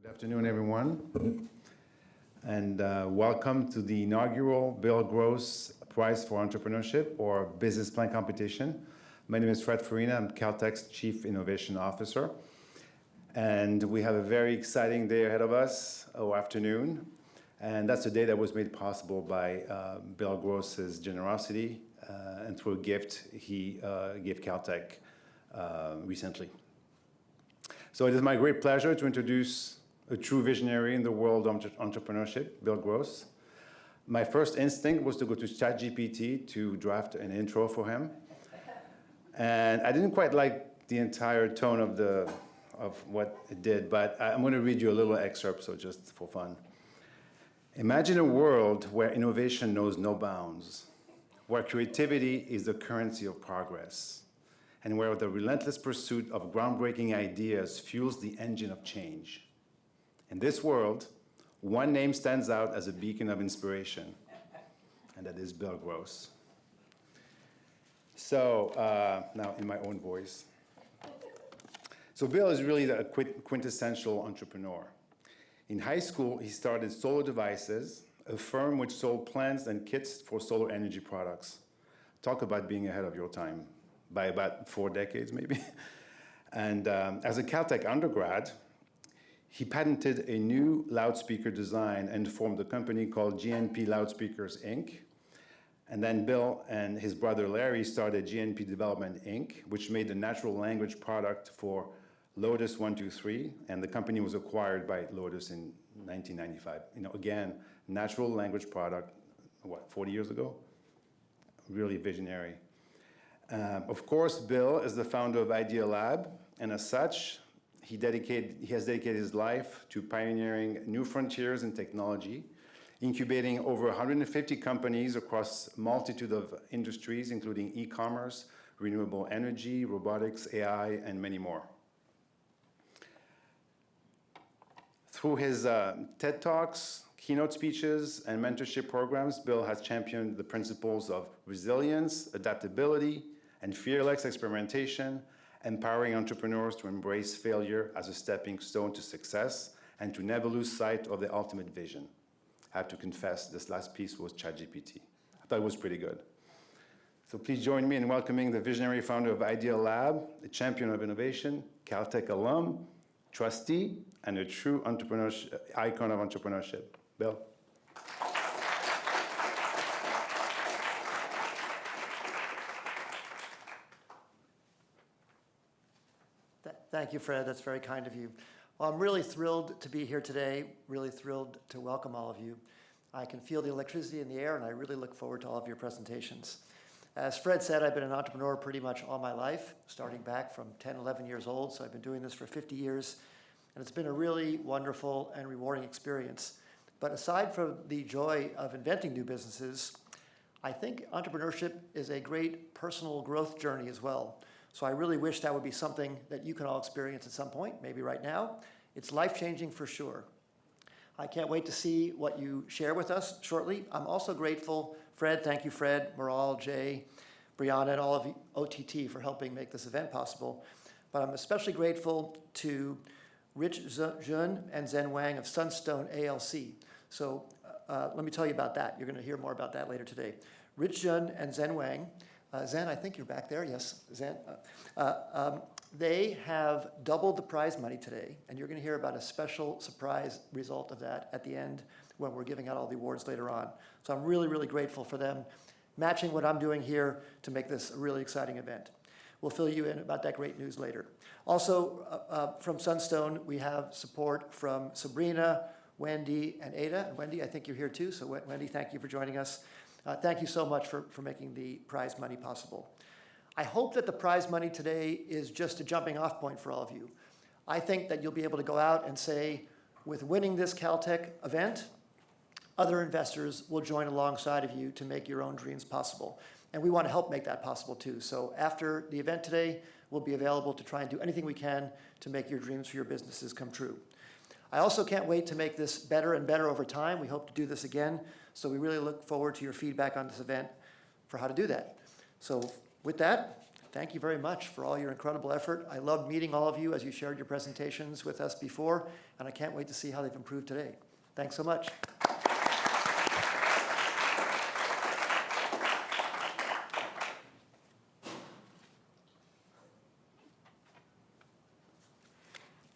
Good afternoon, everyone, and welcome to the inaugural Bill Gross Prize for Entrepreneurship or Business Plan Competition. My name is Farina. I'm Caltech's Chief Innovation Officer, and we have a very exciting day ahead of us, afternoon, and that's a day that was made possible by Bill Gross's generosity and through a gift he gave Caltech recently. So it is my great pleasure to introduce a true visionary in the world of entrepreneurship, Bill Gross. My first instinct was to go to ChatGPT to draft an intro for him. And I didn't quite like the entire tone of what it did, but I'm going to read you a little excerpt, so just for fun. Imagine a world where innovation knows no bounds, where creativity is the currency of progress, and where the relentless pursuit of groundbreaking ideas fuels the engine of change. In this world, one name stands out as a beacon of inspiration, and that is Bill Gross. So, now in my own voice. So Bill is really a quintessential entrepreneur. In high school, he started Solar Devices, a firm which sold plants and kits for solar energy products. Talk about being ahead of your time, by about 4 decades maybe. And as a Caltech undergrad, he patented a new loudspeaker design and formed a company called GNP Loudspeakers, Inc. And then Bill and his brother Larry started GNP Development, Inc., which made a natural language product for Lotus 123, and the company was acquired by Lotus in 1995. Again, natural language product, 40 years ago? Really visionary. Of course, Bill is the founder of Idealab, and as such, he has dedicated his life to pioneering new frontiers in technology, incubating over 150 companies across a multitude of industries, including e-commerce, renewable energy, robotics, AI, and many more. Through his TED Talks, keynote speeches, and mentorship programs, Bill has championed the principles of resilience, adaptability, and fearless experimentation, empowering entrepreneurs to embrace failure as a stepping stone to success and to never lose sight of the ultimate vision. I have to confess, this last piece was ChatGPT. I thought it was pretty good. So please join me in welcoming the visionary founder of Idealab, a champion of innovation, Caltech alum, trustee, and a true icon of entrepreneurship. Bill. Thank you, Fred. That's very kind of you. Well, I'm really thrilled to be here today, really thrilled to welcome all of you. I can feel the electricity in the air, and I really look forward to all of your presentations. As Fred said, I've been an entrepreneur pretty much all my life, starting back from 10, 11 years old, so I've been doing this for 50 years, and it's been a really wonderful and rewarding experience. But aside from the joy of inventing new businesses, I think entrepreneurship is a great personal growth journey as well. So I really wish that would be something that you can all experience at some point, maybe right now. It's life-changing for sure. I can't wait to see what you share with us shortly. I'm also grateful, Fred, thank you, Fred, Maral, Jay, Brianna, and all of OTT for helping make this event possible. But I'm especially grateful to Rich Jun and Zen Wang of Sunstone ALC. So let me tell you about that. You're going to hear more about that later today. Rich Jun and Zen Wang. Zen, I think you're back there. Yes, Zen. They have doubled the prize money today, and you're going to hear about a special surprise result of that at the end when we're giving out all the awards later on. So I'm really, really grateful for them matching what I'm doing here to make this a really exciting event. We'll fill you in about that great news later. Also, from Sunstone, we have support from Sabrina, Wendy, and Ada. And Wendy, I think you're here too. So Wendy, thank you for joining us. Thank you so much for making the prize money possible. I hope that the prize money today is just a jumping off point for all of you. I think that you'll be able to go out and say, with winning this Caltech event, other investors will join alongside of you to make your own dreams possible. And we want to help make that possible too. So after the event today, we'll be available to try and do anything we can to make your dreams for your businesses come true. I also can't wait to make this better and better over time. We hope to do this again. So we really look forward to your feedback on this event for how to do that. So with that, Thank you very much for all your incredible effort. I loved meeting all of you as you shared your presentations with us before, and I can't wait to see how they've improved today. Thanks so much.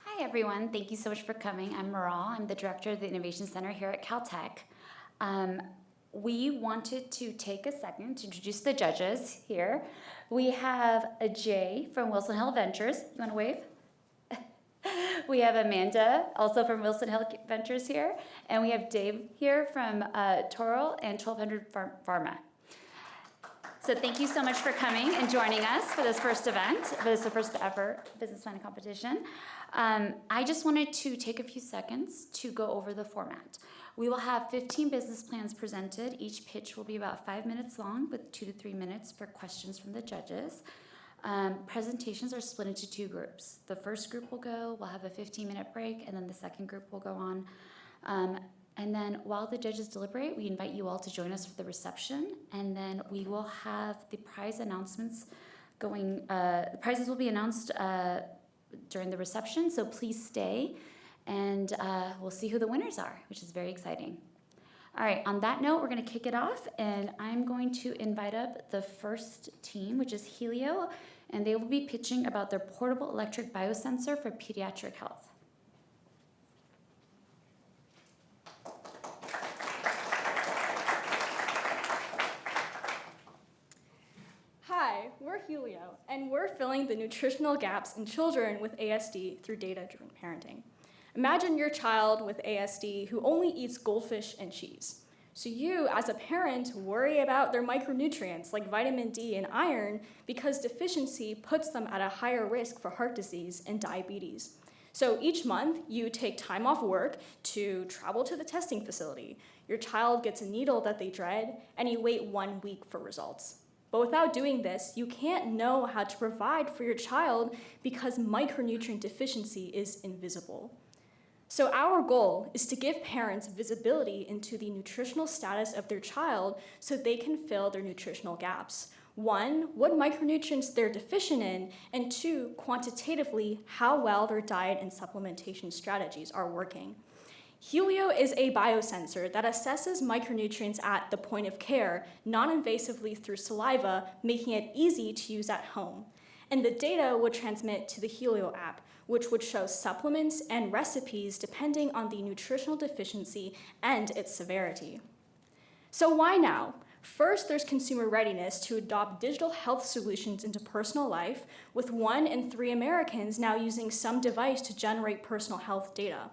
Hi, everyone. Thank you so much for coming. I'm Maral. I'm the director of the Innovation Center here at Caltech. We wanted to take a second to introduce the judges here. We have a Jay from Wilson Hill Ventures. You want to wave? We have Amanda, also from Wilson Hill Ventures here. And we have Dave here from Toro and 1200 Verma. So thank you so much for coming and joining us for this first event, for this first ever business planning competition. I just wanted to take a few seconds to go over the format. We will have 15 business plans presented. Each pitch will be about 5 minutes long with 2 to 3 minutes for questions from the judges. Presentations are split into 2 groups. The first group will go, we'll have a 15-minute break, and then the second group will go on. And then while the judges deliberate, we invite you all to join us for the reception, and then we will have the prize announcements going, the prizes will be announced during the reception, so please stay, and we'll see who the winners are, which is very exciting. All right, on that note, we're gonna kick it off, and I'm going to invite up the first team, which is Helio, and they will be pitching about their portable electric biosensor for pediatric health. Hi, we're Helio, and we're filling the nutritional gaps in children with ASD through data-driven parenting. Imagine your child with ASD who only eats goldfish and cheese. So you, as a parent, worry about their micronutrients like vitamin D and iron because deficiency puts them at a higher risk for heart disease and diabetes. So each month, you take time off work to travel to the testing facility. Your child gets a needle that they dread, and you wait 1 week for results. But without doing this, you can't know how to provide for your child because micronutrient deficiency is invisible. So our goal is to give parents visibility into the nutritional status of their child so they can fill their nutritional gaps. 1, what micronutrients they're deficient in, and 2, quantitatively, how well their diet and supplementation strategies are working. Helio is a biosensor that assesses micronutrients at the point of care, non-invasively through saliva, making it easy to use at home. And the data would transmit to the Helio app, which would show supplements and recipes depending on the nutritional deficiency and its severity. So why now? First, there's consumer readiness to adopt digital health solutions into personal life, with 1 in 3 Americans now using some device to generate personal health data.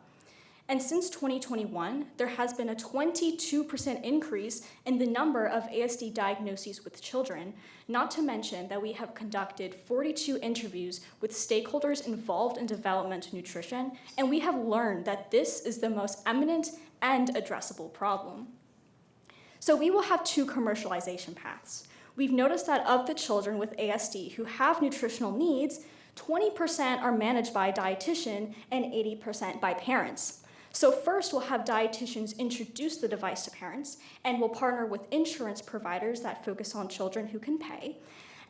And since 2021, there has been a 22% increase in the number of ASD diagnoses with children, not to mention that we have conducted 42 interviews with stakeholders involved in developmental nutrition, and we have learned that this is the most eminent and addressable problem. So we will have 2 commercialization paths. We've noticed that of the children with ASD who have nutritional needs, 20% are managed by a dietitian and 80% by parents. So first, we'll have dietitians introduce the device to parents, and we'll partner with insurance providers that focus on children who can pay.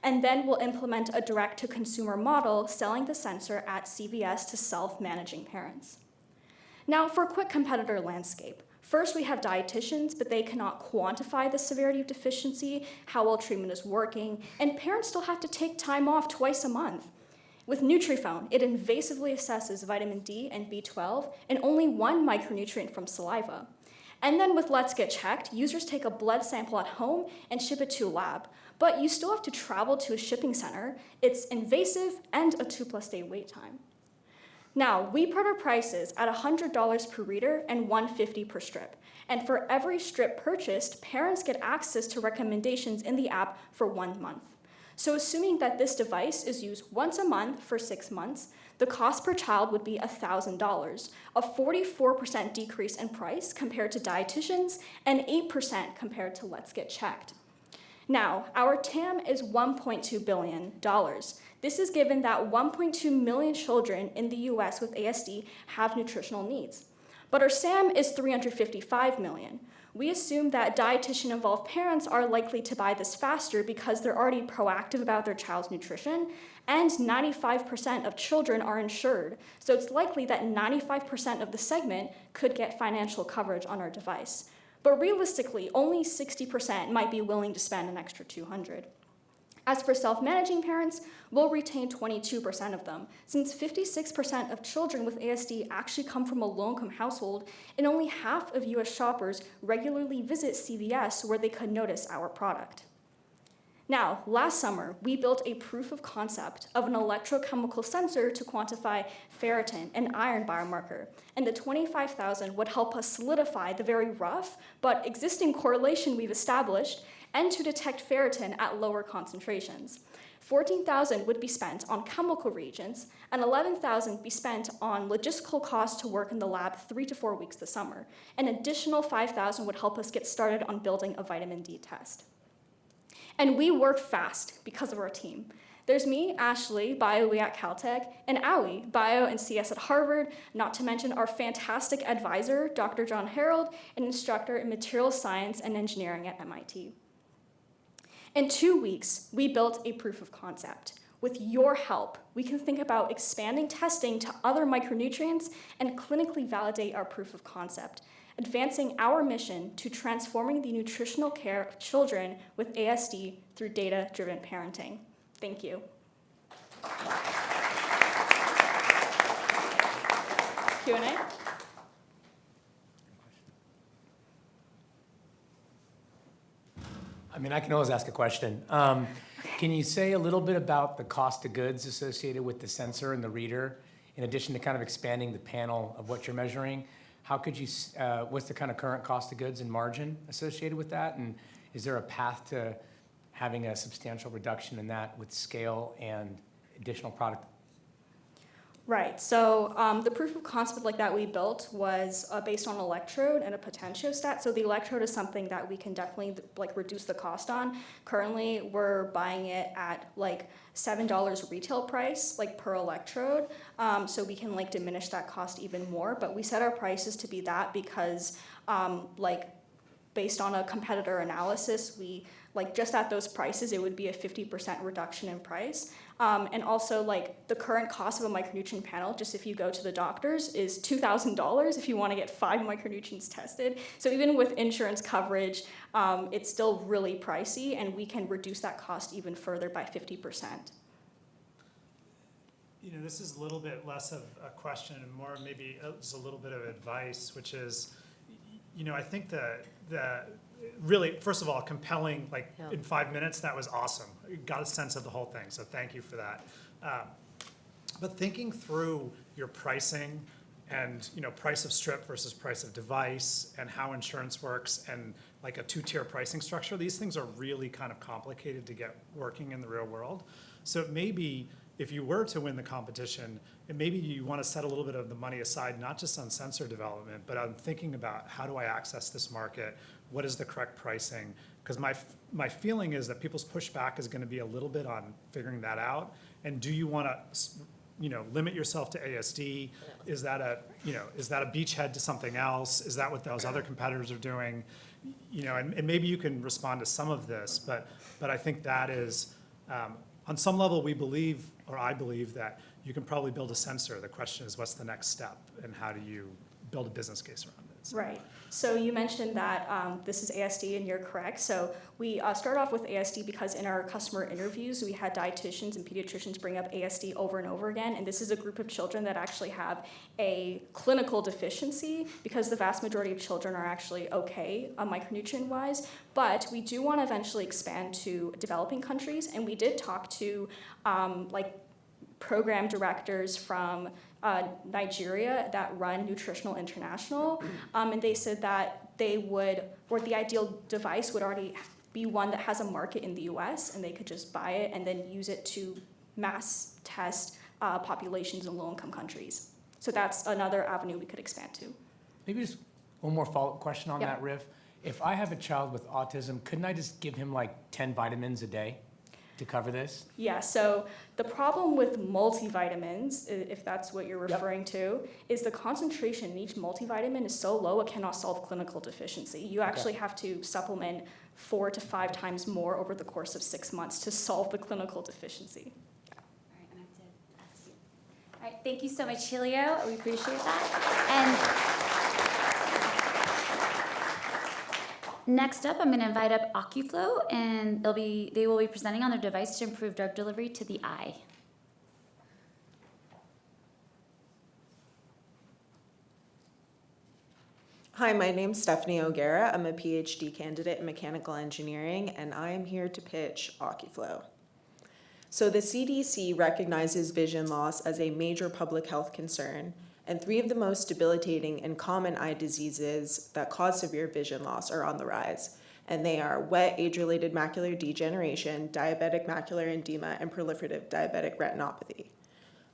And then we'll implement a direct-to-consumer model selling the sensor at CVS to self-managing parents. Now, for a quick competitor landscape. First, we have dietitians, but they cannot quantify the severity of deficiency, how well treatment is working, and parents still have to take time off twice a month. With Nutrifone, it invasively assesses vitamin D and B12 and only 1 micronutrient from saliva. And then with Let's Get Checked, users take a blood sample at home and ship it to a lab. But you still have to travel to a shipping center. It's invasive and a 2+ day wait time. Now, we put our prices at $100 per reader and $150 per strip. And for every strip purchased, parents get access to recommendations in the app for 1 month. So assuming that this device is used once a month for 6 months, the cost per child would be $1,000, a 44% decrease in price compared to dietitians and 8% compared to Let's Get Checked. Now, our TAM is $1.2 billion. This is given that 1.2 million children in the US with ASD have nutritional needs. But our SAM is $355 million. we assume that dietitian-involved parents are likely to buy this faster because they're already proactive about their child's nutrition, and 95% of children are insured. So it's likely that 95% of the segment could get financial coverage on our device. But realistically, only 60% might be willing to spend an extra $200. As for self-managing parents, we'll retain 22% of them, since 56% of children with ASD actually come from a low-income household, and only half of US shoppers regularly visit CVS where they could notice our product. Now, last summer, we built a proof of concept of an electrochemical sensor to quantify ferritin, an iron biomarker, and the 25,000 would help us solidify the very rough but existing correlation we've established and to detect ferritin at lower concentrations. 14,000 would be spent on chemical reagents, and 11,000 be spent on logistical costs to work in the lab 3 to 4 weeks this summer. An additional 5,000 would help us get started on building a vitamin D test. And we work fast because of our team. There's me, Ashley, Bio at Caltech, and Aoi, Bio and CS at Harvard, not to mention our fantastic advisor, Dr. John Harold, an instructor in materials science and engineering at MIT. In 2 weeks, we built a proof of concept. With your help, we can think about expanding testing to other micronutrients and clinically validate our proof of concept, advancing our mission to transforming the nutritional care of children with ASD through data-driven parenting. Thank you. Q&A? I mean, I can always ask a question. Can you say a little bit about the cost of goods associated with the sensor and the reader, in addition to kind of expanding the panel of what you're measuring? How could you, what's the kind of current cost of goods and margin associated with that? And is there a path to having a substantial reduction in that with scale and additional product? Right, so the proof of concept like that we built was based on electrode and a potentiostat. So the electrode is something that we can definitely reduce the cost on. Currently, we're buying it at $7 retail price per electrode. So we can diminish that cost even more. But we set our prices to be that because based on a competitor analysis, we just at those prices, it would be a 50% reduction in price. And also the current cost of a micronutrient panel, just if you go to the doctors, is $2,000 if you want to get 5 micronutrients tested. So even with insurance coverage, it's still really pricey, and we can reduce that cost even further by 50%. You know, this is a little bit less of a question and more maybe it's a little bit of advice, which is, you know, I think the really, first of all, compelling, in 5 minutes, that was awesome. You got a sense of the whole thing, so thank you for that. But thinking through your pricing and, you know, price of strip versus price of device and how insurance works and a 2-tier pricing structure, these things are really kind of complicated to get working in the real world. So maybe if you were to win the competition, and maybe you want to set a little bit of the money aside, not just on sensor development, but on thinking about how do I access this market? What is the correct pricing? Because my feeling is that people's pushback is going to be a little bit on figuring that out. And do you want to, you know, limit yourself to ASD? Is that a beachhead to something else? Is that what those other competitors are doing? You know, and maybe you can respond to some of this, but I think that is, on some level, we believe, or I believe, that you can probably build a sensor. The question is, what's the next step, and how do you build a business case around it? So. Right. So you mentioned that this is ASD, and you're correct. So we started off with ASD because in our customer interviews, we had dietitians and pediatricians bring up ASD over and over again. And this is a group of children that actually have a clinical deficiency, because the vast majority of children are actually okay micronutrient-wise. But we do want to eventually expand to developing countries. And we did talk to program directors from Nigeria that run Nutritional International, and they said that they would, or the ideal device would already be one that has a market in the US, and they could just buy it and then use it to mass test populations in low-income countries. So that's another avenue we could expand to. Maybe just one more follow-up question on Yep. that, Riff. If I have a child with autism, couldn't I just give him 10 vitamins a day to cover this? Yeah, so the problem with multivitamins, if that's what you're referring to, is the concentration in each multivitamin is so low it cannot solve clinical deficiency. You actually have to supplement 4 to 5 times more over the course of 6 months to solve the clinical deficiency. All right, and I have to ask you. All right, thank you so much, Helio. We appreciate that. And next up, I'm going to invite up OcuFlow, and they will be presenting on their device to improve drug delivery to the eye. Hi, my name's Stephanie O'Gara. I'm a PhD candidate in mechanical engineering, and I am here to pitch OcuFlow. So the CDC recognizes vision loss as a major public health concern, and 3 of the most debilitating and common eye diseases that cause severe vision loss are on the rise. And they are wet age-related macular degeneration, diabetic macular edema, and proliferative diabetic retinopathy.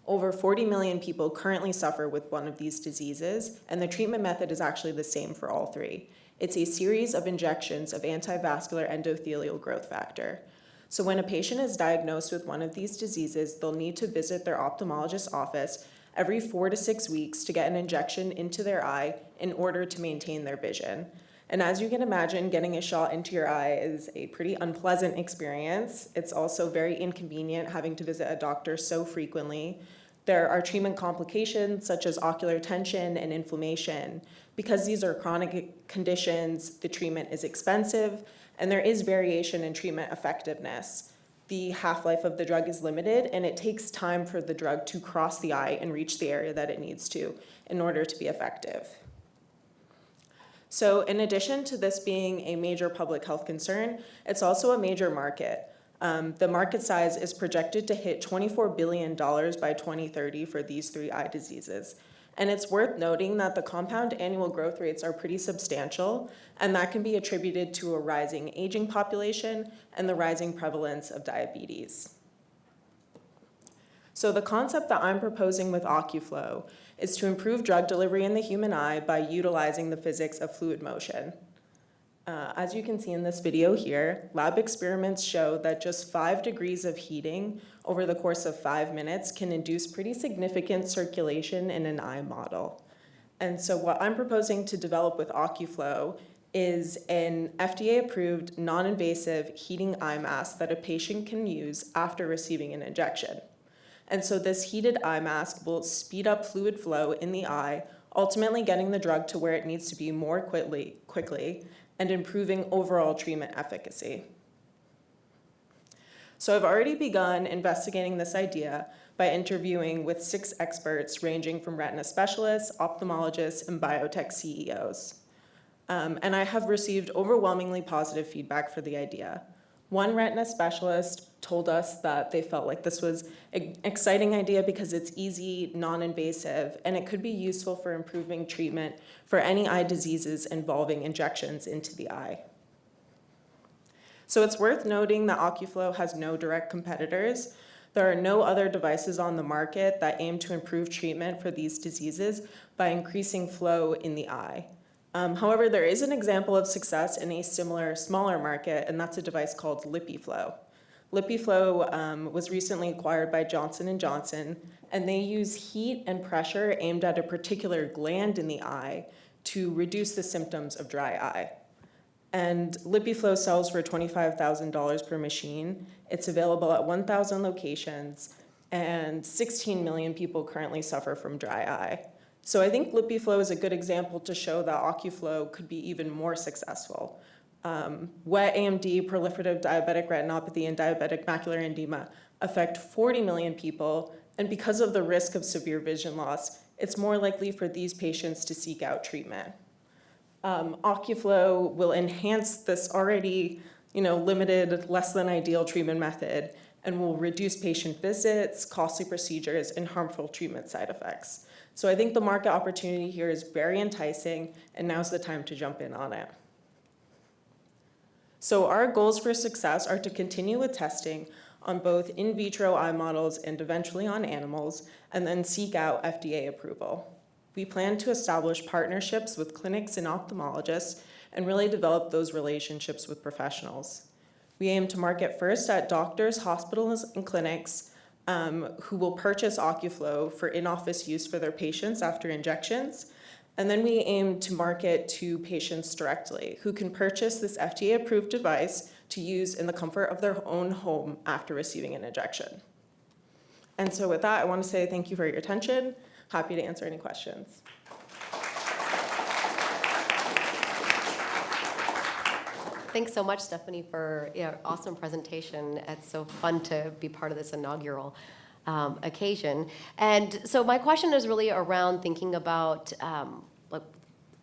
Over 40 million people currently suffer with one of these diseases, and the treatment method is actually the same for all 3. It's a series of injections of antivascular endothelial growth factor. So when a patient is diagnosed with one of these diseases, they'll need to visit their ophthalmologist's office every 4 to 6 weeks to get an injection into their eye in order to maintain their vision. And as you can imagine, getting a shot into your eye is a pretty unpleasant experience. It's also very inconvenient having to visit a doctor so frequently. There are treatment complications such as ocular tension and inflammation. Because these are chronic conditions, the treatment is expensive, and there is variation in treatment effectiveness. The half-life of the drug is limited, and it takes time for the drug to cross the eye and reach the area that it needs to in order to be effective. So in addition to this being a major public health concern, it's also a major market. The market size is projected to hit $24 billion by 2030 for these 3 eye diseases. And it's worth noting that the compound annual growth rates are pretty substantial, and that can be attributed to a rising aging population and the rising prevalence of diabetes. So the concept that I'm proposing with OcuFlow is to improve drug delivery in the human eye by utilizing the physics of fluid motion. As you can see in this video here, lab experiments show that just 5 degrees of heating over the course of 5 minutes can induce pretty significant circulation in an eye model. And so what I'm proposing to develop with OcuFlow is an FDA-approved, non-invasive heating eye mask that a patient can use after receiving an injection. And so this heated eye mask will speed up fluid flow in the eye, ultimately getting the drug to where it needs to be more quickly and improving overall treatment efficacy. So I've already begun investigating this idea by interviewing with 6 experts ranging from retina specialists, ophthalmologists, and biotech CEOs. And I have received overwhelmingly positive feedback for the idea. One retina specialist told us that they felt like this was an exciting idea because it's easy, non-invasive, and it could be useful for improving treatment for any eye diseases involving injections into the eye. So it's worth noting that OcuFlow has no direct competitors. There are no other devices on the market that aim to improve treatment for these diseases by increasing flow in the eye. However, there is an example of success in a similar, smaller market, and that's a device called LipiFlow. LipiFlow was recently acquired by Johnson & Johnson, and they use heat and pressure aimed at a particular gland in the eye to reduce the symptoms of dry eye. And LipiFlow sells for $25,000 per machine. It's available at 1,000 locations, and 16 million people currently suffer from dry eye. So I think LipiFlow is a good example to show that OcuFlow could be even more successful. Wet AMD, proliferative diabetic retinopathy, and diabetic macular edema affect 40 million people, and because of the risk of severe vision loss, it's more likely for these patients to seek out treatment. OcuFlow will enhance this already, limited, less than ideal treatment method, and will reduce patient visits, costly procedures, and harmful treatment side effects. So I think the market opportunity here is very enticing, and now's the time to jump in on it. So our goals for success are to continue with testing on both in vitro eye models and eventually on animals, and then seek out FDA approval. We plan to establish partnerships with clinics and ophthalmologists and really develop those relationships with professionals. We aim to market first at doctors, hospitals, and clinics who will purchase OcuFlow for in-office use for their patients after injections. And then we aim to market to patients directly who can purchase this FDA-approved device to use in the comfort of their own home after receiving an injection. And so with that, I want to say thank you for your attention. Happy to answer any questions. Thanks so much, Stephanie, for awesome presentation. It's so fun to be part of this inaugural occasion. And so my question is really around thinking about like,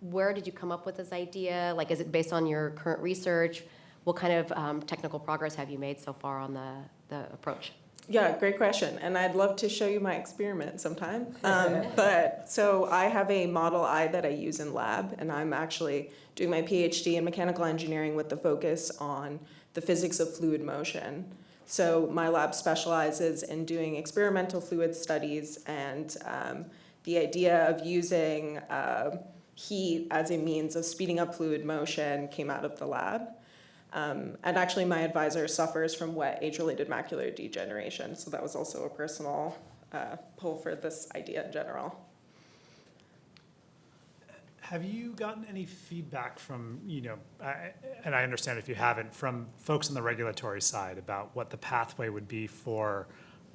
where did you come up with this idea? Like, is it based on your current research? What kind of technical progress have you made so far on the approach? Yeah, great question. And I'd love to show you my experiment sometime. But so I have a model eye that I use in lab, and I'm actually doing my PhD in mechanical engineering with the focus on the physics of fluid motion. So my lab specializes in doing experimental fluid studies, and the idea of using heat as a means of speeding up fluid motion came out of the lab. And actually, my advisor suffers from wet age-related macular degeneration, so that was also a personal pull for this idea in general. Have you gotten any feedback from, and I understand if you haven't, from folks on the regulatory side about what the pathway would be for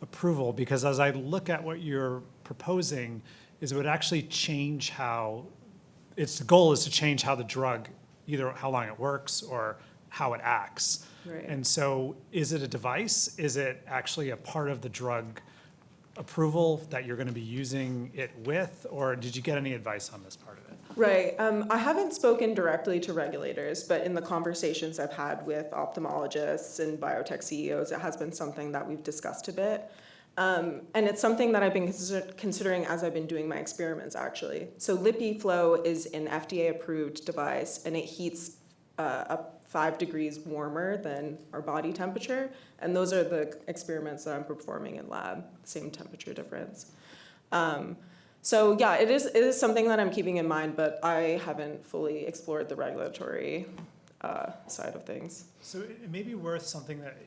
approval? Because as I look at what you're proposing, is it would actually change how, its goal is to change how the drug, either how long it works or how it acts. Right. And so is it a device? Is it actually a part of the drug approval that you're going to be using it with? Or did you get any advice on this part of it? Right. I haven't spoken directly to regulators, but in the conversations I've had with ophthalmologists and biotech CEOs, it has been something that we've discussed a bit. And it's something that I've been considering as I've been doing my experiments, actually. So LipiFlow is an FDA-approved device, and it heats up 5 degrees warmer than our body temperature, and those are the experiments that I'm performing in lab, same temperature difference. So yeah, it is something that I'm keeping in mind, but I haven't fully explored the regulatory side of things. So it may be worth something that,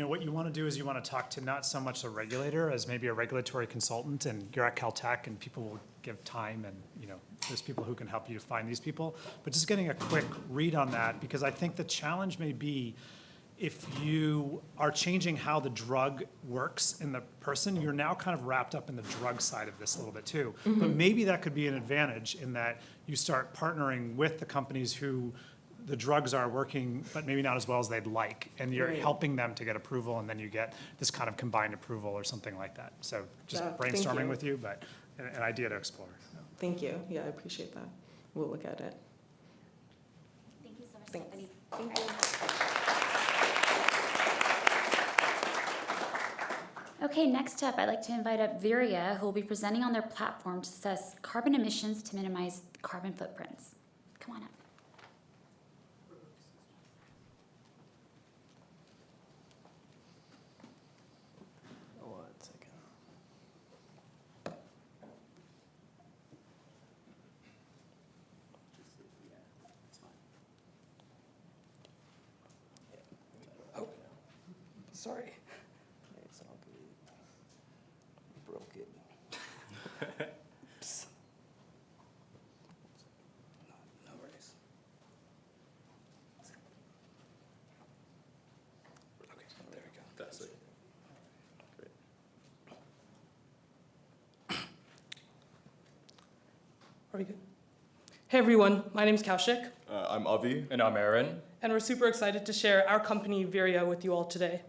what you want to do is you want to talk to not so much a regulator as maybe a regulatory consultant, and you're at Caltech and people will give time, and there's people who can help you to find these people. But just getting a quick read on that, because I think the challenge may be if you are changing how the drug works in the person, you're now kind of wrapped up in the drug side of this a little bit too. Mm-hmm. But maybe that could be an advantage in that you start partnering with the companies who the drugs are working, but maybe not as well as they'd like, and you're Right. helping them to get approval, and then you get this kind of combined approval or something like that. So just Yeah, thank brainstorming you. with you, but an idea to explore. Thank you. Yeah, I appreciate that. We'll look at it. Thank you so much, Thanks. Stephanie. Thank you. Okay, next up, I'd like to invite up Viriya, who will be presenting on their platform to assess carbon emissions to minimize carbon footprints. Come on up. One second. Oh, sorry. It's all good. Broke it. Oops. No worries. Okay, there we go. That's it. Great. Are we good? Hey everyone, my name's Kaushik, I'm Avi. And I'm Aaron. and we're super excited to share our company Viriya with you all today.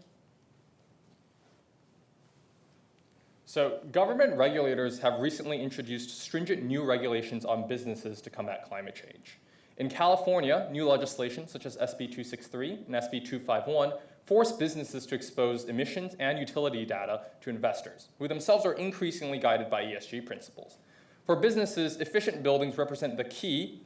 So government regulators have recently introduced stringent new regulations on businesses to combat climate change. In California, new legislation such as SB 263 and SB 251 force businesses to expose emissions and utility data to investors, who themselves are increasingly guided by ESG principles. For businesses, efficient buildings represent the key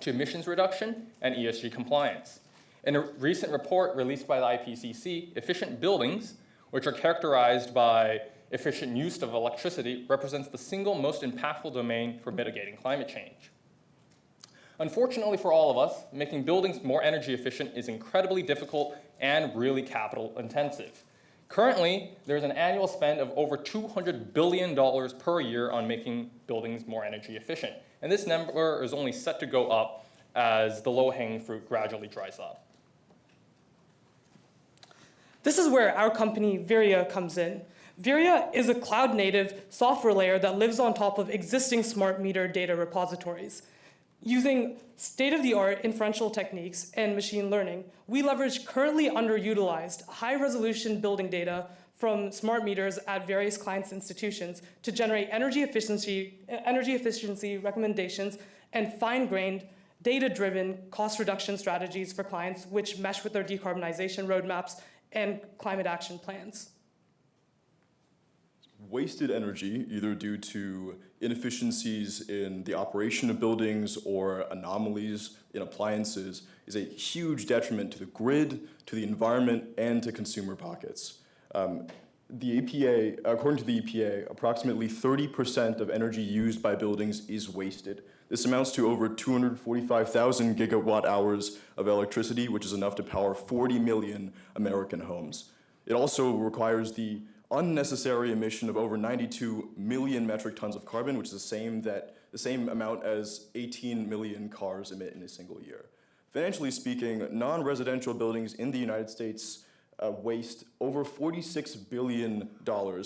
to emissions reduction and ESG compliance. In a recent report released by the IPCC, efficient buildings, which are characterized by efficient use of electricity, represents the single most impactful domain for mitigating climate change. Unfortunately for all of us, making buildings more energy efficient is incredibly difficult and really capital intensive. Currently, there's an annual spend of over $200 billion per year on making buildings more energy efficient. And this number is only set to go up as the low-hanging fruit gradually dries up. This is where our company, Viriya, comes in. Viriya is a cloud-native software layer that lives on top of existing smart meter data repositories. Using state-of-the-art inferential techniques and machine learning, we leverage currently underutilized high-resolution building data from smart meters at various clients' institutions to generate energy efficiency recommendations and fine-grained, data-driven cost reduction strategies for clients which mesh with their decarbonization roadmaps and climate action plans. Wasted energy, either due to inefficiencies in the operation of buildings or anomalies in appliances, is a huge detriment to the grid, to the environment, and to consumer pockets. The EPA, according to the EPA, approximately 30% of energy used by buildings is wasted. This amounts to over 245,000 gigawatt hours of electricity, which is enough to power 40 million American homes. It also requires the unnecessary emission of over 92 million metric tons of carbon, which is the same amount as 18 million cars emit in a single year. Financially speaking, non-residential buildings in the United States waste over $46 billion.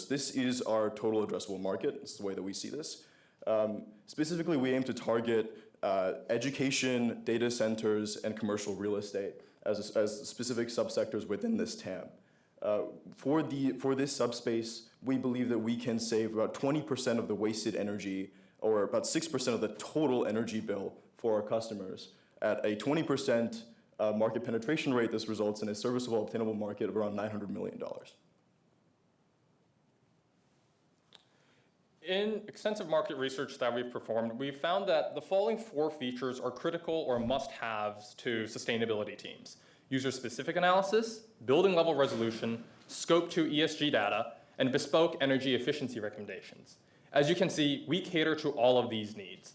This is our total addressable market. This is the way that we see this. Specifically, we aim to target education, data centers, and commercial real estate as specific subsectors within this TAM. For this subspace, we believe that we can save about 20% of the wasted energy, or about 6% of the total energy bill for our customers. At a 20% market penetration rate, this results in a serviceable, obtainable market of around $900 million. In extensive market research that we've performed, we've found that the following 4 features are critical or must-haves to sustainability teams: user-specific analysis, building-level resolution, Scope 2 ESG data, and bespoke energy efficiency recommendations. As you can see, we cater to all of these needs.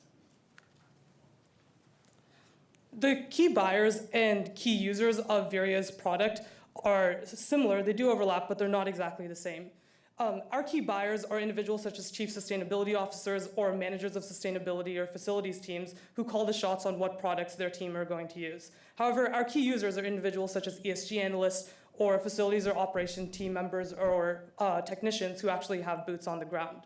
The key buyers and key users of Viriya's product are similar. They do overlap, but they're not exactly the same. Our key buyers are individuals such as chief sustainability officers or managers of sustainability or facilities teams who call the shots on what products their team are going to use. However, our key users are individuals such as ESG analysts or facilities or operation team members or technicians who actually have boots on the ground.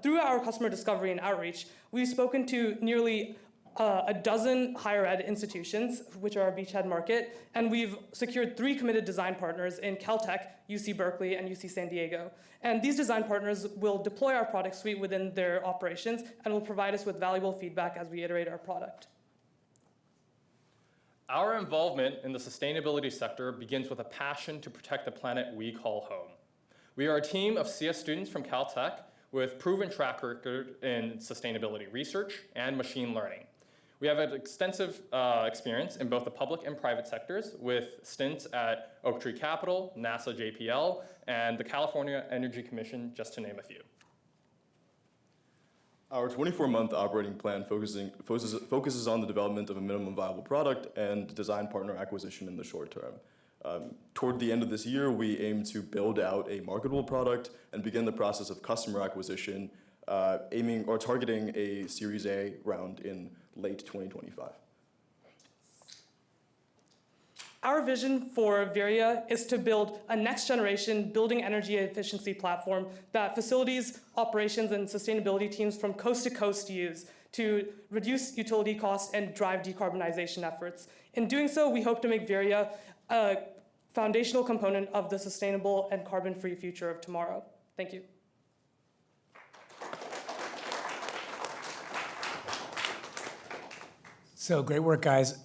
Through our customer discovery and outreach, we've spoken to nearly a dozen higher ed institutions, which are our beachhead market, and we've secured 3 committed design partners in Caltech, UC Berkeley, and UC San Diego. And these design partners will deploy our product suite within their operations and will provide us with valuable feedback as we iterate our product. Our involvement in the sustainability sector begins with a passion to protect the planet we call home. We are a team of CS students from Caltech with proven track record in sustainability research and machine learning. We have an extensive experience in both the public and private sectors with stints at Oak Tree Capital, NASA JPL, and the California Energy Commission, just to name a few. Our 24-month operating plan focuses on the development of a minimum viable product and design partner acquisition in the short term. Toward the end of this year, we aim to build out a marketable product and begin the process of customer acquisition, targeting a Series A round in late 2025. Our vision for Viriya is to build a next-generation building energy efficiency platform that facilities, operations, and sustainability teams from coast to coast use to reduce utility costs and drive decarbonization efforts. In doing so, we hope to make Viriya a foundational component of the sustainable and carbon-free future of tomorrow. Thank you. So great work, guys.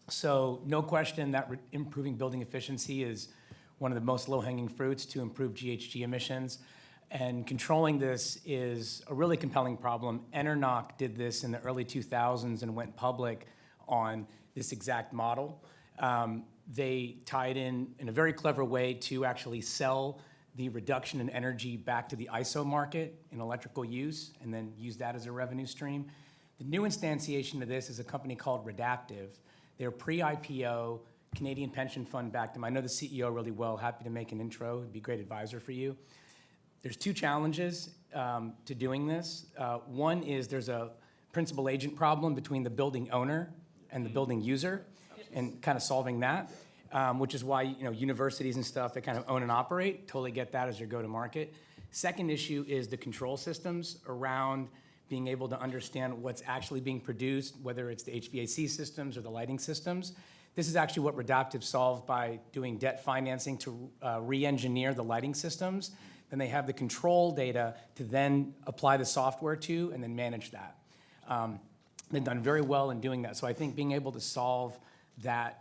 So no question that improving building efficiency is one of the most low-hanging fruits to improve GHG emissions. And controlling this is a really compelling problem. Enernoc did this in the early 2000s and went public on this exact model. They tied in a very clever way to actually sell the reduction in energy back to the ISO market in electrical use and then use that as a revenue stream. The new instantiation of this is a company called Redactive. They're pre-IPO, Canadian pension fund backed them. I know the CEO really well, happy to make an intro, he'd be a great advisor for you. There's two challenges to doing this. One is there's a principal agent problem between the building owner and the building user, and kind of solving that, which is why universities and stuff, they kind of own and operate, totally get that as your go-to-market. Second issue is the control systems around being able to understand what's actually being produced, whether it's the HVAC systems or the lighting systems. This is actually what Redactive solved by doing debt financing to re-engineer the lighting systems. Then they have the control data to then apply the software to and then manage that. They've done very well in doing that. So I think being able to solve that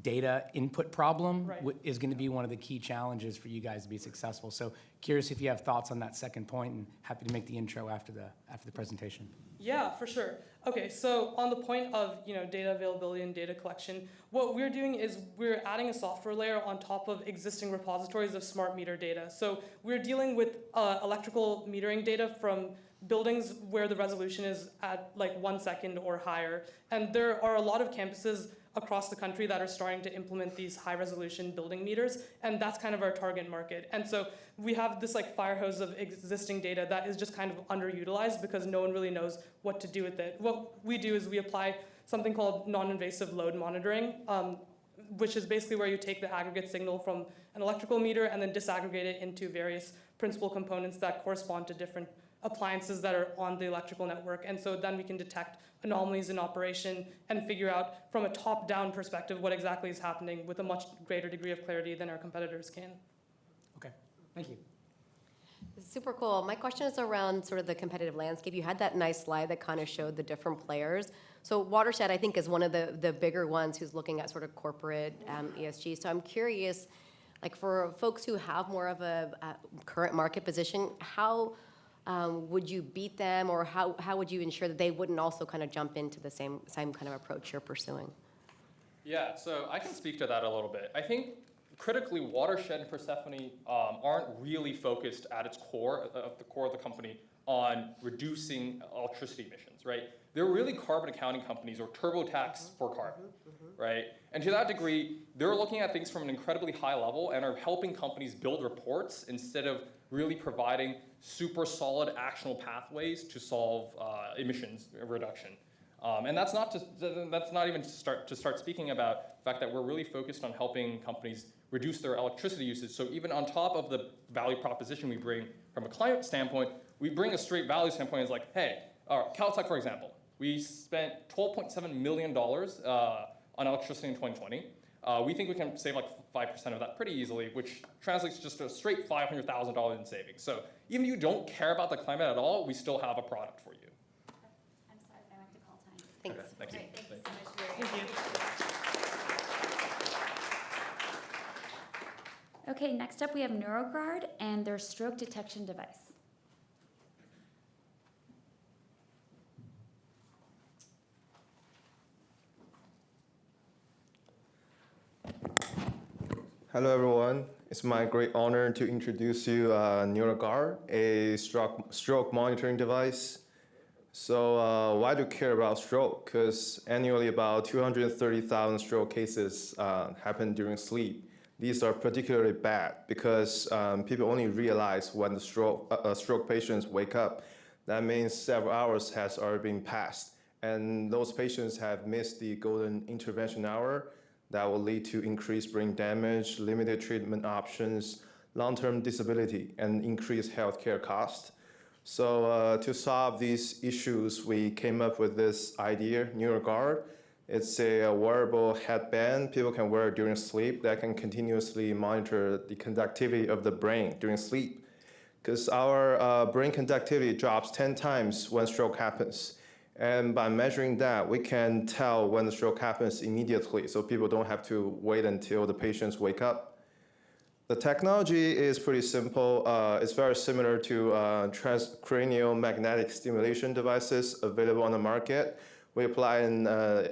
data input problem is going to be one of the key challenges for you guys to be successful. So curious if you have thoughts on that second point, and happy to make the intro after the presentation. Yeah, for sure. Okay, so on the point of data availability and data collection, what we're doing is we're adding a software layer on top of existing repositories of smart meter data. So we're dealing with electrical metering data from buildings where the resolution is at like 1 second or higher. And there are a lot of campuses across the country that are starting to implement these high resolution building meters, and that's kind of our target market. And so we have this like fire hose of existing data that is just kind of underutilized because no one really knows what to do with it. What we do is we apply something called non-invasive load monitoring, which is basically where you take the aggregate signal from an electrical meter and then disaggregate it into various principal components that correspond to different appliances that are on the electrical network. And so then we can detect anomalies in operation and figure out from a top-down perspective what exactly is happening with a much greater degree of clarity than our competitors can. Okay, thank you. Super cool. My question is around sort of the competitive landscape. You had that nice slide that kind of showed the different players. So Watershed, I think, is one of the bigger ones who's looking at sort of corporate ESG. So I'm curious, like for folks who have more of a current market position, how would you beat them, or how would you ensure that they wouldn't also kind of jump into the same kind of approach you're pursuing? Yeah, so I can speak to that a little bit. I think critically, Watershed and Persephone aren't really focused at its core, the core of the company, on reducing electricity emissions, right? They're really carbon accounting companies, or TurboTax for carbon, right? And to that degree, they're looking at things from an incredibly high level and are helping companies build reports instead of really providing super solid actionable pathways to solve emissions reduction. And that's not even to start speaking about the fact that we're really focused on helping companies reduce their electricity usage. So even on top of the value proposition we bring from a climate standpoint, we bring a straight value standpoint. It's like, hey, Caltech, for example, we spent $12.7 million on electricity in 2020. We think we can save like 5% of that pretty easily, which translates just to a straight $500,000 in savings. So even if you don't care about the climate at all, we still have a product for you. I'm sorry, I went to call time. Thanks. Okay, thank you. Great, thank you so much, Viriya. Thank you. Okay, next up we have NeuroGuard and their stroke detection device. Hello, everyone. It's my great honor to introduce you NeuroGuard, a stroke monitoring device. So why do you care about stroke? Because annually about 230,000 stroke cases happen during sleep. These are particularly bad because people only realize when the stroke patients wake up. That means several hours has already been passed. And those patients have missed the golden intervention hour. That will lead to increased brain damage, limited treatment options, long-term disability, and increased healthcare cost. So to solve these issues, we came up with this idea, NeuroGuard. It's a wearable headband people can wear during sleep that can continuously monitor the conductivity of the brain during sleep. Because our brain conductivity drops 10 times when stroke happens. And by measuring that, we can tell when the stroke happens immediately, so people don't have to wait until the patients wake up. The technology is pretty simple. It's very similar to transcranial magnetic stimulation devices available on the market. We apply an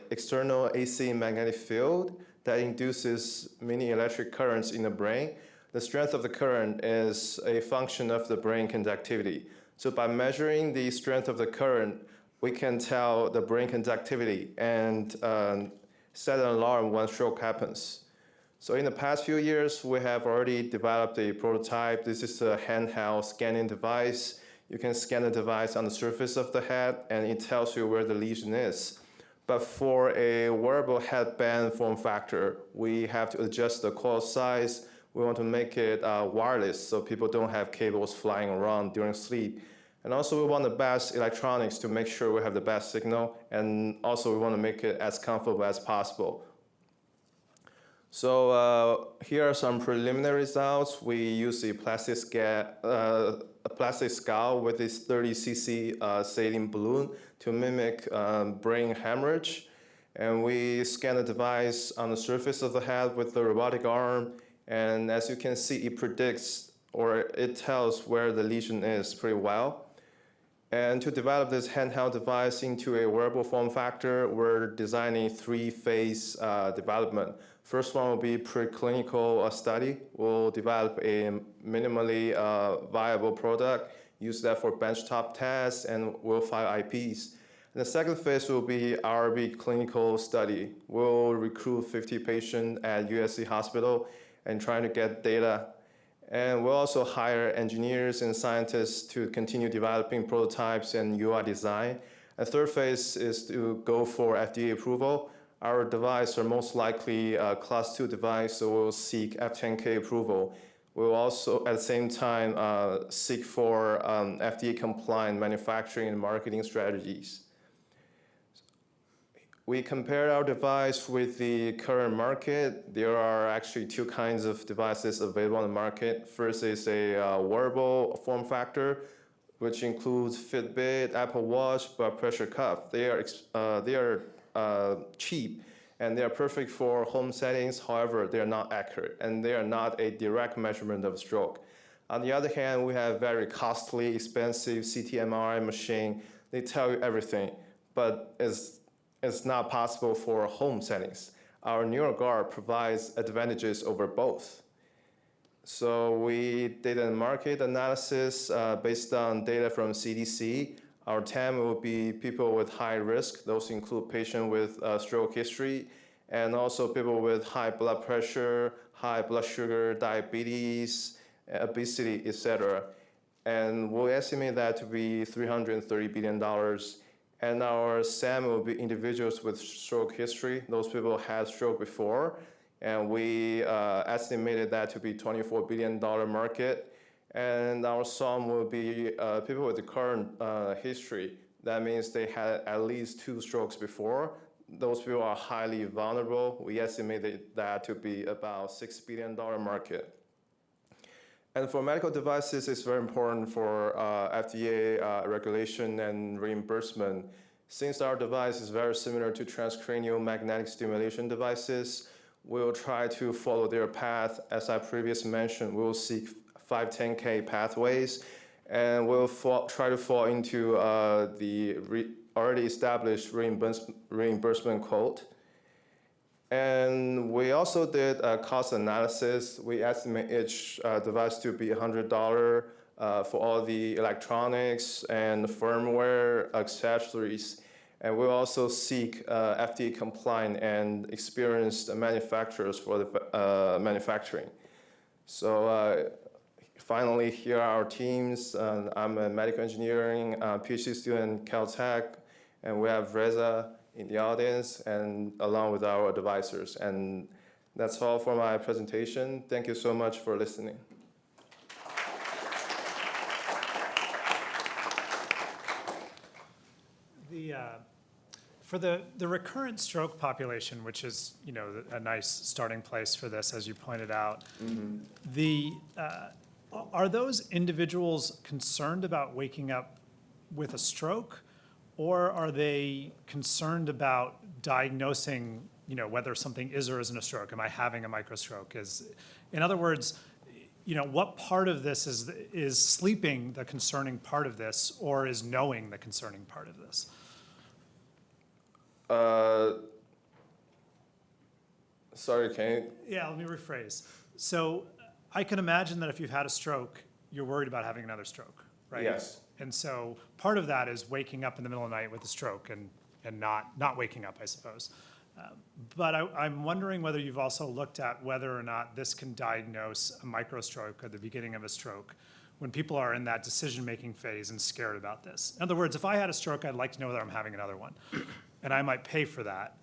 external AC magnetic field that induces mini electric currents in the brain. The strength of the current is a function of the brain conductivity. So by measuring the strength of the current, we can tell the brain conductivity and set an alarm when stroke happens. So in the past few years, we have already developed a prototype. This is a handheld scanning device. You can scan the device on the surface of the head, and it tells you where the lesion is. But for a wearable headband form factor, we have to adjust the coil size. We want to make it wireless so people don't have cables flying around during sleep. And also we want the best electronics to make sure we have the best signal. And also we want to make it as comfortable as possible. So here are some preliminary results. We use a plastic skull with this 30 cc saline balloon to mimic brain hemorrhage. And we scan the device on the surface of the head with the robotic arm. And as you can see, it predicts or it tells where the lesion is pretty well. And to develop this handheld device into a wearable form factor, we're designing three-phase development. First one will be preclinical study. We'll develop a minimally viable product, use that for benchtop tests, and we'll file IPs. And the second phase will be RB clinical study. We'll recruit 50 patients at USC Hospital and trying to get data. And we'll also hire engineers and scientists to continue developing prototypes and UI design. The third phase is to go for FDA approval. Our device are most likely a Class 2 device, so we'll seek F10K approval. We'll also, at the same time, seek for FDA-compliant manufacturing and marketing strategies. We compared our device with the current market. There are actually two kinds of devices available on the market. First is a wearable form factor, which includes Fitbit, Apple Watch, blood pressure cuff. They are cheap and they are perfect for home settings. However, they are not accurate and they are not a direct measurement of stroke. On the other hand, we have very costly, expensive CT MRI machine. They tell you everything, but it's not possible for home settings. Our NeuroGuard provides advantages over both. So we did a market analysis based on data from CDC. Our TAM will be people with high risk. Those include patients with stroke history and also people with high blood pressure, high blood sugar, diabetes, obesity, etc. And we'll estimate that to be $330 billion. And our SAM will be individuals with stroke history. Those people had stroke before. And we estimated that to be $24 billion market. And our SOM will be people with the current history. That means they had at least 2 strokes before. Those people are highly vulnerable. We estimated that to be about $6 billion market. And for medical devices, it's very important for FDA regulation and reimbursement. Since our device is very similar to transcranial magnetic stimulation devices, we'll try to follow their path. As I previously mentioned, we'll seek 510K pathways, and we'll try to fall into the already established reimbursement code. And we also did a cost analysis. We estimate each device to be $100 for all the electronics and firmware accessories. And we'll also seek FDA compliant and experienced manufacturers for the manufacturing. So finally, here are our teams. I'm a medical engineering PhD student at Caltech, and we have Reza in the audience, and along with our advisors. And that's all for my presentation. Thank you so much for listening. For the recurrent stroke population, which is a nice starting place for this, as you pointed out, are those individuals concerned about waking up with a stroke? Or are they concerned about diagnosing, whether something is or isn't a stroke? Am I having a microstroke? In other words, what part of this is sleeping the concerning part of this, or is knowing the concerning part of this? Sorry, can you? Yeah, let me rephrase. So I can imagine that if you've had a stroke, you're worried about having another stroke, right? Yes. And so part of that is waking up in the middle of the night with a stroke and not waking up, I suppose. But I'm wondering whether you've also looked at whether or not this can diagnose a microstroke or the beginning of a stroke when people are in that decision-making phase and scared about this. In other words, if I had a stroke, I'd like to know whether I'm having another one, and I might pay for that.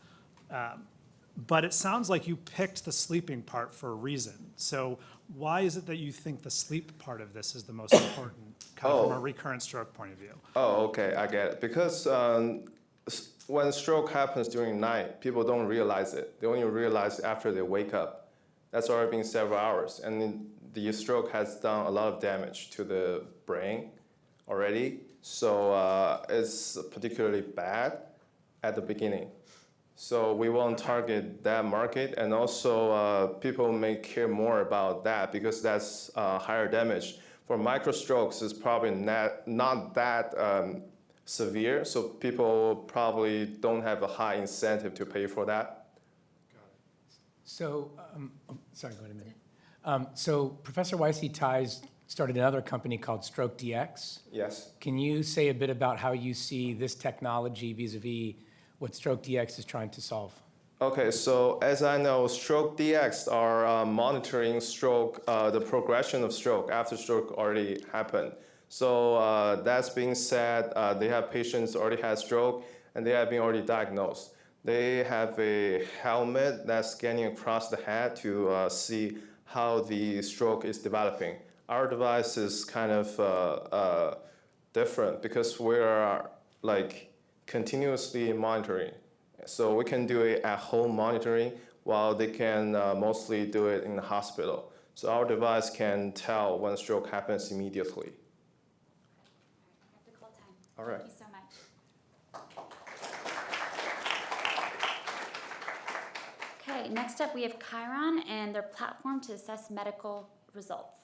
But it sounds like you picked the sleeping part for a reason. So why is it that you think the sleep part of this is the most important, kind of from a recurrent stroke point of view? Oh, okay, I get it. Because when stroke happens during night, people don't realize it. They only realize it after they wake up. That's already been several hours. And the stroke has done a lot of damage to the brain already. So it's particularly bad at the beginning. So we won't target that market. And also people may care more about that because that's higher damage. For microstrokes, it's probably not that severe, so people probably don't have a high incentive to pay for that. So, sorry, go ahead a minute. So Professor Weissy started another company called StrokeDX. Yes. Can you say a bit about how you see this technology vis-a-vis what StrokeDX is trying to solve? Okay, so as I know, StrokeDX are monitoring stroke, the progression of stroke after stroke already happened. So that's being said, they have patients already had stroke and they have been already diagnosed. They have a helmet that's scanning across the head to see how the stroke is developing. Our device is kind of different because we're like continuously monitoring. So we can do it at home monitoring while they can mostly do it in the hospital. So our device can tell when stroke happens immediately. All right. Thank you so much. Okay, next up we have Chiron and their platform to assess medical results.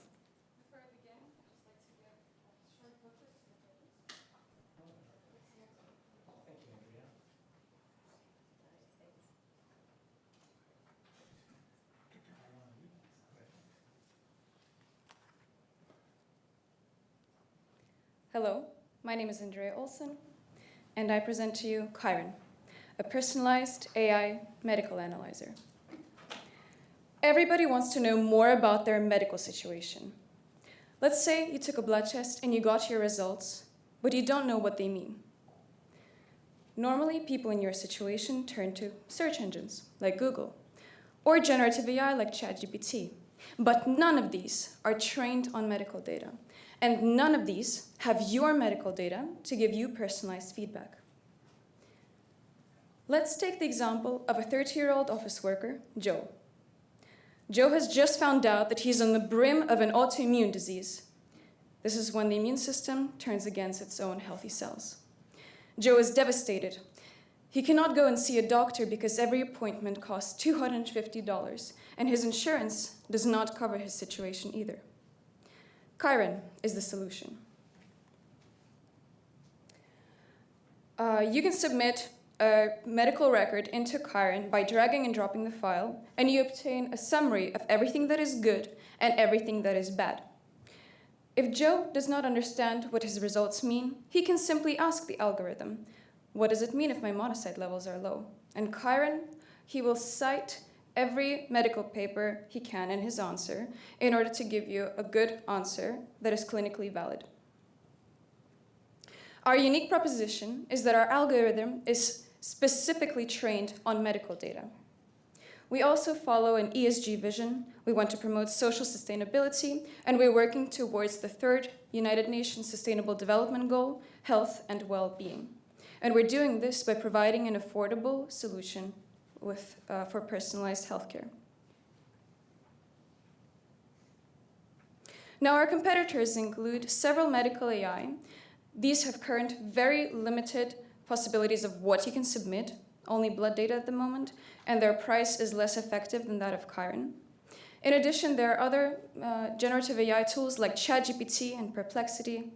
Hello, my name is Andrea Olsen, and I present to you Chiron, a personalized AI medical analyzer. Everybody wants to know more about their medical situation. Let's say you took a blood test and you got your results, but you don't know what they mean. Normally, people in your situation turn to search engines like Google or generative AI like ChatGPT, but none of these are trained on medical data. And none of these have your medical data to give you personalized feedback. Let's take the example of a 30-year-old office worker, Zhao. Zhao has just found out that he's on the brim of an autoimmune disease. This is when the immune system turns against its own healthy cells. Zhao is devastated. He cannot go and see a doctor because every appointment costs $250, and his insurance does not cover his situation either. Chiron is the solution. You can submit a medical record into Chiron by dragging and dropping the file, and you obtain a summary of everything that is good and everything that is bad. If Zhao does not understand what his results mean, he can simply ask the algorithm, what does it mean if my monocyte levels are low? And Chiron, he will cite every medical paper he can in his answer in order to give you a good answer that is clinically valid. Our unique proposition is that our algorithm is specifically trained on medical data. We also follow an ESG vision. We want to promote social sustainability, and we're working towards the 3rd United Nations Sustainable Development Goal, health and well-being. And we're doing this by providing an affordable solution for personalized healthcare. Now, our competitors include several medical AI. These have current very limited possibilities of what you can submit, only blood data at the moment, and their price is less effective than that of Chiron. In addition, there are other generative AI tools like ChatGPT and Perplexity.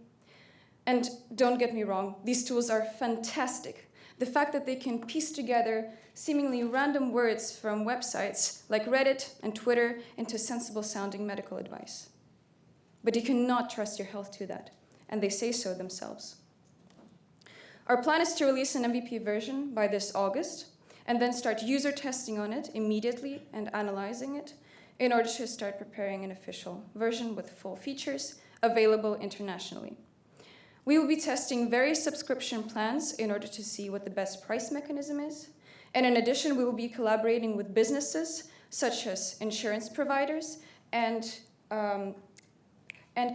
And don't get me wrong, these tools are fantastic. The fact that they can piece together seemingly random words from websites like Reddit and Twitter into sensible-sounding medical advice. but you cannot trust your health to that, and they say so themselves. Our plan is to release an MVP version by this August, and then start user testing on it immediately and analyzing it in order to start preparing an official version with full features available internationally. We will be testing various subscription plans in order to see what the best price mechanism is. And in addition, we will be collaborating with businesses such as insurance providers and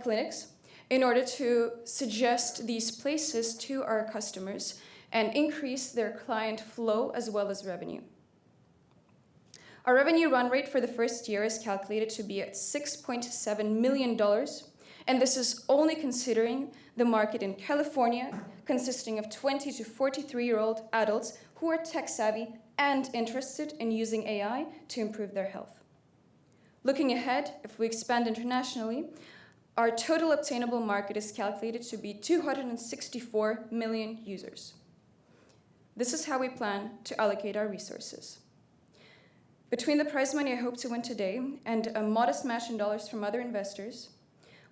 clinics in order to suggest these places to our customers and increase their client flow as well as revenue. Our revenue run rate for the first year is calculated to be at $6.7 million, and this is only considering the market in California, consisting of 20 to 43-year-old adults who are tech-savvy and interested in using AI to improve their health. Looking ahead, if we expand internationally, our total obtainable market is calculated to be 264 million users. This is how we plan to allocate our resources. Between the prize money I hope to win today and a modest match in dollars from other investors,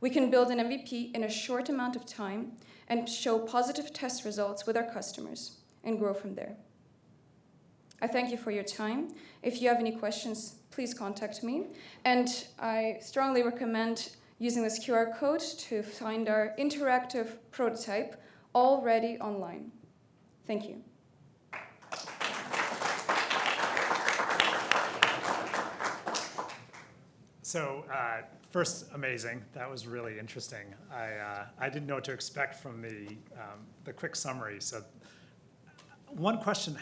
we can build an MVP in a short amount of time and show positive test results with our customers and grow from there. I thank you for your time. If you have any questions, please contact me. And I strongly recommend using this QR code to find our interactive prototype already online. Thank you. So first, amazing. That was really interesting. I didn't know what to expect from the quick summary. So one question,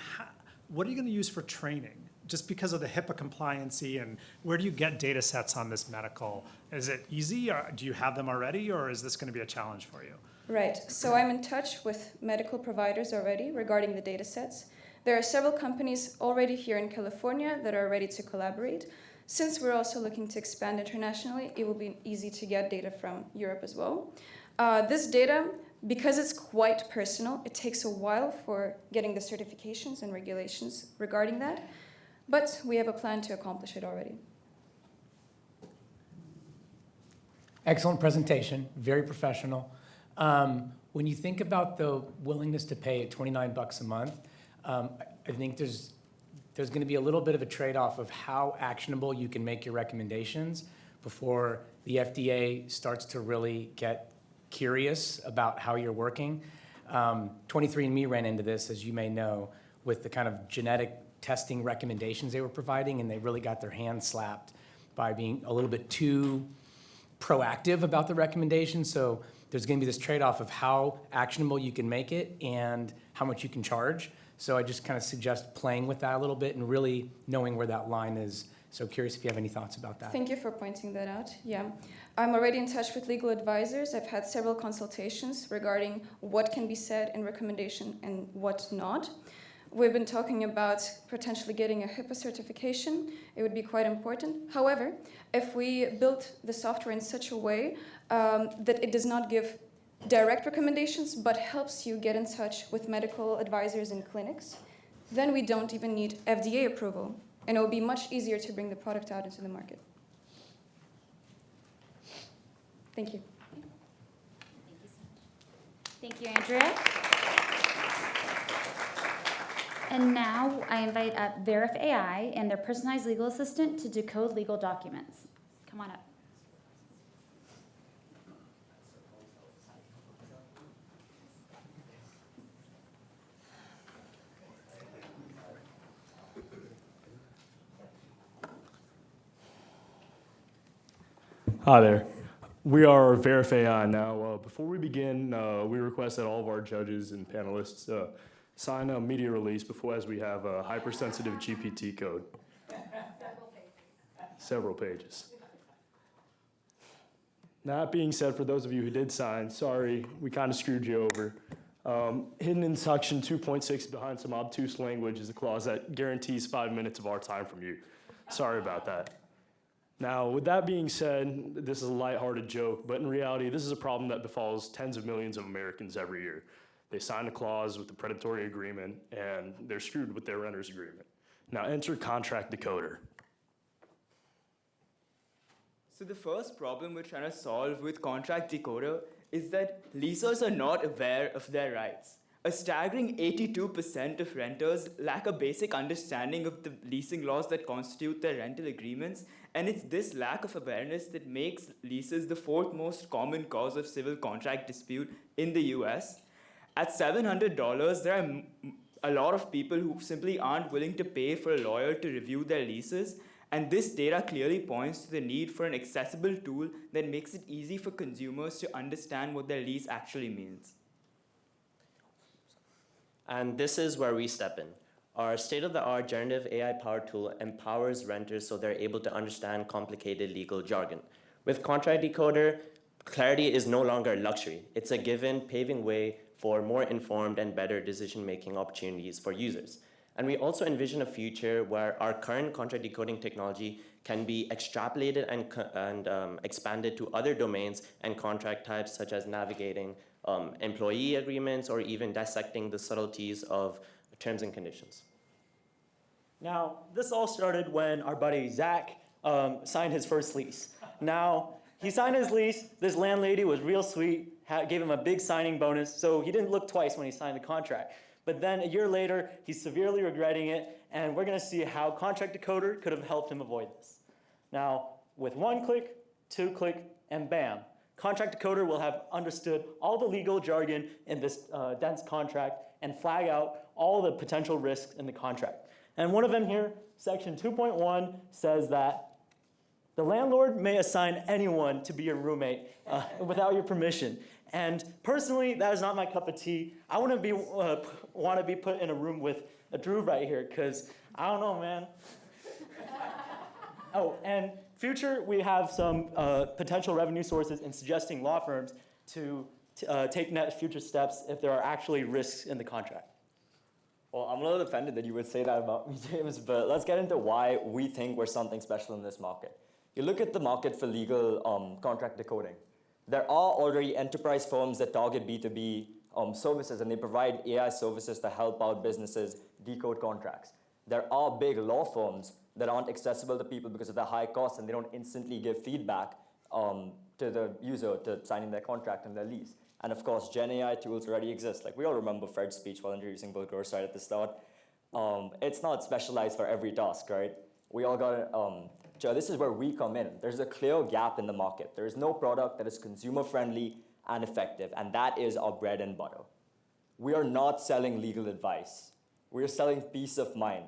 what are you going to use for training? Just because of the HIPAA compliancy, and where do you get data sets on this medical? Is it easy, or do you have them already, or is this going to be a challenge for you? Right, so I'm in touch with medical providers already regarding the data sets. There are several companies already here in California that are ready to collaborate. Since we're also looking to expand internationally, it will be easy to get data from Europe as well. This data, because it's quite personal, it takes a while for getting the certifications and regulations regarding that, but we have a plan to accomplish it already. Excellent presentation, very professional. When you think about the willingness to pay at $29 a month, I think there's going to be a little bit of a trade-off of how actionable you can make your recommendations before the FDA starts to really get curious about how you're working. 23andMe ran into this, as you may know, with the kind of genetic testing recommendations they were providing, and they really got their hands slapped by being a little bit too proactive about the recommendations. So there's going to be this trade-off of how actionable you can make it and how much you can charge. So I just kind of suggest playing with that a little bit and really knowing where that line is. So curious if you have any thoughts about that. Thank you for pointing that out. Yeah, I'm already in touch with legal advisors. I've had several consultations regarding what can be said in recommendation and what not. We've been talking about potentially getting a HIPAA certification. It would be quite important. However, if we build the software in such a way that it does not give direct recommendations, but helps you get in touch with medical advisors and clinics, then we don't even need FDA approval, and it will be much easier to bring the product out into the market. Thank you. Thank you, Andrea. And now I invite up VerifAI and their personalized legal assistant to decode legal documents. Come on up. Hi there. We are VerifAI now. Before we begin, we request that all of our judges and panelists sign a media release as we have a hypersensitive GPT code. Several pages. That being said, for those of you who did sign, sorry, we kind of screwed you over. Hidden in section 2.6 behind some obtuse language is a clause that guarantees 5 minutes of our time from you. Sorry about that. Now, with that being said, this is a lighthearted joke, but in reality, this is a problem that befalls tens of millions of Americans every year. They sign a clause with the predatory agreement, and they're screwed with their renter's agreement. Now, enter contract decoder. So the first problem we're trying to solve with Contract Decoder is that leasers are not aware of their rights. A staggering 82% of renters lack a basic understanding of the leasing laws that constitute their rental agreements, and it's this lack of awareness that makes leases the fourth most common cause of civil contract dispute in the US. At $700, there are a lot of people who simply aren't willing to pay for a lawyer to review their leases, and this data clearly points to the need for an accessible tool that makes it easy for consumers to understand what their lease actually means. And this is where we step in. Our state-of-the-art generative AI-powered tool empowers renters so they're able to understand complicated legal jargon. With Contract Decoder, clarity is no longer a luxury. It's a given, paving way for more informed and better decision-making opportunities for users. And we also envision a future where our current contract decoding technology can be extrapolated and expanded to other domains and contract types, such as navigating employee agreements or even dissecting the subtleties of terms and conditions. Now, this all started when our buddy Zach signed his first lease. Now, he signed his lease, this landlady was real sweet, gave him a big signing bonus, so he didn't look twice when he signed the contract. But then a year later, he's severely regretting it, and we're gonna see how Contract Decoder could have helped him avoid this. Now, with 1 click, 2 click, and bam, Contract Decoder will have understood all the legal jargon in this dense contract and flag out all the potential risks in the contract. And one of them here, section 2.1, says that the landlord may assign anyone to be your roommate without your permission. And personally, that is not my cup of tea. I want to be put in a room with a Dhruv right here, because I don't know, man. Oh, and future, we have some potential revenue sources in suggesting law firms to take future steps if there are actually risks in the contract. Well, I'm a little offended that you would say that about me, James, but let's get into why we think we're something special in this market. You look at the market for legal contract decoding. There are already enterprise firms that target B2B services, and they provide AI services to help out businesses decode contracts. There are big law firms that aren't accessible to people because of their high costs, and they don't instantly give feedback to the user to signing their contract and their lease. And of course, Gen AI tools already exist. Like, we all remember Fred's speech while introducing Bill Gross right at the start. It's not specialized for every task, right? We all got it. Joe, this is where we come in. There's a clear gap in the market. There is no product that is consumer-friendly and effective, and that is our bread and butter. We are not selling legal advice. We are selling peace of mind.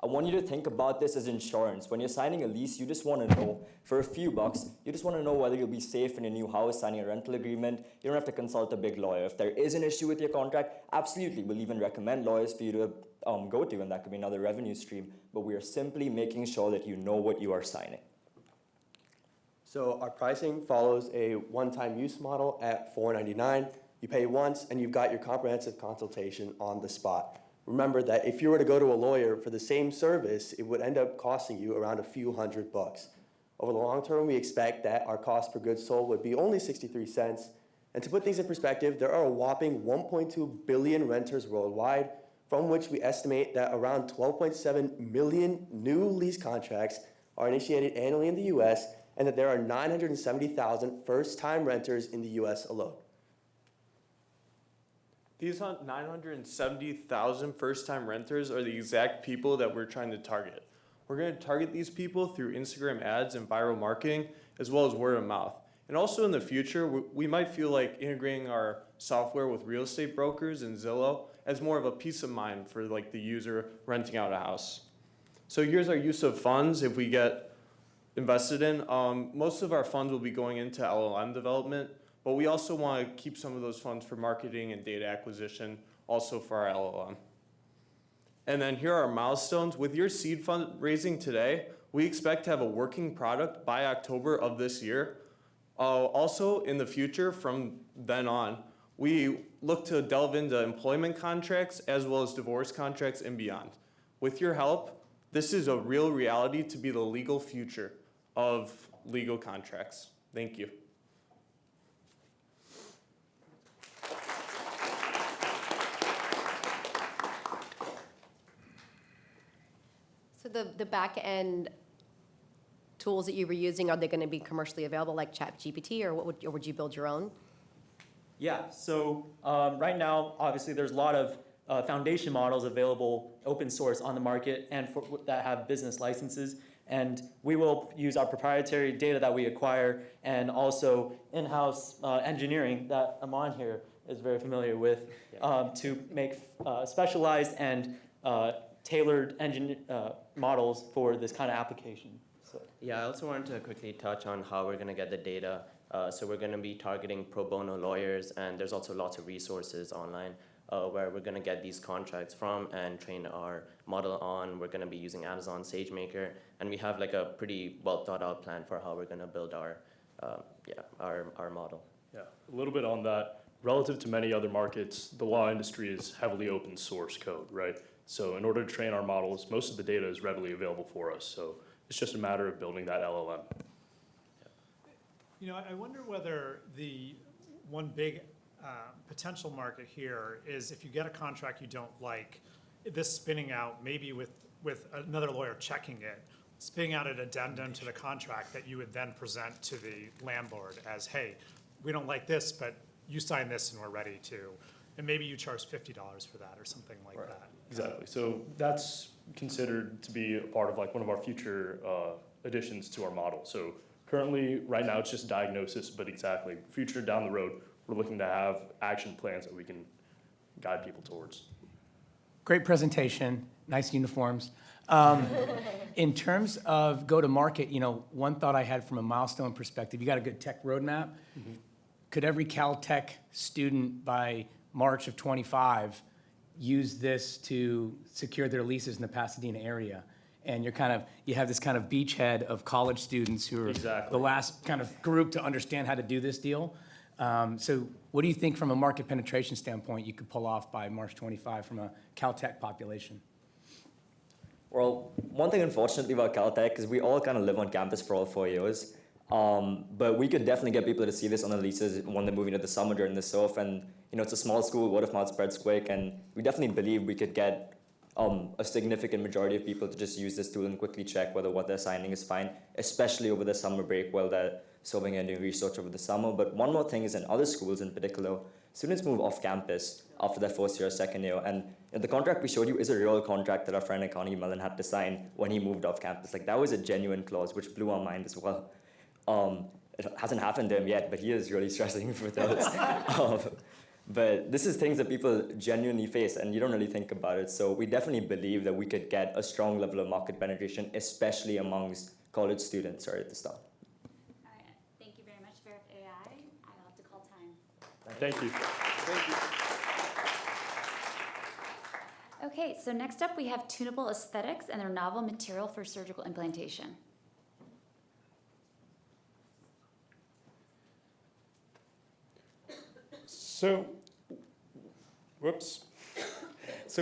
I want you to think about this as insurance. When you're signing a lease, you just want to know, for a few bucks, you just want to know whether you'll be safe in your new house, signing a rental agreement. You don't have to consult a big lawyer. If there is an issue with your contract, absolutely, we'll even recommend lawyers for you to go to, and that could be another revenue stream. But we are simply making sure that you know what you are signing. So our pricing follows a one-time use model at $4.99. You pay once, and you've got your comprehensive consultation on the spot. Remember that if you were to go to a lawyer for the same service, it would end up costing you around a few $100. Over the long term, we expect that our cost per goods sold would be only 63 cents. And to put things in perspective, there are a whopping 1.2 billion renters worldwide, from which we estimate that around 12.7 million new lease contracts are initiated annually in the US, and that there are 970,000 first-time renters in the US alone. These 970,000 first-time renters are the exact people that we're trying to target. We're going to target these people through Instagram ads and viral marketing, as well as word of mouth. And also in the future, we might feel like integrating our software with real estate brokers and Zillow as more of a peace of mind for like the user renting out a house. So here's our use of funds if we get invested in. Most of our funds will be going into LLM development, but we also want to keep some of those funds for marketing and data acquisition, also for our LLM. And then here are our milestones. With your seed fundraising today, we expect to have a working product by October of this year. Also, in the future, from then on, we look to delve into employment contracts as well as divorce contracts and beyond. With your help, this is a real reality to be the legal future of legal contracts. Thank you. So the back end tools that you were using, are they going to be commercially available like ChatGPT, or would you build your own? Yeah, so right now, obviously, there's a lot of foundation models available open source on the market and that have business licenses. And we will use our proprietary data that we acquire and also in-house engineering that Aman here is very familiar with to make specialized and tailored models for this kind of application. So. Yeah, I also wanted to quickly touch on how we're going to get the data. So we're going to be targeting pro bono lawyers, and there's also lots of resources online where we're going to get these contracts from and train our model on. We're going to be using Amazon SageMaker, and we have like a pretty well thought out plan for how we're going to build our model. Yeah, a little bit on that. Relative to many other markets, the law industry is heavily open source code, right? So in order to train our models, most of the data is readily available for us. So it's just a matter of building that LLM. You know, I wonder whether the one big potential market here is if you get a contract you don't like, this spinning out maybe with another lawyer checking it, spinning out an addendum to the contract that you would then present to the landlord as, hey, we don't like this, but you sign this and we're ready to. And maybe you charge $50 for that or something like that. Exactly. So that's considered to be a part of like one of our future additions to our model. So currently, right now, it's just diagnosis, but exactly, future down the road, we're looking to have action plans that we can guide people towards. Great presentation, nice uniforms. In terms of go to market, you know, one thought I had from a milestone perspective, you got a good tech roadmap. Mm-hmm. Could every Caltech student by March of 25 use this to secure their leases in the Pasadena area? And you have this kind of beachhead of college students who are the last kind of group to understand how to do this deal. So what do you think from a market penetration standpoint you could pull off by March 25 from a Caltech population? Well, one thing unfortunately about Caltech is we all kind of live on campus for all 4 years. But we could definitely get people to see this on the leases when they're moving to the summer during the surf. And, you know, it's a small school, word of mouth spreads quick. And we definitely believe we could get a significant majority of people to just use this tool and quickly check whether what they're signing is fine, especially over the summer break while they're serving and doing research over the summer. But one more thing is in other schools in particular, students move off campus after their first year, second year. And the contract we showed you is a real contract that our friend Connie Mellon had to sign when he moved off campus. Like that was a genuine clause, which blew our mind as well. It hasn't happened to him yet, but he is really stressing for those. But this is things that people genuinely face, and you don't really think about it. So we definitely believe that we could get a strong level of market penetration, especially amongst college students right at the start. All right, thank you very much, VerifAI. I'll have to call time. Thank you. Okay, so next up we have tunable aesthetics and their novel material for surgical implantation. So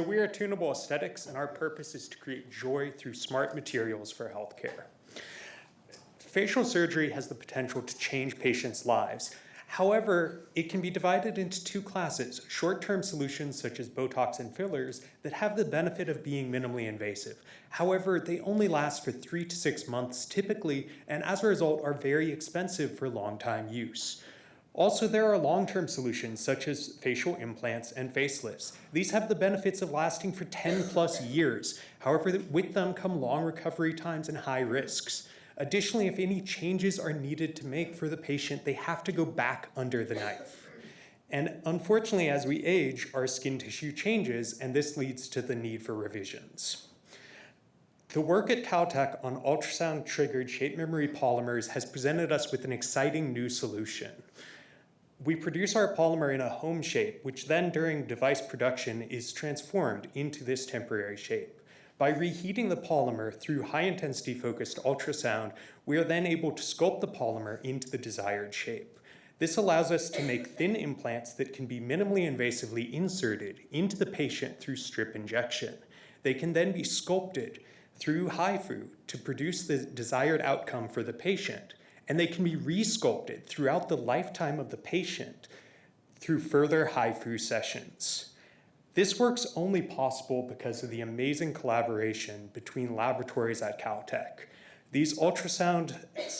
we are Tunable Aesthetics, and our purpose is to create joy through smart materials for healthcare. Facial surgery has the potential to change patients' lives. However, it can be divided into two classes: short-term solutions such as Botox and fillers that have the benefit of being minimally invasive. However, they only last for 3 to 6 months typically, and as a result are very expensive for long-time use. Also, there are long-term solutions such as facial implants and facelifts. These have the benefits of lasting for 10 plus years. However, with them come long recovery times and high risks. Additionally, if any changes are needed to make for the patient, they have to go back under the knife. And unfortunately, as we age, our skin tissue changes, and this leads to the need for revisions. The work at Caltech on ultrasound-triggered shape memory polymers has presented us with an exciting new solution. We produce our polymer in a home shape, which then during device production is transformed into this temporary shape. By reheating the polymer through high-intensity focused ultrasound, we are then able to sculpt the polymer into the desired shape. This allows us to make thin implants that can be minimally invasively inserted into the patient through strip injection. They can then be sculpted through Haixu to produce the desired outcome for the patient. And they can be re-sculpted throughout the lifetime of the patient through further Haixu sessions. This work's only possible because of the amazing collaboration between laboratories at Caltech. These ultrasound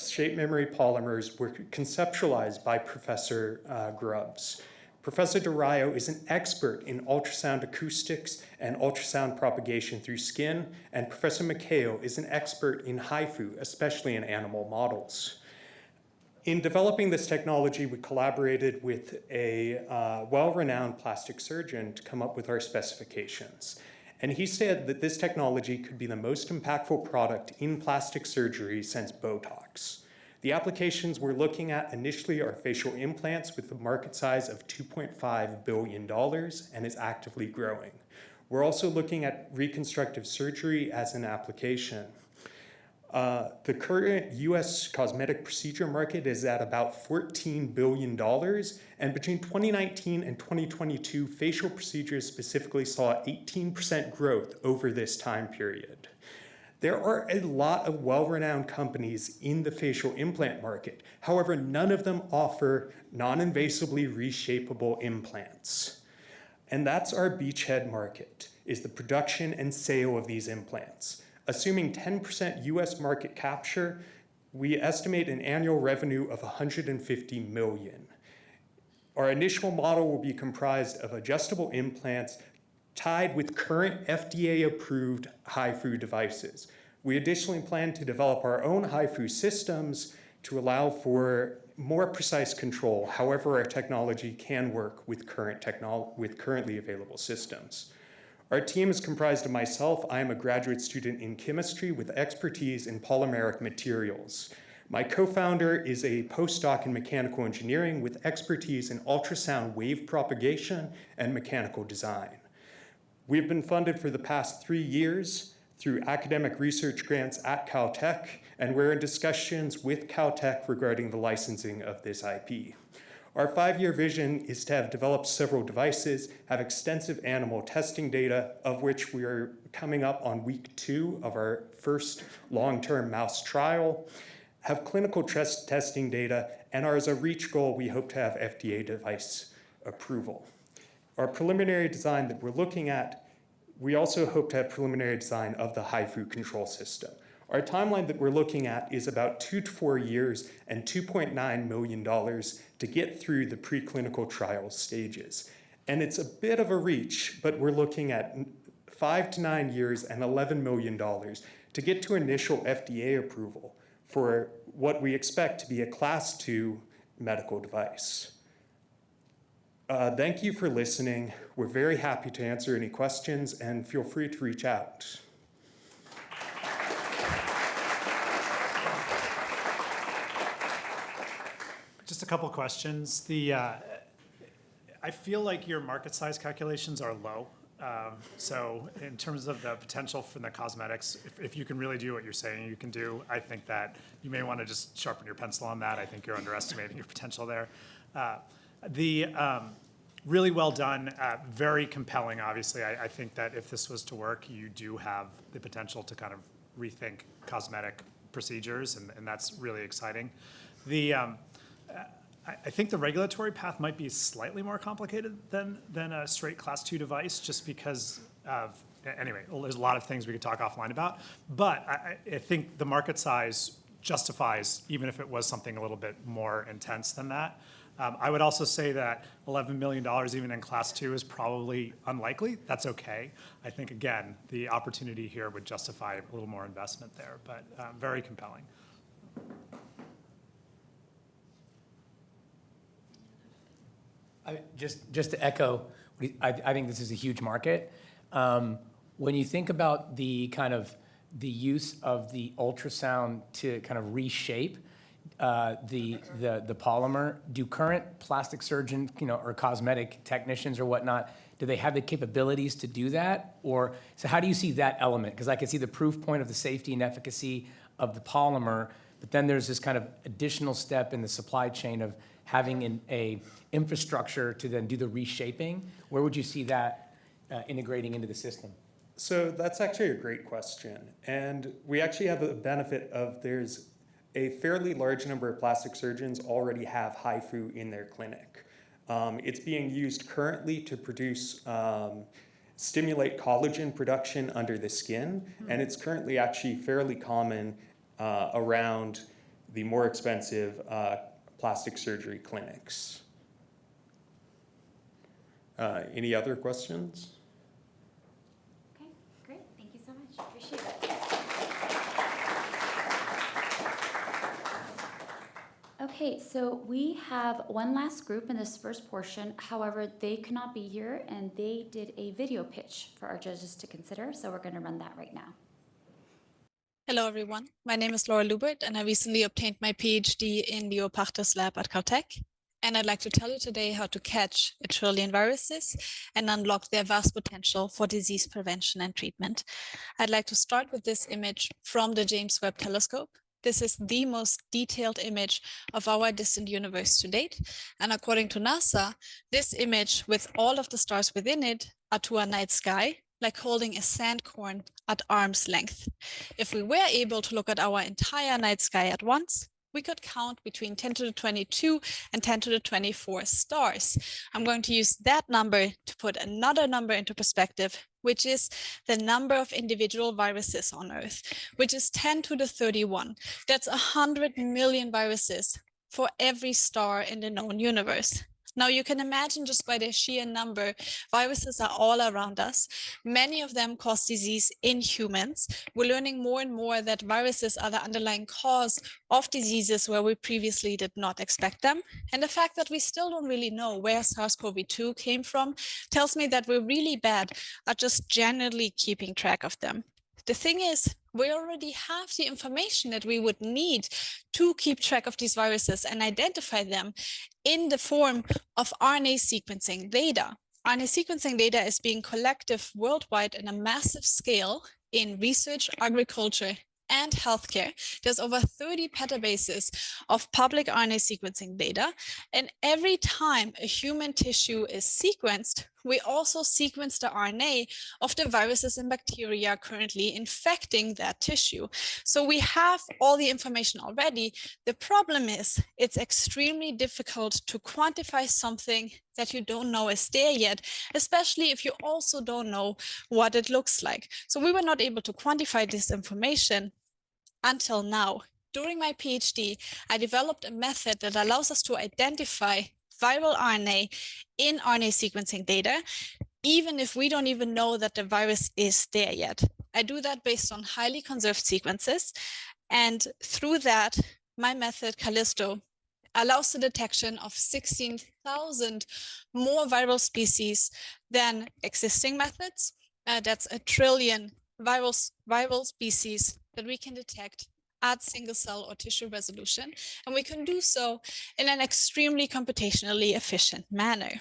shape memory polymers were conceptualized by Professor Grubbs. Professor Joray is an expert in ultrasound acoustics and ultrasound propagation through skin, and Professor Mackeo is an expert in Haixu, especially in animal models. In developing this technology, we collaborated with a well-renowned plastic surgeon to come up with our specifications. And he said that this technology could be the most impactful product in plastic surgery since Botox. The applications we're looking at initially are facial implants with a market size of $2.5 billion and is actively growing. We're also looking at reconstructive surgery as an application. The current US cosmetic procedure market is at about $14 billion, and between 2019 and 2022, facial procedures specifically saw 18% growth over this time period. There are a lot of well-renowned companies in the facial implant market. However, none of them offer non-invasively reshapeable implants. And that's our beachhead market, is the production and sale of these implants. Assuming 10% US market capture, we estimate an annual revenue of $150 million. Our initial model will be comprised of adjustable implants tied with current FDA-approved Haixu devices. We additionally plan to develop our own Haixu systems to allow for more precise control. However, our technology can work with currently available systems. Our team is comprised of myself. I am a graduate student in chemistry with expertise in polymeric materials. My co-founder is a postdoc in mechanical engineering with expertise in ultrasound wave propagation and mechanical design. We've been funded for the past 3 years through academic research grants at Caltech, and we're in discussions with Caltech regarding the licensing of this IP. Our 5-year vision is to have developed several devices, have extensive animal testing data, of which we are coming up on week 2 of our first long-term mouse trial, have clinical testing data, and as a reach goal, we hope to have FDA device approval. Our preliminary design that we're looking at, we also hope to have preliminary design of the Haixu control system. Our timeline that we're looking at is about 2 to 4 years and $2.9 million to get through the preclinical trial stages. And it's a bit of a reach, but we're looking at 5 to 9 years and $11 million to get to initial FDA approval for what we expect to be a Class 2 medical device. Thank you for listening. We're very happy to answer any questions, and feel free to reach out. Just a couple questions. I feel like your market size calculations are low. So in terms of the potential for the cosmetics, if you can really do what you're saying you can do, I think that you may want to just sharpen your pencil on that. I think you're underestimating your potential there. Really well done, very compelling, obviously. I think that if this was to work, you do have the potential to kind of rethink cosmetic procedures, and that's really exciting. I think the regulatory path might be slightly more complicated than a straight Class 2 device, just because of, anyway, there's a lot of things we could talk offline about, but I think the market size justifies, even if it was something a little bit more intense than that. I would also say that $11 million even in Class 2 is probably unlikely. That's okay. I think, again, the opportunity here would justify a little more investment there, but very compelling. Just to echo, I think this is a huge market. When you think about the use of the ultrasound to kind of reshape the polymer, do current plastic surgeons, or cosmetic technicians or whatnot, do they have the capabilities to do that? Or so how do you see that element? Because I can see the proof point of the safety and efficacy of the polymer, but then there's this kind of additional step in the supply chain of having a infrastructure to then do the reshaping. Where would you see that integrating into the system? So that's actually a great question. And we actually have the benefit of there's a fairly large number of plastic surgeons already have Haixu in their clinic. It's being used currently to produce, stimulate collagen production under the skin, and it's currently actually fairly common around the more expensive plastic surgery clinics. Any other questions? Okay, great. Thank you so much. Appreciate it. Okay, so we have one last group in this first portion. However, they could not be here and they did a video pitch for our judges to consider. So we're going to run that right now. Hello, everyone. My name is Laura Lubert, and I recently obtained my PhD in the Lab at Caltech. And I'd like to tell you today how to catch 1 trillion viruses and unlock their vast potential for disease prevention and treatment. I'd like to start with this image from the James Webb Telescope. This is the most detailed image of our distant universe to date. And according to NASA, this image with all of the stars within it are to our night sky, like holding a sand corn at arm's length. If we were able to look at our entire night sky at once, we could count between 10 to the 22 and 10 to the 24 stars. I'm going to use that number to put another number into perspective, which is the number of individual viruses on Earth, which is 10 to the 31. That's 100 million viruses for every star in the known universe. Now you can imagine just by their sheer number, viruses are all around us. Many of them cause disease in humans. We're learning more and more that viruses are the underlying cause of diseases where we previously did not expect them. And the fact that we still don't really know where SARS-CoV-2 came from tells me that we're really bad at just generally keeping track of them. The thing is, we already have the information that we would need to keep track of these viruses and identify them in the form of RNA sequencing data. RNA sequencing data is being collected worldwide on a massive scale in research, agriculture, and healthcare. There's over 30 petabases of public RNA sequencing data. And every time a human tissue is sequenced, we also sequence the RNA of the viruses and bacteria currently infecting that tissue. So we have all the information already. The problem is it's extremely difficult to quantify something that you don't know is there yet, especially if you also don't know what it looks like. So we were not able to quantify this information until now. During my PhD, I developed a method that allows us to identify viral RNA in RNA sequencing data, even if we don't even know that the virus is there yet. I do that based on highly conserved sequences. And through that, my method, Callisto, allows the detection of 16,000 more viral species than existing methods. That's 1 trillion viral species that we can detect at single cell or tissue resolution. And we can do so in an extremely computationally efficient manner.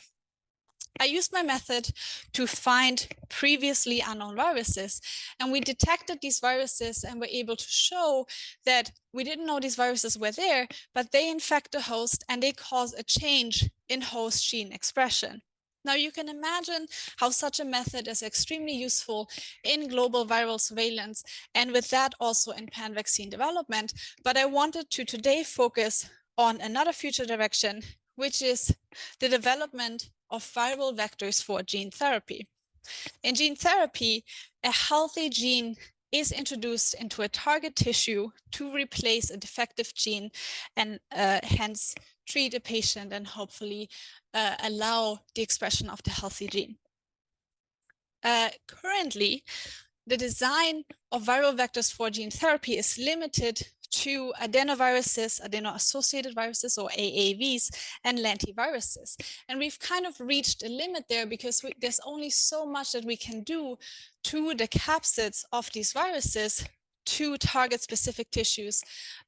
I used my method to find previously unknown viruses, and we detected these viruses and were able to show that we didn't know these viruses were there, but they infect the host and they cause a change in host gene expression. Now you can imagine how such a method is extremely useful in global viral surveillance and with that also in pan-vaccine development. But I wanted to today focus on another future direction, which is the development of viral vectors for gene therapy. In gene therapy, a healthy gene is introduced into a target tissue to replace a defective gene and hence treat a patient and hopefully allow the expression of the healthy gene. Currently, the design of viral vectors for gene therapy is limited to adenoviruses, adeno-associated viruses, or AAVs, and lentiviruses. And we've kind of reached a limit there because there's only so much that we can do to the capsids of these viruses to target specific tissues,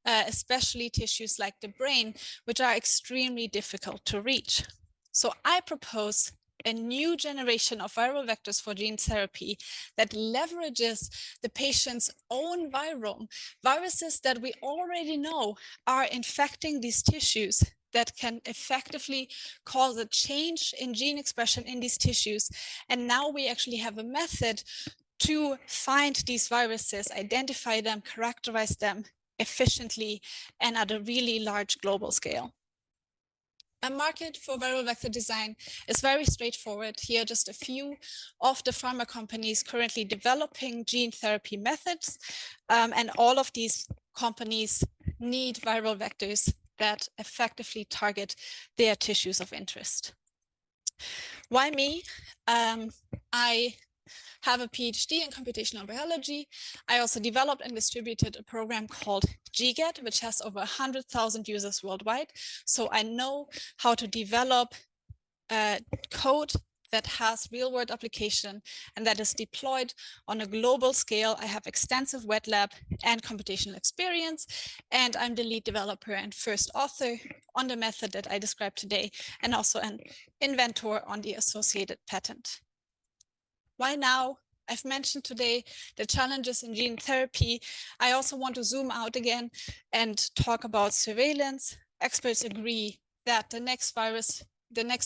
especially tissues like the brain, which are extremely difficult to reach. So I propose a new generation of viral vectors for gene therapy that leverages the patient's own virome, viruses that we already know are infecting these tissues that can effectively cause a change in gene expression in these tissues. And now we actually have a method to find these viruses, identify them, characterize them efficiently, and at a really large global scale. A market for viral vector design is very straightforward. Here are just a few of the pharma companies currently developing gene therapy methods. And all of these companies need viral vectors that effectively target their tissues of interest. Why me? I have a PhD in computational biology. I also developed and distributed a program called GGET, which has over 100,000 users worldwide. So I know how to develop code that has real-world application and that is deployed on a global scale. I have extensive wet lab and computational experience, and I'm the lead developer and first author on the method that I described today, and also an inventor on the associated patent. Why now? I've mentioned today the challenges in gene therapy. I also want to zoom out again and talk about surveillance. Experts agree that the next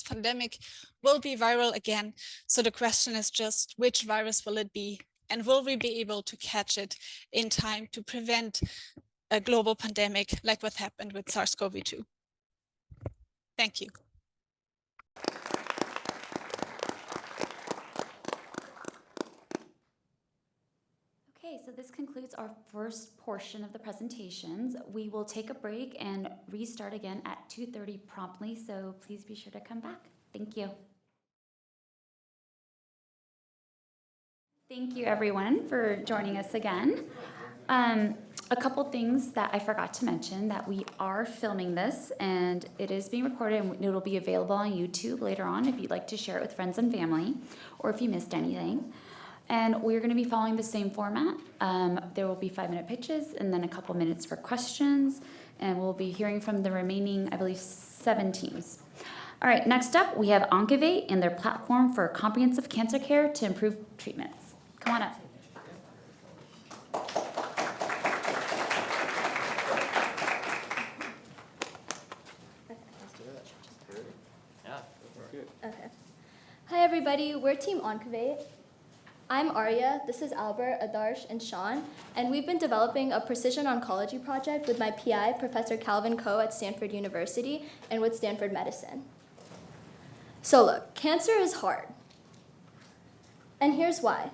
pandemic will be viral again. So the question is just which virus will it be? And will we be able to catch it in time to prevent a global pandemic like what happened with SARS-CoV-2? Thank you. Okay, so this concludes our first portion of the presentations. We will take a break and restart again at 2:30 promptly, so please be sure to come back. Thank you. Thank you, everyone, for joining us again. A couple things that I forgot to mention, that we are filming this and it is being recorded and it will be available on YouTube later on if you'd like to share it with friends and family or if you missed anything. And we're going to be following the same format. There will be 5-minute pitches and then a couple minutes for questions. And we'll be hearing from the remaining, I believe, 7 teams. All right, next up, we have Oncovate and their platform for comprehensive cancer care to improve treatments. Come on up. Okay. Hi, everybody. We're Team Oncovate. I'm Arya, this is Albert, Adarsh, and Shen, and we've been developing a precision oncology project with my PI, Professor Calvin Koh at Stanford University, and with Stanford Medicine. So look, cancer is hard. And here's why.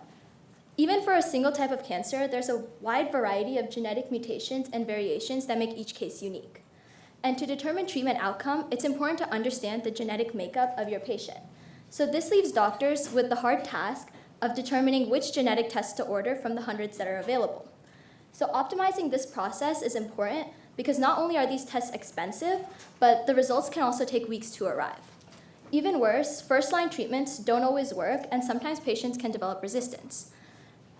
Even for a single type of cancer, there's a wide variety of genetic mutations and variations that make each case unique. And to determine treatment outcome, it's important to understand the genetic makeup of your patient. So this leaves doctors with the hard task of determining which genetic tests to order from the hundreds that are available. So optimizing this process is important because not only are these tests expensive, but the results can also take weeks to arrive. Even worse, first-line treatments don't always work, and sometimes patients can develop resistance.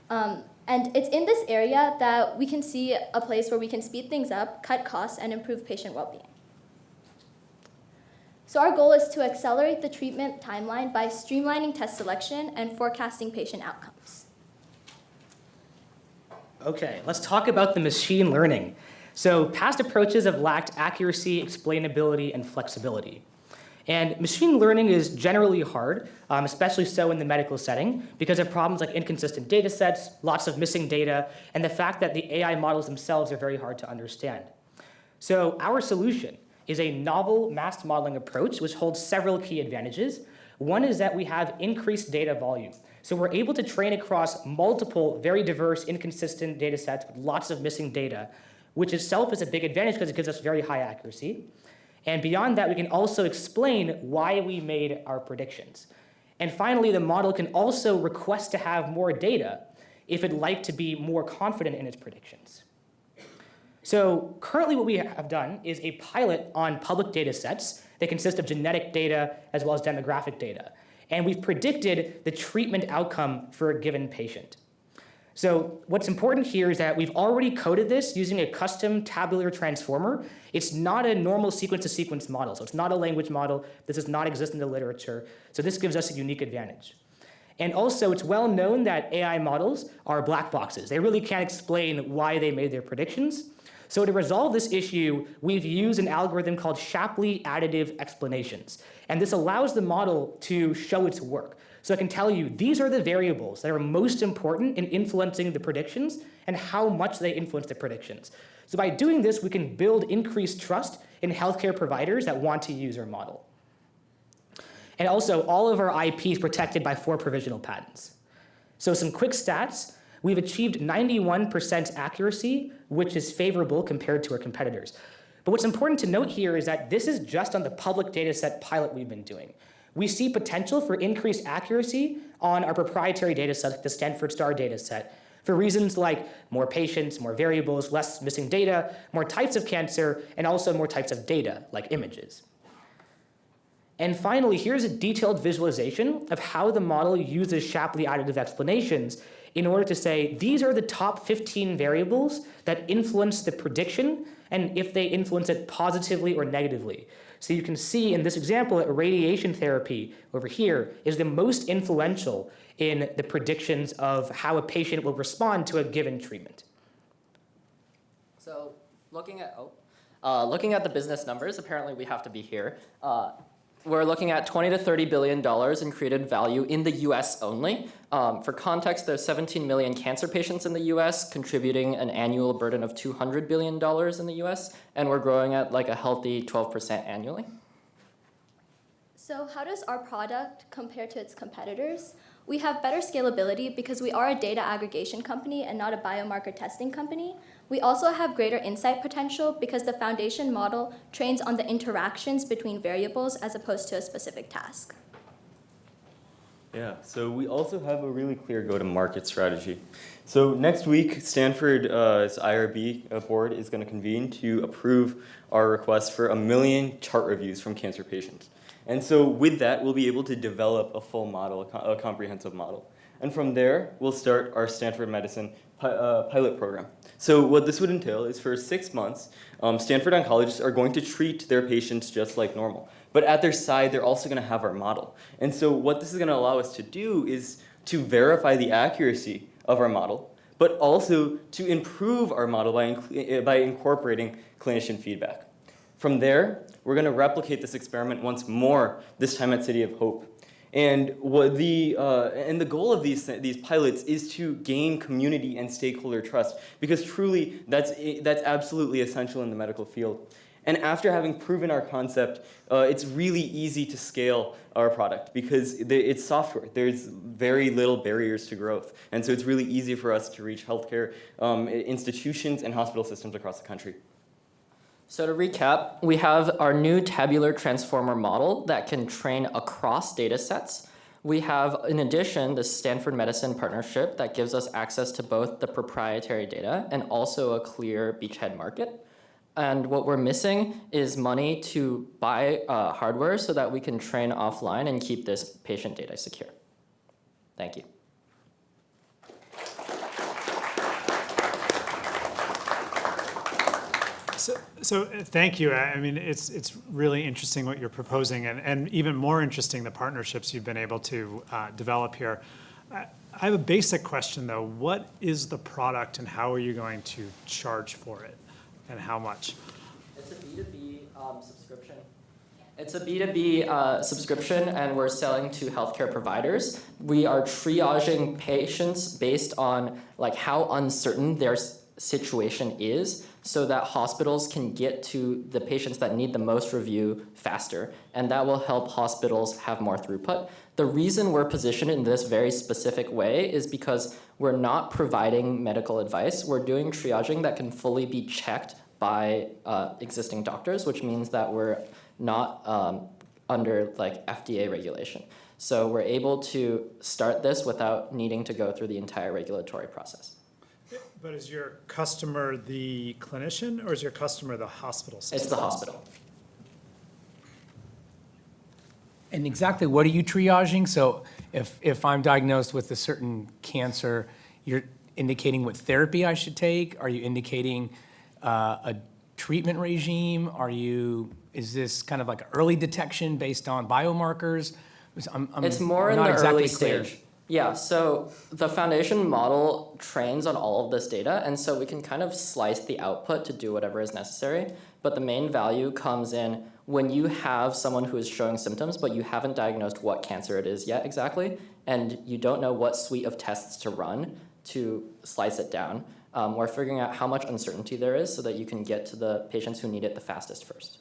And it's in this area that we can see a place where we can speed things up, cut costs, and improve patient well-being. So our goal is to accelerate the treatment timeline by streamlining test selection and forecasting patient outcomes. Okay, let's talk about the machine learning. So past approaches have lacked accuracy, explainability, and flexibility. And machine learning is generally hard, especially so in the medical setting, because of problems like inconsistent data sets, lots of missing data, and the fact that the AI models themselves are very hard to understand. So our solution is a novel mass modeling approach which holds several key advantages. One is that we have increased data volume. So we're able to train across multiple, very diverse, inconsistent data sets with lots of missing data, which itself is a big advantage because it gives us very high accuracy. And beyond that, we can also explain why we made our predictions. And finally, the model can also request to have more data if it'd like to be more confident in its predictions. So currently what we have done is a pilot on public data sets that consist of genetic data as well as demographic data. And we've predicted the treatment outcome for a given patient. So what's important here is that we've already coded this using a custom tabular transformer. It's not a normal sequence-to-sequence model, so it's not a language model. This does not exist in the literature. So this gives us a unique advantage. And also, it's well known that AI models are black boxes. They really can't explain why they made their predictions. So to resolve this issue, we've used an algorithm called Shapley additive explanations. And this allows the model to show its work. So I can tell you, these are the variables that are most important in influencing the predictions and how much they influence the predictions. So by doing this, we can build increased trust in healthcare providers that want to use our model. And also, all of our IP is protected by 4 provisional patents. So some quick stats. we've achieved 91% accuracy, which is favorable compared to our competitors. But what's important to note here is that this is just on the public dataset pilot we've been doing. We see potential for increased accuracy on our proprietary dataset, the Stanford STAR dataset, for reasons like more patients, more variables, less missing data, more types of cancer, and also more types of data, like images. And finally, here's a detailed visualization of how the model uses Shapley additive explanations in order to say, these are the top 15 variables that influence the prediction, and if they influence it positively or negatively. So you can see in this example that radiation therapy over here is the most influential in the predictions of how a patient will respond to a given treatment. So looking at the business numbers, apparently we have to be here. We're looking at $20 to $30 billion in created value in the US only. For context, there's 17 million cancer patients in the US, contributing an annual burden of $200 billion in the US, and we're growing at like a healthy 12% annually. So how does our product compare to its competitors? We have better scalability because we are a data aggregation company and not a biomarker testing company. We also have greater insight potential because the foundation model trains on the interactions between variables as opposed to a specific task. Yeah, so we also have a really clear go-to-market strategy. So next week, Stanford's IRB board is going to convene to approve our request for 1 million chart reviews from cancer patients. And so with that, we'll be able to develop a full model, a comprehensive model. And from there, we'll start our Stanford Medicine pilot program. So what this would entail is for 6 months, Stanford oncologists are going to treat their patients just like normal. But at their side, they're also going to have our model. And so what this is going to allow us to do is to verify the accuracy of our model, but also to improve our model by incorporating clinician feedback. From there, we're going to replicate this experiment once more, this time at City of Hope. And the goal of these pilots is to gain community and stakeholder trust, because truly that's absolutely essential in the medical field. And after having proven our concept, it's really easy to scale our product because it's software. There's very little barriers to growth. And so it's really easy for us to reach healthcare institutions and hospital systems across the country. So to recap, we have our new tabular transformer model that can train across data sets. We have, in addition, the Stanford Medicine partnership that gives us access to both the proprietary data and also a clear beachhead market. And what we're missing is money to buy hardware so that we can train offline and keep this patient data secure. Thank you. So thank you. I mean, it's really interesting what you're proposing, and even more interesting the partnerships you've been able to develop here. I have a basic question though. What is the product and how are you going to charge for it and how much? It's a B2B subscription. It's a B2B subscription, and we're selling to healthcare providers. We are triaging patients based on like how uncertain their situation is, so that hospitals can get to the patients that need the most review faster, and that will help hospitals have more throughput. The reason we're positioned in this very specific way is because we're not providing medical advice. We're doing triaging that can fully be checked by existing doctors, which means that we're not under like FDA regulation. So we're able to start this without needing to go through the entire regulatory process. But is your customer the clinician or is your customer the hospital system? It's the hospital. And exactly what are you triaging? So if I'm diagnosed with a certain cancer, you're indicating what therapy I should take? Are you indicating a treatment regime? Is this kind of like early detection based on biomarkers? It's more in the early stage. Yeah, so the foundation model trains on all of this data, and so we can kind of slice the output to do whatever is necessary. But the main value comes in when you have someone who is showing symptoms, but you haven't diagnosed what cancer it is yet exactly, and you don't know what suite of tests to run to slice it down. We're figuring out how much uncertainty there is so that you can get to the patients who need it the fastest first.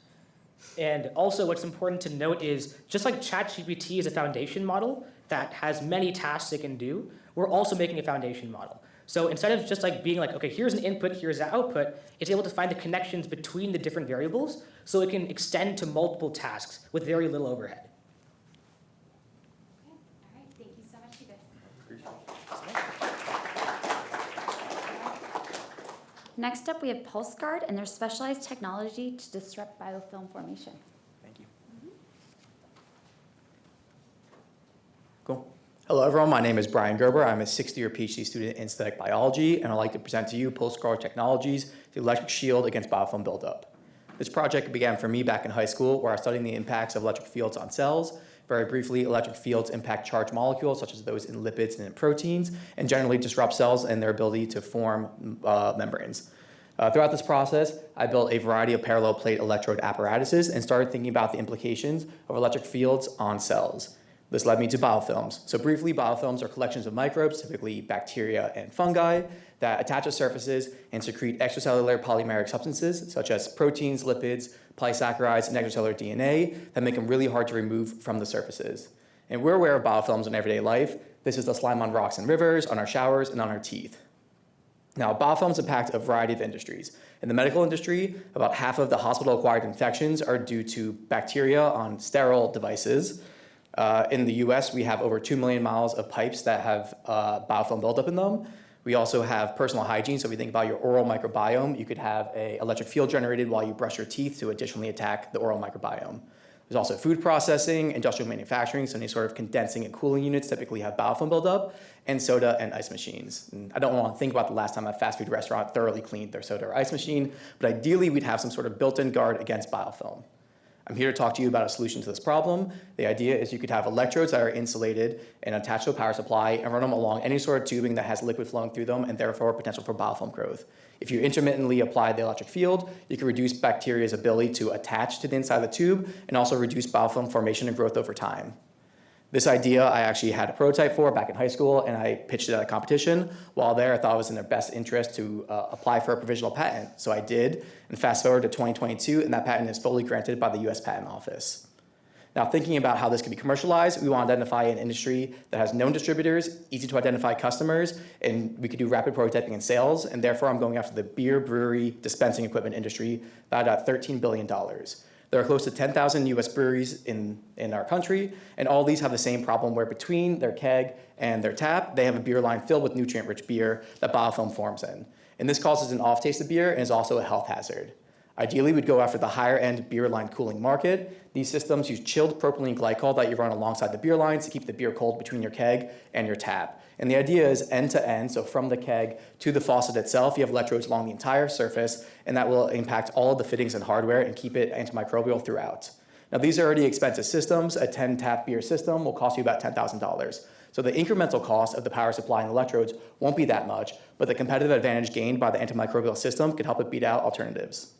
And also what's important to note is just like ChatGPT is a foundation model that has many tasks it can do, we're also making a foundation model. So instead of just like being like, okay, here's an input, here's an output, it's able to find the connections between the different variables so it can extend to multiple tasks with very little overhead. All right, thank you so much, you guys. Next up, we have PulseGuard and their specialized technology to disrupt biofilm formation. Thank you. Cool. Hello, everyone. My name is Brian Gerber. I'm a 60-year PhD student in synthetic biology, and I'd like to present to you PulseGuard Technologies, the electric shield against biofilm buildup. This project began for me back in high school, where I was studying the impacts of electric fields on cells. Very briefly, electric fields impact charged molecules, such as those in lipids and in proteins, and generally disrupt cells and their ability to form membranes. Throughout this process, I built a variety of parallel plate electrode apparatuses and started thinking about the implications of electric fields on cells. This led me to biofilms. So briefly, biofilms are collections of microbes, typically bacteria and fungi, that attach to surfaces and secrete extracellular polymeric substances, such as proteins, lipids, polysaccharides, and extracellular DNA that make them really hard to remove from the surfaces. And we're aware of biofilms in everyday life. This is the slime on rocks and rivers, on our showers, and on our teeth. Now, biofilms impact a variety of industries. In the medical industry, about half of the hospital-acquired infections are due to bacteria on sterile devices. In the US, we have over 2 million miles of pipes that have biofilm buildup in them. We also have personal hygiene. So if you think about your oral microbiome, you could have an electric field generated while you brush your teeth to additionally attack the oral microbiome. There's also food processing, industrial manufacturing, so any sort of condensing and cooling units typically have biofilm buildup, and soda and ice machines. And I don't want to think about the last time a fast food restaurant thoroughly cleaned their soda or ice machine, but ideally we'd have some sort of built-in guard against biofilm. I'm here to talk to you about a solution to this problem. The idea is you could have electrodes that are insulated and attached to a power supply and run them along any sort of tubing that has liquid flowing through them and therefore potential for biofilm growth. If you intermittently apply the electric field, you can reduce bacteria's ability to attach to the inside of the tube and also reduce biofilm formation and growth over time. This idea I actually had a prototype for back in high school, and I pitched it at a competition. While there, I thought it was in their best interest to apply for a provisional patent. So I did, and fast forward to 2022, and that patent is fully granted by the US Patent Office. Now, thinking about how this can be commercialized, we want to identify an industry that has known distributors, easy to identify customers, and we could do rapid prototyping and sales, and therefore I'm going after the beer, brewery, dispensing equipment industry, valued at $13 billion. There are close to 10,000 US breweries in our country, and all these have the same problem where between their keg and their tap, they have a beer line filled with nutrient-rich beer that biofilm forms in. And this causes an off-taste of beer and is also a health hazard. Ideally, we'd go after the higher-end beer line cooling market. These systems use chilled propylene glycol that you run alongside the beer lines to keep the beer cold between your keg and your tap. And the idea is end-to-end, so from the keg to the faucet itself, you have electrodes along the entire surface, and that will impact all of the fittings and hardware and keep it antimicrobial throughout. Now, these are already expensive systems. A 10-tap beer system will cost you about $10,000. So the incremental cost of the power supply and electrodes won't be that much, but the competitive advantage gained by the antimicrobial system can help it beat out alternatives.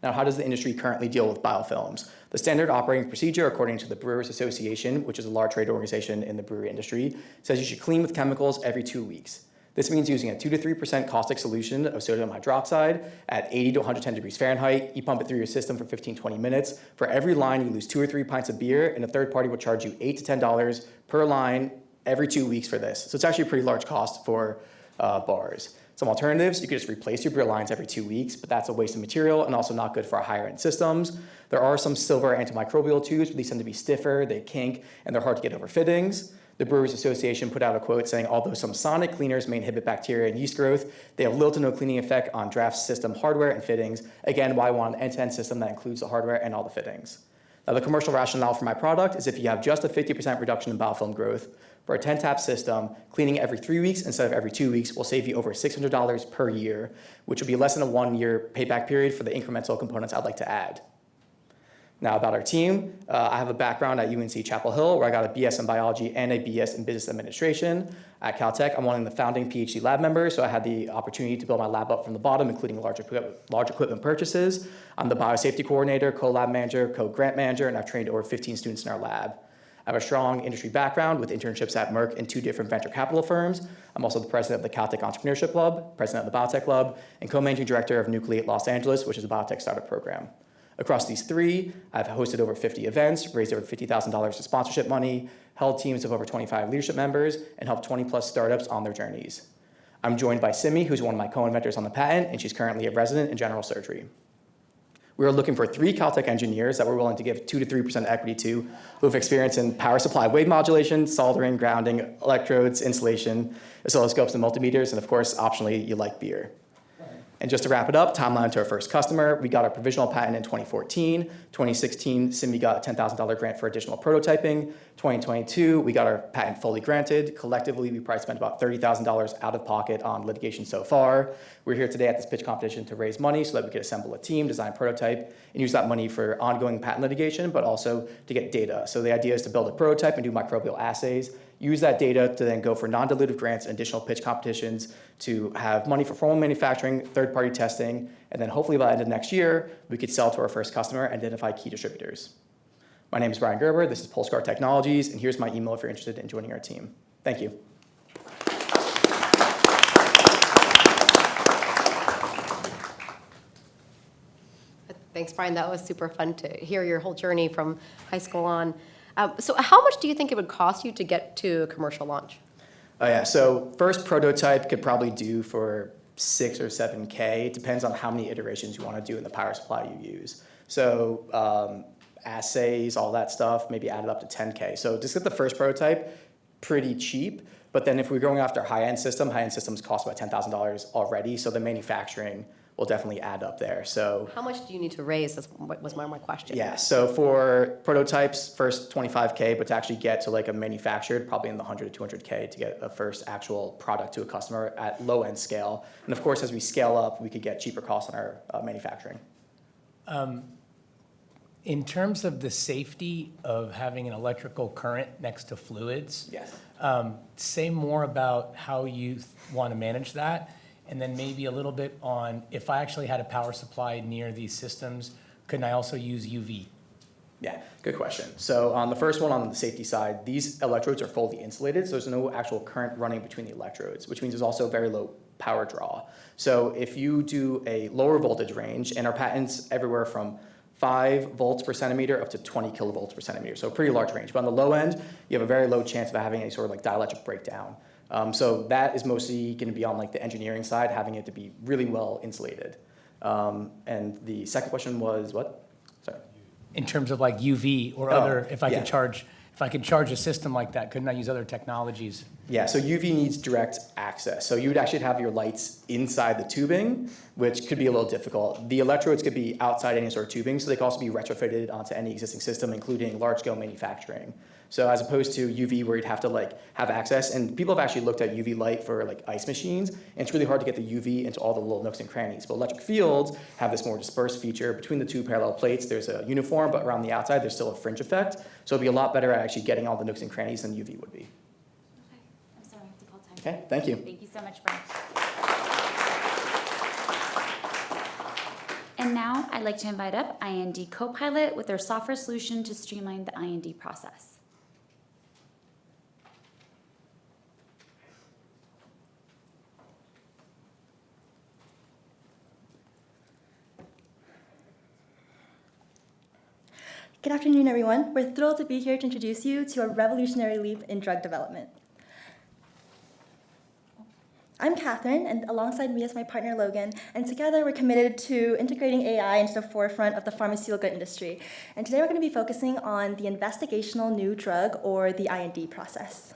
Now, how does the industry currently deal with biofilms? The standard operating procedure, according to the Brewers Association, which is a large trade organization in the brewery industry, says you should clean with chemicals every 2 weeks. This means using a 2 to 3% caustic solution of sodium hydroxide at 80 to 110 degrees Fahrenheit. You pump it through your system for 15, 20 minutes. For every line, you lose 2 or 3 pints of beer, and a third party will charge you $8 to $10 per line every 2 weeks for this. So it's actually a pretty large cost for bars. Some alternatives, you could just replace your beer lines every 2 weeks, but that's a waste of material and also not good for our higher end systems. There are some silver antimicrobial tubes, but these tend to be stiffer, they kink, and they're hard to get over fittings. The Brewers Association put out a quote saying, although some sonic cleaners may inhibit bacteria and yeast growth, they have little to no cleaning effect on draft system hardware and fittings. Again, why I want an end-to-end system that includes the hardware and all the fittings. Now, the commercial rationale for my product is if you have just a 50% reduction in biofilm growth, for a 10-tap system, cleaning every 3 weeks instead of every 2 weeks will save you over $600 per year, which would be less than a 1-year payback period for the incremental components I'd like to add. Now, about our team, I have a background at UNC Chapel Hill, where I got a BS in biology and a BS in business administration. At Caltech, I'm one of the founding PhD lab members, so I had the opportunity to build my lab up from the bottom, including large equipment purchases. I'm the biosafety coordinator, co-lab manager, co-grant manager, and I've trained over 15 students in our lab. I have a strong industry background with internships at Merck and 2 different venture capital firms. I'm also the president of the Caltech Entrepreneurship Club, president of the Biotech Club, and co-managing director of Nucleate Los Angeles, which is a biotech startup program. Across these 3, I've hosted over 50 events, raised over $50,000 in sponsorship money, held teams of over 25 leadership members, and helped 20+ startups on their journeys. I'm joined by Simi, who's one of my co-inventors on the patent, and she's currently a resident in general surgery. We are looking for 3 Caltech engineers that we're willing to give 2 to 3% equity to who have experience in power supply wave modulation, soldering, grounding, electrodes, insulation, oscilloscopes and multimeters, and of course, optionally, you like beer. And just to wrap it up, timeline to our first customer. We got our provisional patent in 2014. 2016, Simi got a $10,000 grant for additional prototyping. 2022, we got our patent fully granted. Collectively, we probably spent about $30,000 out of pocket on litigation so far. We're here today at this pitch competition to raise money so that we could assemble a team, design a prototype, and use that money for ongoing patent litigation, but also to get data. So the idea is to build a prototype and do microbial assays, use that data to then go for non-dilutive grants and additional pitch competitions to have money for formal manufacturing, third-party testing, and then hopefully by the end of next year, we could sell to our first customer and identify key distributors. My name is Brian Gerber, this is PulseGuard Technologies, and here's my email if you're interested in joining our team. Thank you. Thanks, Brian. That was super fun to hear your whole journey from high school on. So how much do you think it would cost you to get to a commercial launch? Oh yeah, so first prototype could probably do for 6 or 7K. It depends on how many iterations you want to do in the power supply you use. So assays, all that stuff, maybe add it up to 10K. So just get the first prototype, pretty cheap. But then if we're going after high-end systems cost about $10,000 already. So the manufacturing will definitely add up there. So how much do you need to raise? That was my question. yeah, so for prototypes, first 25K, but to actually get to like a manufactured, probably in the 100 to 200K to get a first actual product to a customer at low-end scale. And of course, as we scale up, we could get cheaper costs on our manufacturing. In terms of the safety of having an electrical current next to fluids, yes. Say more about how you want to manage that. And then maybe a little bit on if I actually had a power supply near these systems, couldn't I also use UV? Yeah, good question. So on the first one, on the safety side, these electrodes are fully insulated, so there's no actual current running between the electrodes, which means there's also very low power draw. So if you do a lower voltage range, and our patents everywhere from 5 volts per centimeter up to 20 kilovolts per centimeter, so a pretty large range. But on the low end, you have a very low chance of having any sort of like dielectric breakdown. So that is mostly going to be on like the engineering side, having it to be really well insulated. And the second question was what? Sorry. In terms of like UV or other, if I could charge a system like that, couldn't I use other technologies? Yeah, so UV needs direct access. So you would actually have your lights inside the tubing, which could be a little difficult. The electrodes could be outside any sort of tubing, so they could also be retrofitted onto any existing system, including large-scale manufacturing. So as opposed to UV where you'd have to like have access, and people have actually looked at UV light for like ice machines, and it's really hard to get the UV into all the little nooks and crannies. But electric fields have this more dispersed feature. Between the 2 parallel plates, there's a uniform, but around the outside, there's still a fringe effect. So it'd be a lot better at actually getting all the nooks and crannies than UV would be. Okay, I'm sorry, I have to call time. Okay, thank you. Thank you so much, Brian. And now I'd like to invite up IND Copilot with their software solution to streamline the IND process. Good afternoon, everyone. We're thrilled to be here to introduce you to a revolutionary leap in drug development. I'm Catherine, and alongside me is my partner Logan, and together we're committed to integrating AI into the forefront of the pharmaceutical industry. And today we're going to be focusing on the investigational new drug, or the IND process.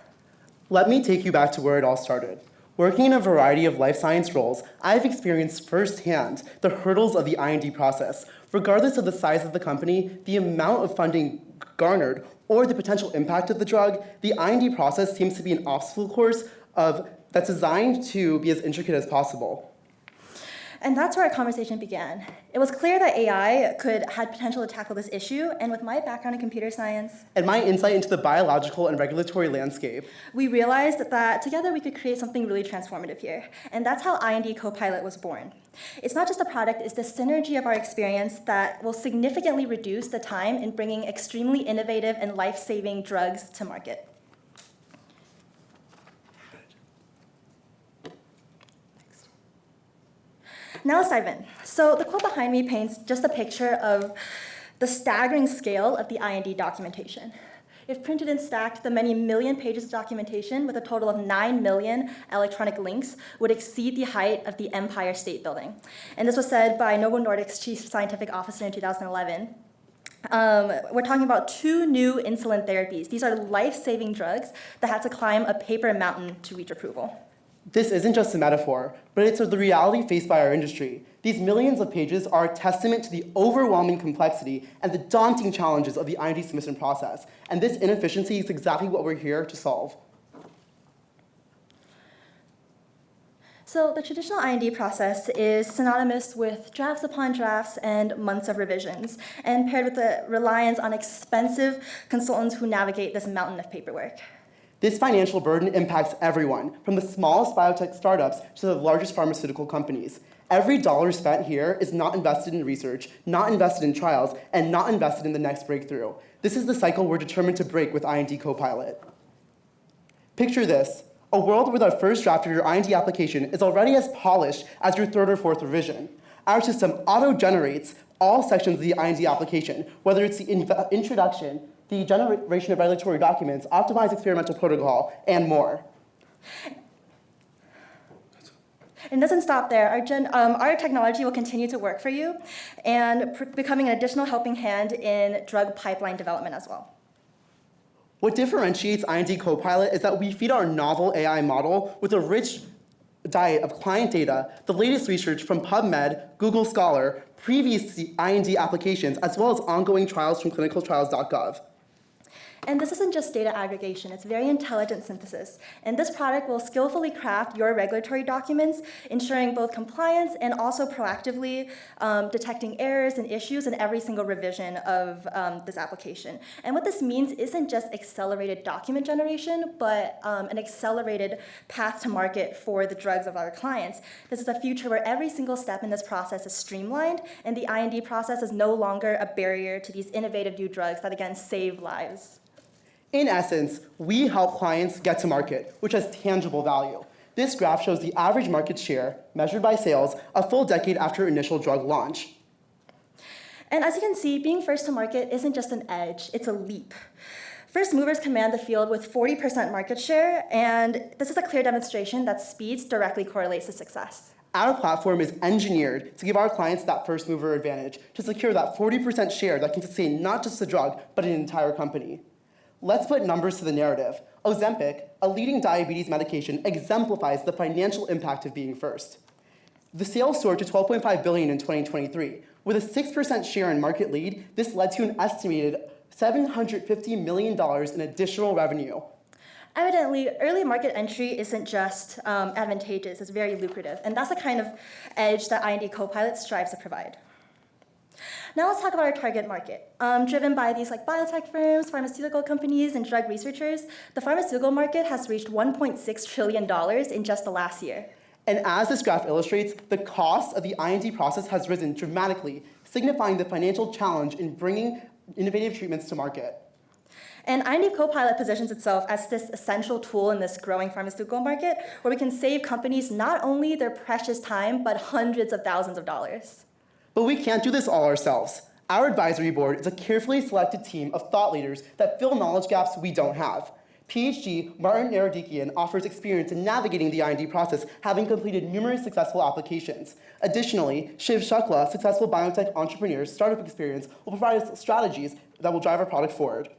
Let me take you back to where it all started. Working in a variety of life science roles, I've experienced firsthand the hurdles of the IND process. Regardless of the size of the company, the amount of funding garnered, or the potential impact of the drug, the IND process seems to be an obstacle course that's designed to be as intricate as possible. And that's where our conversation began. It was clear that AI had potential to tackle this issue, and with my background in computer science and my insight into the biological and regulatory landscape, we realized that together we could create something really transformative here. And that's how IND Copilot was born. It's not just a product, it's the synergy of our experience that will significantly reduce the time in bringing extremely innovative and life-saving drugs to market. Now let's dive in. So the quote behind me paints just a picture of the staggering scale of the IND documentation. If printed and stacked, the many million pages of documentation with a total of 9 million electronic links would exceed the height of the Empire State Building. And this was said by Novo Nordisk's chief scientific officer in 2011. We're talking about 2 new insulin therapies. These are life-saving drugs that had to climb a paper mountain to reach approval. This isn't just a metaphor, but it's the reality faced by our industry. These millions of pages are a testament to the overwhelming complexity and the daunting challenges of the IND submission process. And this inefficiency is exactly what we're here to solve. So the traditional IND process is synonymous with drafts upon drafts and months of revisions, and paired with the reliance on expensive consultants who navigate this mountain of paperwork. This financial burden impacts everyone, from the smallest biotech startups to the largest pharmaceutical companies. Every dollar spent here is not invested in research, not invested in trials, and not invested in the next breakthrough. This is the cycle we're determined to break with IND Copilot. Picture this: a world where the first draft of your IND application is already as polished as your 3rd or 4th revision. Our system auto-generates all sections of the IND application, whether it's the introduction, the generation of regulatory documents, optimized experimental protocol, and more. It doesn't stop there. Our technology will continue to work for you and becoming an additional helping hand in drug pipeline development as well. What differentiates IND Copilot is that we feed our novel AI model with a rich diet of client data, the latest research from PubMed, Google Scholar, previous IND applications, as well as ongoing trials from clinicaltrials.gov. And this isn't just data aggregation, it's very intelligent synthesis. And this product will skillfully craft your regulatory documents, ensuring both compliance and also proactively detecting errors and issues in every single revision of this application. And what this means isn't just accelerated document generation, but an accelerated path to market for the drugs of our clients. This is a future where every single step in this process is streamlined, and the IND process is no longer a barrier to these innovative new drugs that, again, save lives. In essence, we help clients get to market, which has tangible value. This graph shows the average market share, measured by sales, a full decade after initial drug launch. And as you can see, being first to market isn't just an edge, it's a leap. First movers command the field with 40% market share, and this is a clear demonstration that speed directly correlates to success. Our platform is engineered to give our clients that first mover advantage, to secure that 40% share that can sustain not just the drug, but an entire company. Let's put numbers to the narrative. Ozempic, a leading diabetes medication, exemplifies the financial impact of being first. The sales soared to $12.5 billion in 2023. With a 6% share in market lead, this led to an estimated $750 million in additional revenue. Evidently, early market entry isn't just advantageous, it's very lucrative. And that's the kind of edge that IND Copilot strives to provide. Now let's talk about our target market. Driven by these biotech firms, pharmaceutical companies, and drug researchers, the pharmaceutical market has reached $1.6 trillion in just the last year. And as this graph illustrates, the cost of the IND process has risen dramatically, signifying the financial challenge in bringing innovative treatments to market. And IND Copilot positions itself as this essential tool in this growing pharmaceutical market, where we can save companies not only their precious time, but hundreds of thousands of dollars. But we can't do this all ourselves. Our advisory board is a carefully selected team of thought leaders that fill knowledge gaps we don't have. PhD Martin Naradikian offers experience in navigating the IND process, having completed numerous successful applications. Additionally, Shiv Shukla, successful biotech entrepreneur's startup experience, will provide us strategies that will drive our product forward.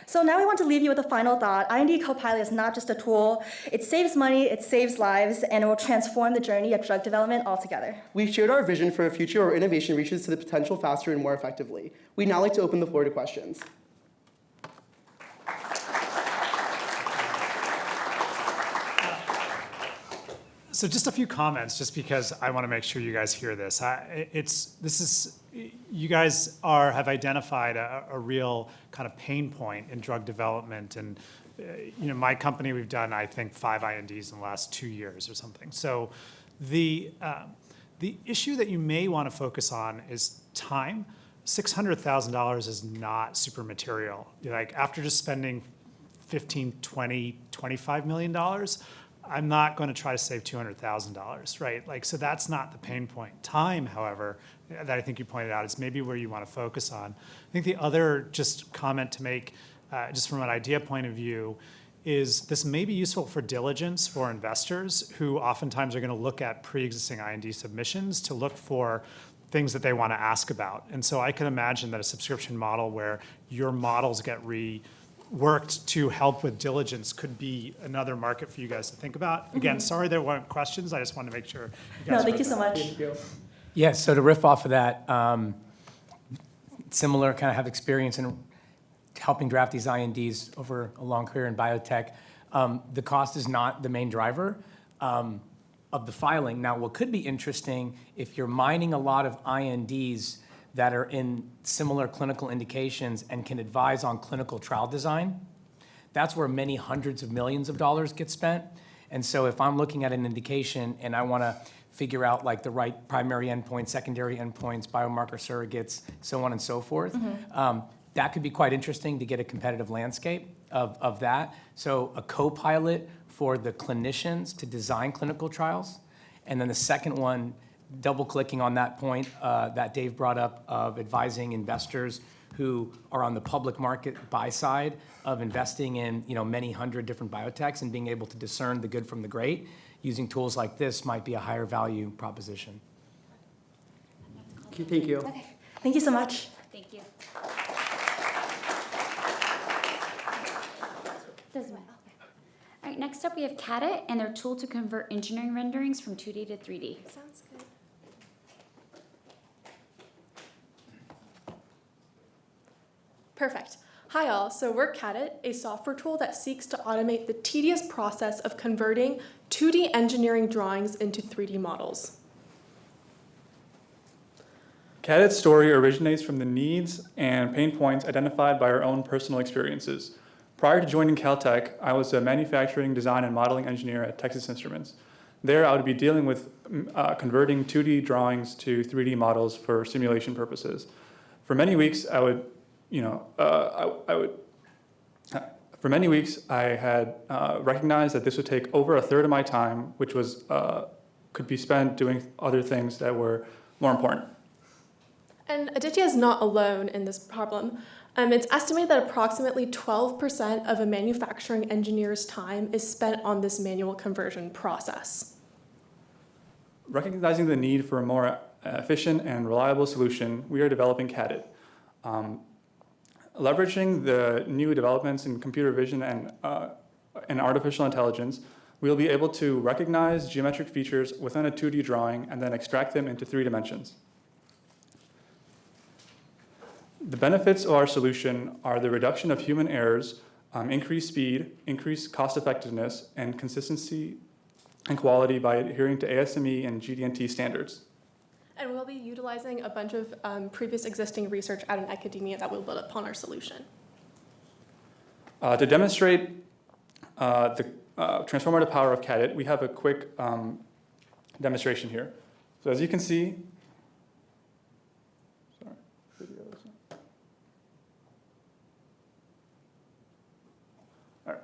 So now we want to leave you with a final thought. IND Copilot is not just a tool. It saves money, it saves lives, and it will transform the journey of drug development altogether. We've shared our vision for a future where innovation reaches to the potential faster and more effectively. We'd now like to open the floor to questions. So just a few comments, just because I want to make sure you guys hear this. You guys have identified a real kind of pain point in drug development, and my company, we've done, I think, 5 INDs in the last 2 years or something. So the issue that you may want to focus on is time. $600,000 is not super material. After just spending $15, $20, $25 million, I'm not going to try to save $200,000, right? Like, so that's not the pain point. Time, however, that I think you pointed out is maybe where you want to focus on. I think the other just comment to make, just from an idea point of view, is this may be useful for diligence for investors who oftentimes are going to look at pre-existing IND submissions to look for things that they want to ask about. And so I can imagine that a subscription model where your models get reworked to help with diligence could be another market for you guys to think about. Again, sorry there weren't questions. I just wanted to make sure you guys No, thank you so much. Yeah, so to riff off of that, similar, kind of have experience in helping draft these INDs over a long career in biotech. The cost is not the main driver of the filing. Now, what could be interesting, if you're mining a lot of INDs that are in similar clinical indications and can advise on clinical trial design, that's where many hundreds of millions of dollars get spent. And so if I'm looking at an indication and I want to figure out like the right primary endpoints, secondary endpoints, biomarker surrogates, so on and so forth, that could be quite interesting to get a competitive landscape of that. So a co-pilot for the clinicians to design clinical trials. And then the second one, double-clicking on that point that Dave brought up of advising investors who are on the public market buy side of investing in many hundred different biotechs and being able to discern the good from the great, using tools like this might be a higher value proposition. Thank you. Okay. Thank you so much. Thank you. Doesn't matter. All right, next up we have Cadit and their tool to convert engineering renderings from 2D to 3D. Sounds good. Perfect. Hi all, so we're Cadit, a software tool that seeks to automate the tedious process of converting 2D engineering drawings into 3D models. Cadit's story originates from the needs and pain points identified by our own personal experiences. Prior to joining Caltech, I was a manufacturing design and modeling engineer at Texas Instruments. There, I would be dealing with converting 2D drawings to 3D models for simulation purposes. For many weeks, I had recognized that this would take over a third of my time, which was could be spent doing other things that were more important. And Aditya is not alone in this problem. It's estimated that approximately 12% of a manufacturing engineer's time is spent on this manual conversion process. Recognizing the need for a more efficient and reliable solution, we are developing Cadit. Leveraging the new developments in computer vision and artificial intelligence, we'll be able to recognize geometric features within a 2D drawing and then extract them into 3 dimensions. The benefits of our solution are the reduction of human errors, increased speed, increased cost effectiveness, and consistency and quality by adhering to ASME and GD&T standards. And we'll be utilizing a bunch of previous existing research out in academia that will build upon our solution. To demonstrate the transformative power of Cadit, we have a quick demonstration here. So as you can see,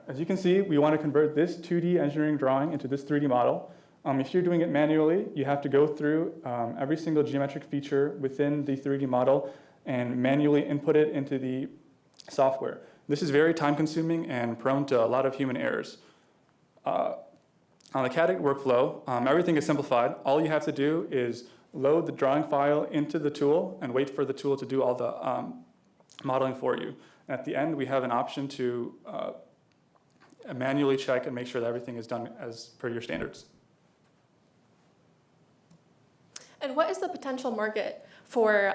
as you can see, we want to convert this 2D engineering drawing into this 3D model. If you're doing it manually, you have to go through every single geometric feature within the 3D model and manually input it into the software. This is very time-consuming and prone to a lot of human errors. On the Cadit workflow, everything is simplified. All you have to do is load the drawing file into the tool and wait for the tool to do all the modeling for you. At the end, we have an option to manually check and make sure that everything is done as per your standards. And what is the potential market for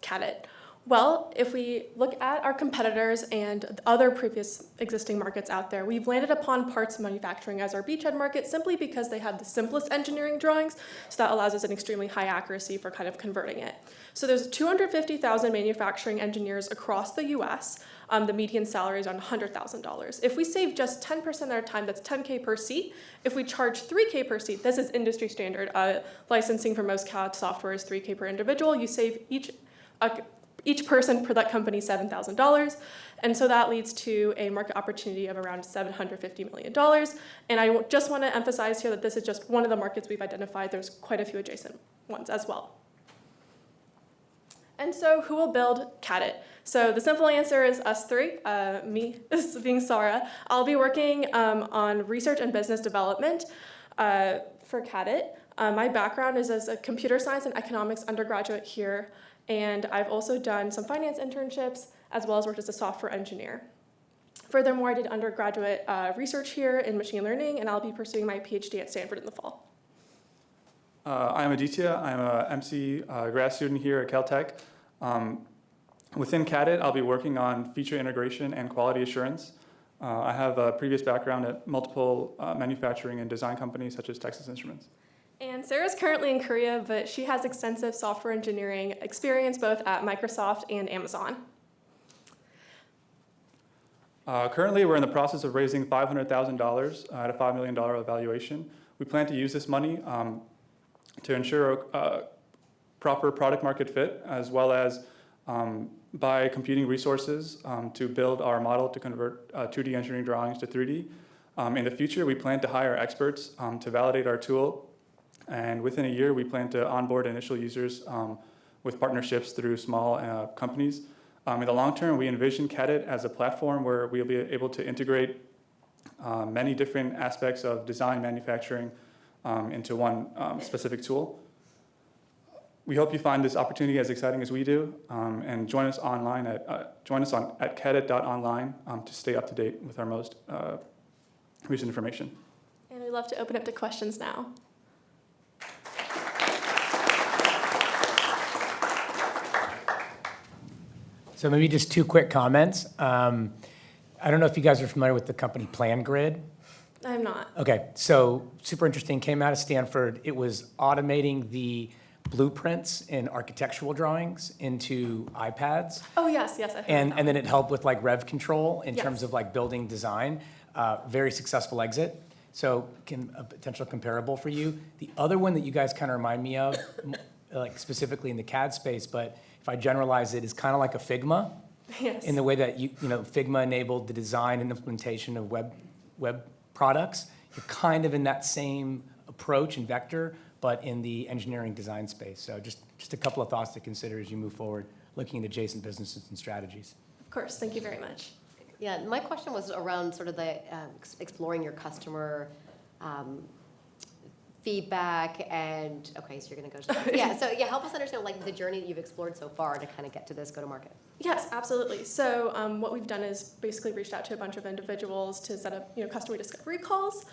Cadit? Well, if we look at our competitors and other previous existing markets out there, we've landed upon parts manufacturing as our beachhead market simply because they have the simplest engineering drawings, so that allows us an extremely high accuracy for kind of converting it. So there's 250,000 manufacturing engineers across the US. The median salary is around $100,000. If we save just 10% of their time, that's $10K per seat. If we charge $3K per seat, this is industry standard. Licensing for most CAD software is $3K per individual. You save each each person per that company $7,000. And so that leads to a market opportunity of around $750 million. And I just want to emphasize here that this is just one of the markets we've identified. There's quite a few adjacent ones as well. And so who will build CADIT? So the simple answer is us three, me being Sarah. I'll be working on research and business development for CADIT. My background is as a computer science and economics undergraduate here, and I've also done some finance internships as well as worked as a software engineer. Furthermore, I did undergraduate research here in machine learning, and I'll be pursuing my PhD at Stanford in the fall. I'm Aditya. I'm a MC grad student here at Caltech. Within CADIT, I'll be working on feature integration and quality assurance. I have a previous background at multiple manufacturing and design companies such as Texas Instruments. And Sarah's currently in Korea, but she has extensive software engineering experience both at Microsoft and Amazon. Currently, we're in the process of raising $500,000 at a $5 million evaluation. We plan to use this money to ensure proper product market fit, as well as buy computing resources to build our model to convert 2D engineering drawings to 3D. In the future, we plan to hire experts to validate our tool. And within a year, we plan to onboard initial users with partnerships through small companies. In the long term, we envision CADIT as a platform where we'll be able to integrate many different aspects of design manufacturing into one specific tool. We hope you find this opportunity as exciting as we do, and join us online at cadit.online to stay up to date with our most recent information. And we'd love to open up to questions now. So maybe just two quick comments. I don't know if you guys are familiar with the company PlanGrid. I'm not. Okay, so super interesting, came out of Stanford. It was automating the blueprints in architectural drawings into iPads. Oh, yes, I heard And that. then it helped with like rev control in Yes. terms of like building design. Very successful exit. So a potential comparable for you. The other one that you guys kind of remind me of, like specifically in the CAD space, but if I generalize it, is kind of like a Figma. Yes. In the way that Figma enabled the design and implementation of web products. You're kind of in that same approach and vector, but in the engineering design space. So just a couple of thoughts to consider as you move forward, looking at adjacent businesses and strategies. Of course, thank you very much. Yeah, my question was around sort of the exploring your customer feedback and, okay, so you're gonna go to help us understand like the journey that you've explored so far to kind of get to this go-to-market. Yes, absolutely. So what we've done is basically reached out to a bunch of individuals to set up customer discovery calls.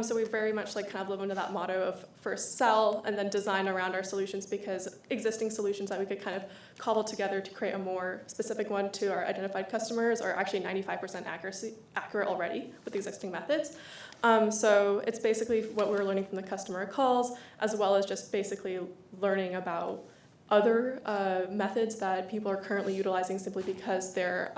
So we very much like kind of live under that motto of first sell and then design around our solutions, because existing solutions that we could kind of cobble together to create a more specific one to our identified customers are actually 95% accurate already with existing methods. So it's basically what we're learning from the customer calls, as well as just basically learning about other methods that people are currently utilizing simply because their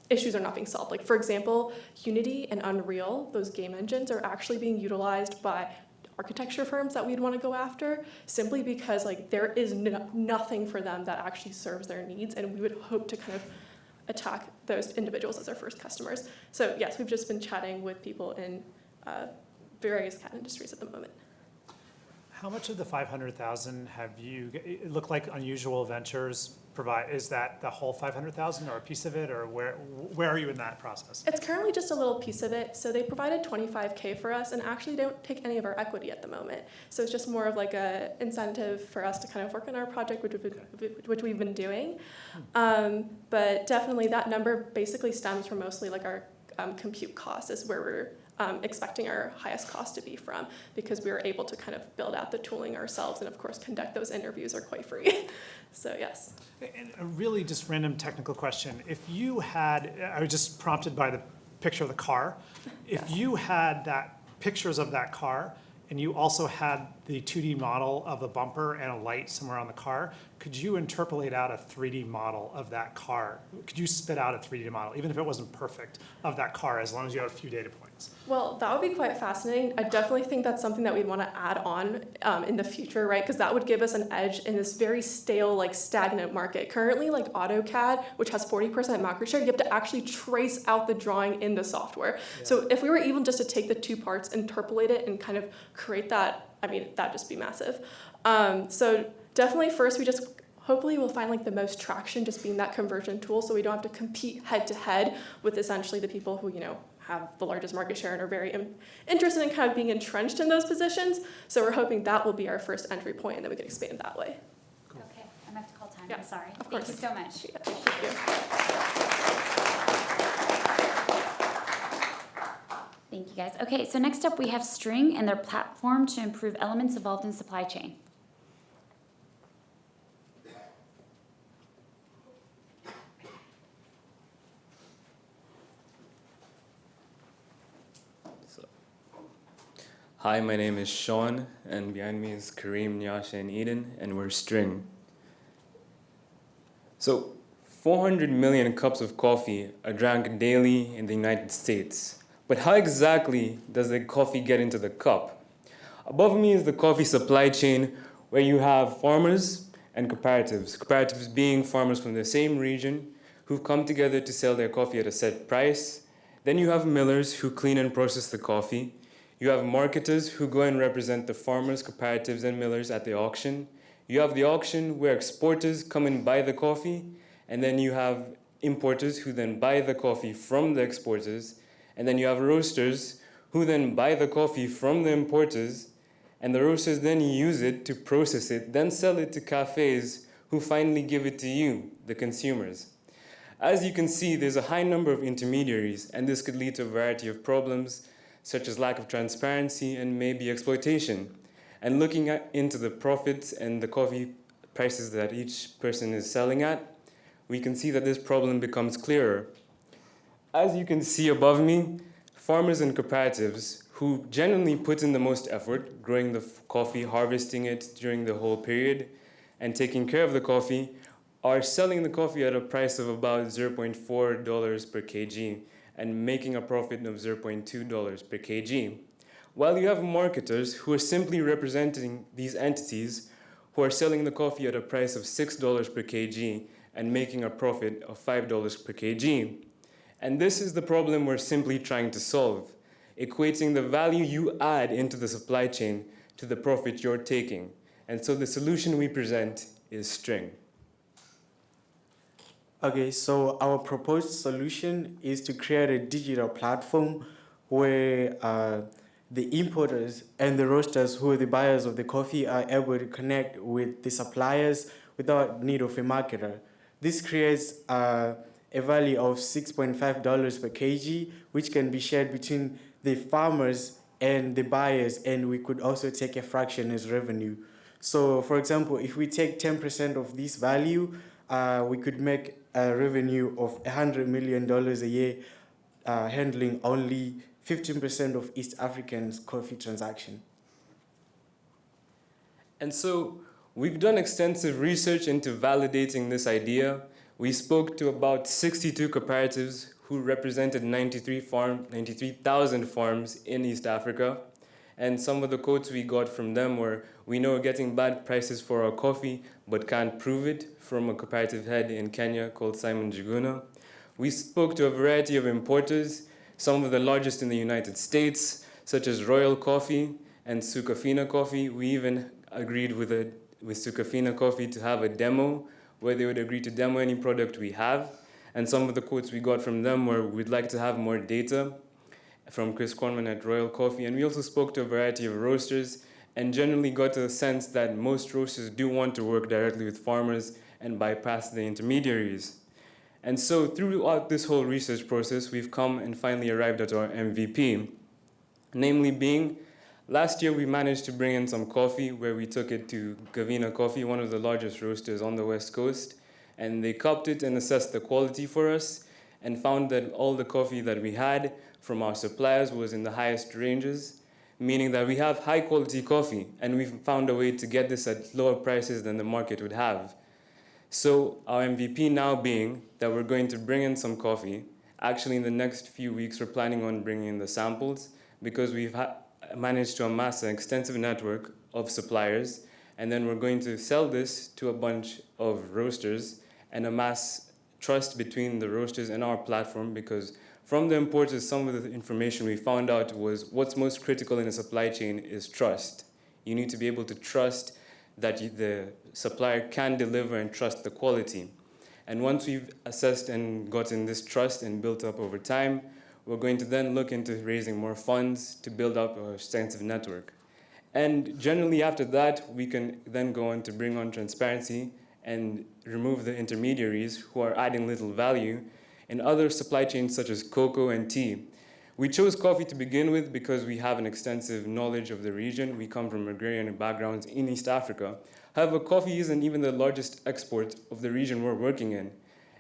issues are not being solved. Like for example, Unity and Unreal, those game engines, are actually being utilized by architecture firms that we'd want to go after, simply because like there is nothing for them that actually serves their needs, and we would hope to kind of attack those individuals as our first customers. So yes, we've just been chatting with people in various CAD industries at the moment. How much of the 500,000 have you? It looked like Unusual Ventures provide. Is that the whole 500,000, or a piece of it, or where are you in that process? It's currently just a little piece of it. So they provided $25K for us, and actually don't take any of our equity at the moment. So it's just more of like a incentive for us to kind of work on our project, which we've been doing. But definitely that number basically stems from mostly like our compute costs is where we're expecting our highest cost to be from, because we were able to kind of build out the tooling ourselves, and of course conduct those interviews are quite free. So yes. And a really just random technical question. If you had, I was just prompted by the picture of the car. If you had pictures of that car, and you also had the 2D model of a bumper and a light somewhere on the car, could you interpolate out a 3D model of that car? Could you spit out a 3D model, even if it wasn't perfect, of that car, as long as you had a few data points? Well, that would be quite fascinating. I definitely think that's something that we'd want to add on in the future, right? Because that would give us an edge in this very stale, like stagnant market. Currently, like AutoCAD, which has 40% market share, you have to actually trace out the drawing in the software. Yeah. So if we were even just to take the two parts, interpolate it, and kind of create that, I mean, that'd just be massive. So definitely first, hopefully we'll find like the most traction just being that conversion tool, so we don't have to compete head to head with essentially the people who, have the largest market share and are very interested in kind of being entrenched in those positions. So we're hoping that will be our first entry point, and then we can expand that way. Cool. Okay, I'm going to have to call time. Yeah. I'm sorry. Of course. Thank you so much. Yeah. Thank you. Thank you, guys. Okay, so next up we have String and their platform to improve elements involved in supply chain. Hi, my name is Sean, and behind me is Kareem, Nyasha, and Eden, and we're String. So, 400 million cups of coffee are drank daily in the United States. But how exactly does the coffee get into the cup? Above me is the coffee supply chain, where you have farmers and cooperatives. Cooperatives being farmers from the same region who've come together to sell their coffee at a set price. Then you have millers who clean and process the coffee. You have marketers who go and represent the farmers, cooperatives, and millers at the auction. You have the auction where exporters come and buy the coffee, and then you have importers who then buy the coffee from the exporters, and then you have roasters who then buy the coffee from the importers, and the roasters then use it to process it, then sell it to cafes who finally give it to you, the consumers. As you can see, there's a high number of intermediaries, and this could lead to a variety of problems, such as lack of transparency and maybe exploitation. And looking into the profits and the coffee prices that each person is selling at, we can see that this problem becomes clearer. As you can see above me, farmers and cooperatives who genuinely put in the most effort, growing the coffee, harvesting it during the whole period, and taking care of the coffee, are selling the coffee at a price of about $0.4 per kg, and making a profit of $0.2 per kg. While you have marketers who are simply representing these entities who are selling the coffee at a price of $6 per kg and making a profit of $5 per kg. And this is the problem we're simply trying to solve, equating the value you add into the supply chain to the profit you're taking. And so the solution we present is String. Okay, so our proposed solution is to create a digital platform where the importers and the roasters, who are the buyers of the coffee, are able to connect with the suppliers without need of a marketer. This creates a value of $6.5 per kg, which can be shared between the farmers and the buyers, and we could also take a fraction as revenue. So, for example, if we take 10% of this value, we could make a revenue of $100 million a year, handling only 15% of East Africans' coffee transaction. And so we've done extensive research into validating this idea. We spoke to about 62 cooperatives who represented 93,000 farms in East Africa. And some of the quotes we got from them were, "We know we're getting bad prices for our coffee, but can't prove it," from a cooperative head in Kenya called Simon Juguna. We spoke to a variety of importers, some of the largest in the United States, such as Royal Coffee and Sukafina Coffee. We even agreed with Sukafina Coffee to have a demo where they would agree to demo any product we have. And some of the quotes we got from them were, "We'd like to have more data," from Chris Kornman at Royal Coffee. And we also spoke to a variety of roasters and generally got a sense that most roasters do want to work directly with farmers and bypass the intermediaries. And so throughout this whole research process, we've come and finally arrived at our MVP, namely being, last year we managed to bring in some coffee where we took it to Gavina Coffee, one of the largest roasters on the West Coast, and they cupped it and assessed the quality for us and found that all the coffee that we had from our suppliers was in the highest ranges, meaning that we have high quality coffee, and we've found a way to get this at lower prices than the market would have. So our MVP now being that we're going to bring in some coffee. Actually, in the next few weeks, we're planning on bringing in the samples because we've managed to amass an extensive network of suppliers, and then we're going to sell this to a bunch of roasters and amass trust between the roasters and our platform, because from the importers, some of the information we found out was what's most critical in a supply chain is trust. You need to be able to trust that the supplier can deliver and trust the quality. And once we've assessed and gotten this trust and built up over time, we're going to then look into raising more funds to build up a extensive network. And generally after that, we can then go on to bring on transparency and remove the intermediaries who are adding little value in other supply chains such as cocoa and tea. We chose coffee to begin with because we have an extensive knowledge of the region. We come from agrarian backgrounds in East Africa. However, coffee isn't even the largest export of the region we're working in.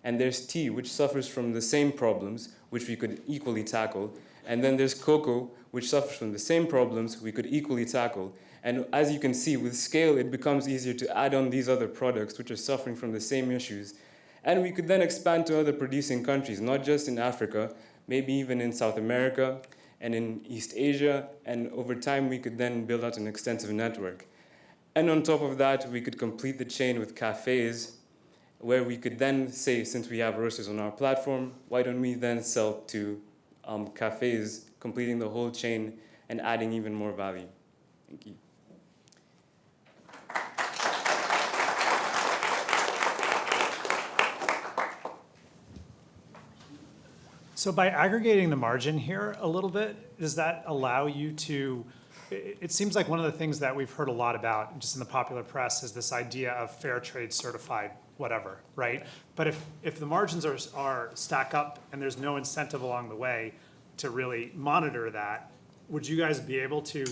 And there's tea, which suffers from the same problems, which we could equally tackle. And then there's cocoa, which suffers from the same problems we could equally tackle. And as you can see, with scale, it becomes easier to add on these other products which are suffering from the same issues. And we could then expand to other producing countries, not just in Africa, maybe even in South America and in East Asia. And over time, we could then build out an extensive network. And on top of that, we could complete the chain with cafes, where we could then say, since we have roasters on our platform, why don't we then sell to cafes, completing the whole chain and adding even more value? Thank you. So by aggregating the margin here a little bit, does that allow you to, it seems like one of the things that we've heard a lot about just in the popular press is this idea of fair trade certified whatever, right? But if the margins are stack up and there's no incentive along the way to really monitor that, would you guys be able to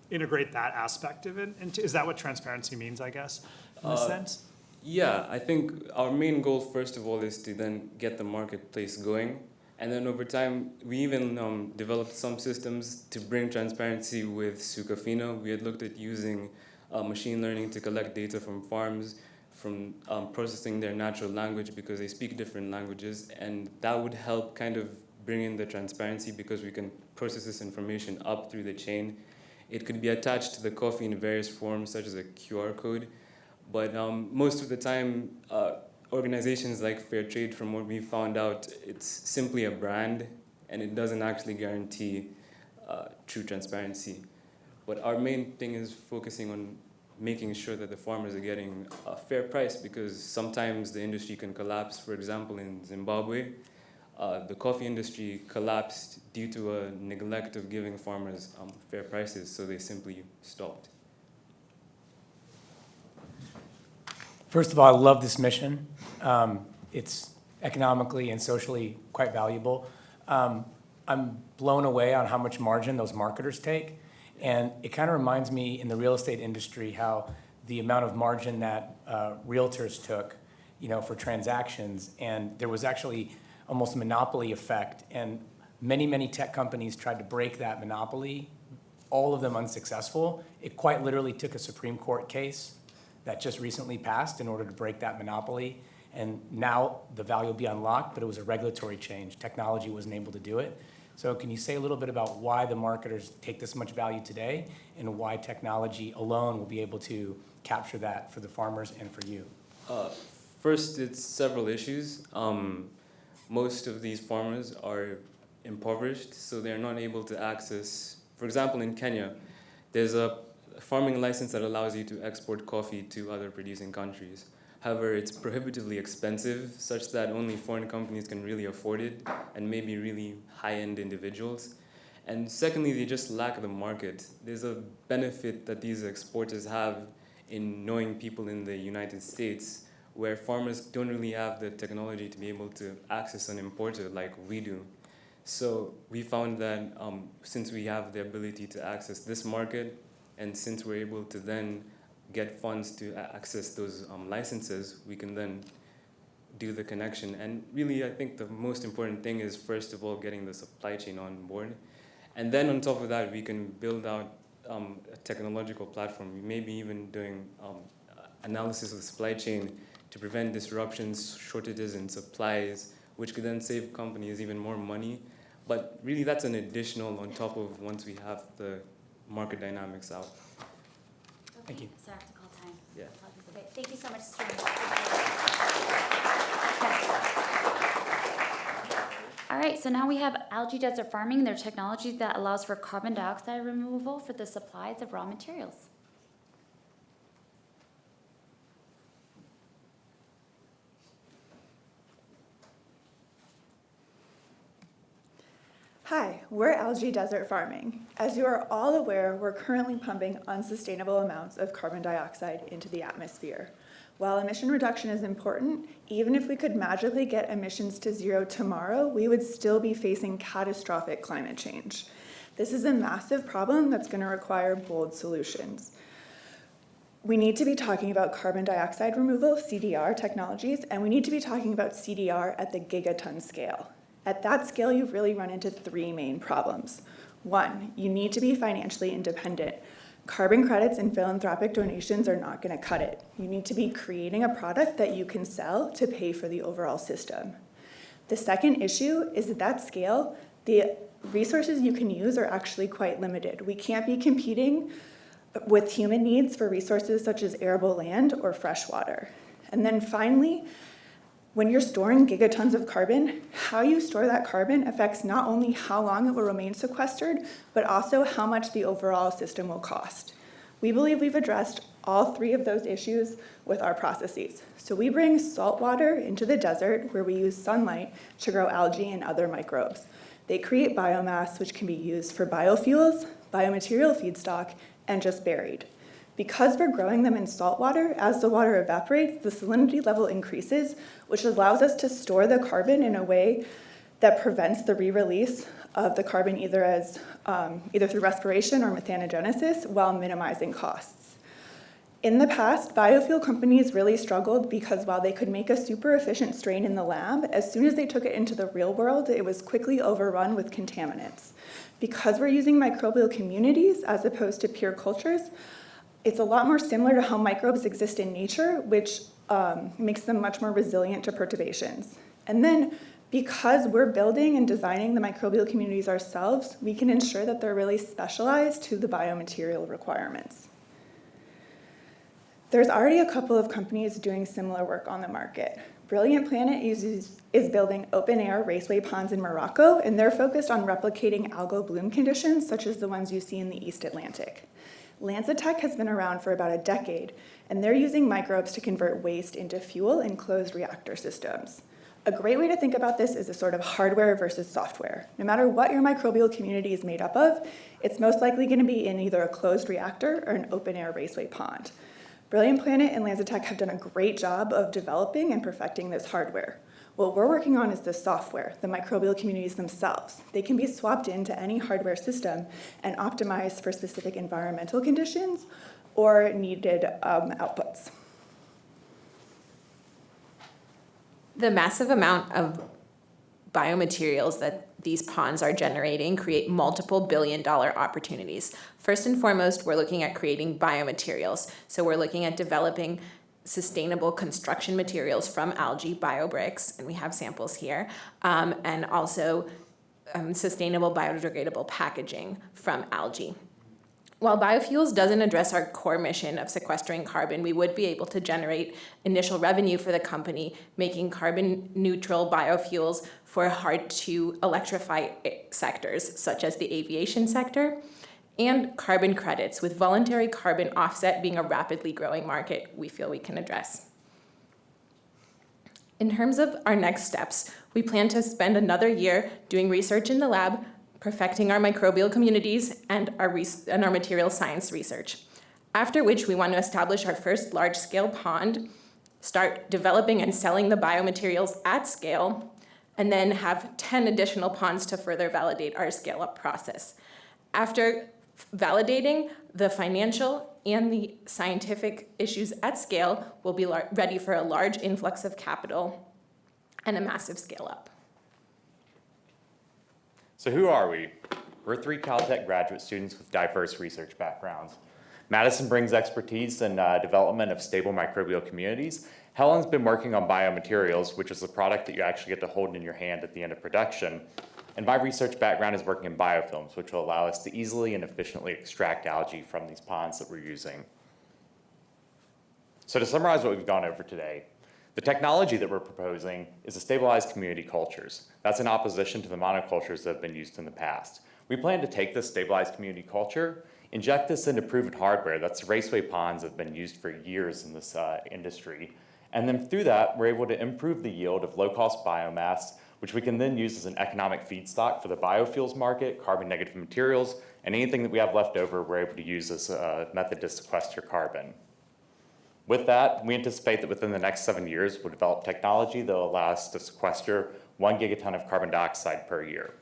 integrate that aspect of it? Is that what transparency means, I guess, in a sense? Yeah, I think our main goal, first of all, is to then get the marketplace going. And then over time, we even developed some systems to bring transparency with Sucafina. We had looked at using machine learning to collect data from farms, from processing their natural language because they speak different languages. And that would help kind of bring in the transparency because we can process this information up through the chain. It could be attached to the coffee in various forms, such as a QR code. But most of the time, organizations like Fair Trade, from what we found out, it's simply a brand and it doesn't actually guarantee true transparency. But our main thing is focusing on making sure that the farmers are getting a fair price, because sometimes the industry can collapse. For example, in Zimbabwe, the coffee industry collapsed due to a neglect of giving farmers fair prices, so they simply stopped. First of all, I love this mission. It's economically and socially quite valuable. I'm blown away on how much margin those marketers take. And it kind of reminds me in the real estate industry how the amount of margin that realtors took, for transactions, and there was actually almost a monopoly effect. And many, many tech companies tried to break that monopoly, all of them unsuccessful. It quite literally took a Supreme Court case that just recently passed in order to break that monopoly. And now the value will be unlocked, but it was a regulatory change. Technology wasn't able to do it. So can you say a little bit about why the marketers take this much value today and why technology alone will be able to capture that for the farmers and for you? First, it's several issues. Most of these farmers are impoverished, so they're not able to access, for example, in Kenya, there's a farming license that allows you to export coffee to other producing countries. However, it's prohibitively expensive, such that only foreign companies can really afford it, and maybe really high-end individuals. And secondly, they just lack the market. There's a benefit that these exporters have in knowing people in the United States, where farmers don't really have the technology to be able to access an importer like we do. So we found that since we have the ability to access this market, and since we're able to then get funds to access those licenses, we can then do the connection. And really, I think the most important thing is, first of all, getting the supply chain on board. And then on top of that, we can build out a technological platform, maybe even doing analysis of the supply chain to prevent disruptions, shortages in supplies, which could then save companies even more money. But really, that's an additional on top of once we have the market dynamics out. Thank you. So I have to call time. Yeah. Okay, thank you so much, Stu. All right, so now we have algae desert farming. Their technology that allows for carbon dioxide removal for the supplies of raw materials. Hi, we're Algae Desert Farming. As you are all aware, we're currently pumping unsustainable amounts of carbon dioxide into the atmosphere. While emission reduction is important, even if we could magically get emissions to zero tomorrow, we would still be facing catastrophic climate change. This is a massive problem that's going to require bold solutions. We need to be talking about carbon dioxide removal, CDR technologies, and we need to be talking about CDR at the gigaton scale. At that scale, you really run into three main problems. One, you need to be financially independent. Carbon credits and philanthropic donations are not going to cut it. You need to be creating a product that you can sell to pay for the overall system. The second issue is at that scale, the resources you can use are actually quite limited. We can't be competing with human needs for resources such as arable land or fresh water. And then finally, when you're storing gigatons of carbon, how you store that carbon affects not only how long it will remain sequestered, but also how much the overall system will cost. We believe we've addressed all three of those issues with our processes. So we bring salt water into the desert where we use sunlight to grow algae and other microbes. They create biomass which can be used for biofuels, biomaterial feedstock, and just buried. Because we're growing them in salt water, as the water evaporates, the salinity level increases, which allows us to store the carbon in a way that prevents the re-release of the carbon either through respiration or methanogenesis while minimizing costs. In the past, biofuel companies really struggled because while they could make a super efficient strain in the lab, as soon as they took it into the real world, it was quickly overrun with contaminants. Because we're using microbial communities as opposed to pure cultures, it's a lot more similar to how microbes exist in nature, which makes them much more resilient to perturbations. And then, because we're building and designing the microbial communities ourselves, we can ensure that they're really specialized to the biomaterial requirements. There's already a couple of companies doing similar work on the market. Brilliant Planet is building open-air raceway ponds in Morocco, and they're focused on replicating algal bloom conditions, such as the ones you see in the East Atlantic. LanzaTech has been around for about a decade, and they're using microbes to convert waste into fuel in closed reactor systems. A great way to think about this is a sort of hardware versus software. No matter what your microbial community is made up of, it's most likely going to be in either a closed reactor or an open-air raceway pond. Brilliant Planet and LanzaTech have done a great job of developing and perfecting this hardware. What we're working on is the software, the microbial communities themselves. They can be swapped into any hardware system and optimized for specific environmental conditions or needed outputs. The massive amount of biomaterials that these ponds are generating create multiple billion-dollar opportunities. First and foremost, we're looking at creating biomaterials. So we're looking at developing sustainable construction materials from algae, biobricks, and we have samples here, and also sustainable biodegradable packaging from algae. While biofuels doesn't address our core mission of sequestering carbon, we would be able to generate initial revenue for the company, making carbon neutral biofuels for hard to electrify sectors, such as the aviation sector, and carbon credits, with voluntary carbon offset being a rapidly growing market we feel we can address. In terms of our next steps, we plan to spend another year doing research in the lab, perfecting our microbial communities and our material science research. After which, we want to establish our first large-scale pond, start developing and selling the biomaterials at scale, and then have 10 additional ponds to further validate our scale-up process. After validating the financial and the scientific issues at scale, we'll be ready for a large influx of capital and a massive scale-up. So who are we? We're 3 Caltech graduate students with diverse research backgrounds. Madison brings expertise in development of stable microbial communities, Helen's been working on biomaterials, which is the product that you actually get to hold in your hand at the end of production. And my research background is working in biofilms, which will allow us to easily and efficiently extract algae from these ponds that we're using. So to summarize what we've gone over today, the technology that we're proposing is to stabilize community cultures. That's in opposition to the monocultures that have been used in the past. We plan to take this stabilized community culture, inject this into proven hardware, that's raceway ponds that have been used for years in this industry, and then through that, we're able to improve the yield of low-cost biomass, which we can then use as an economic feedstock for the biofuels market, carbon-negative materials, and anything that we have left over, we're able to use as a method to sequester carbon. With that, we anticipate that within the next 7 years, we'll develop technology that will allow us to sequester 1 gigaton of carbon dioxide per year.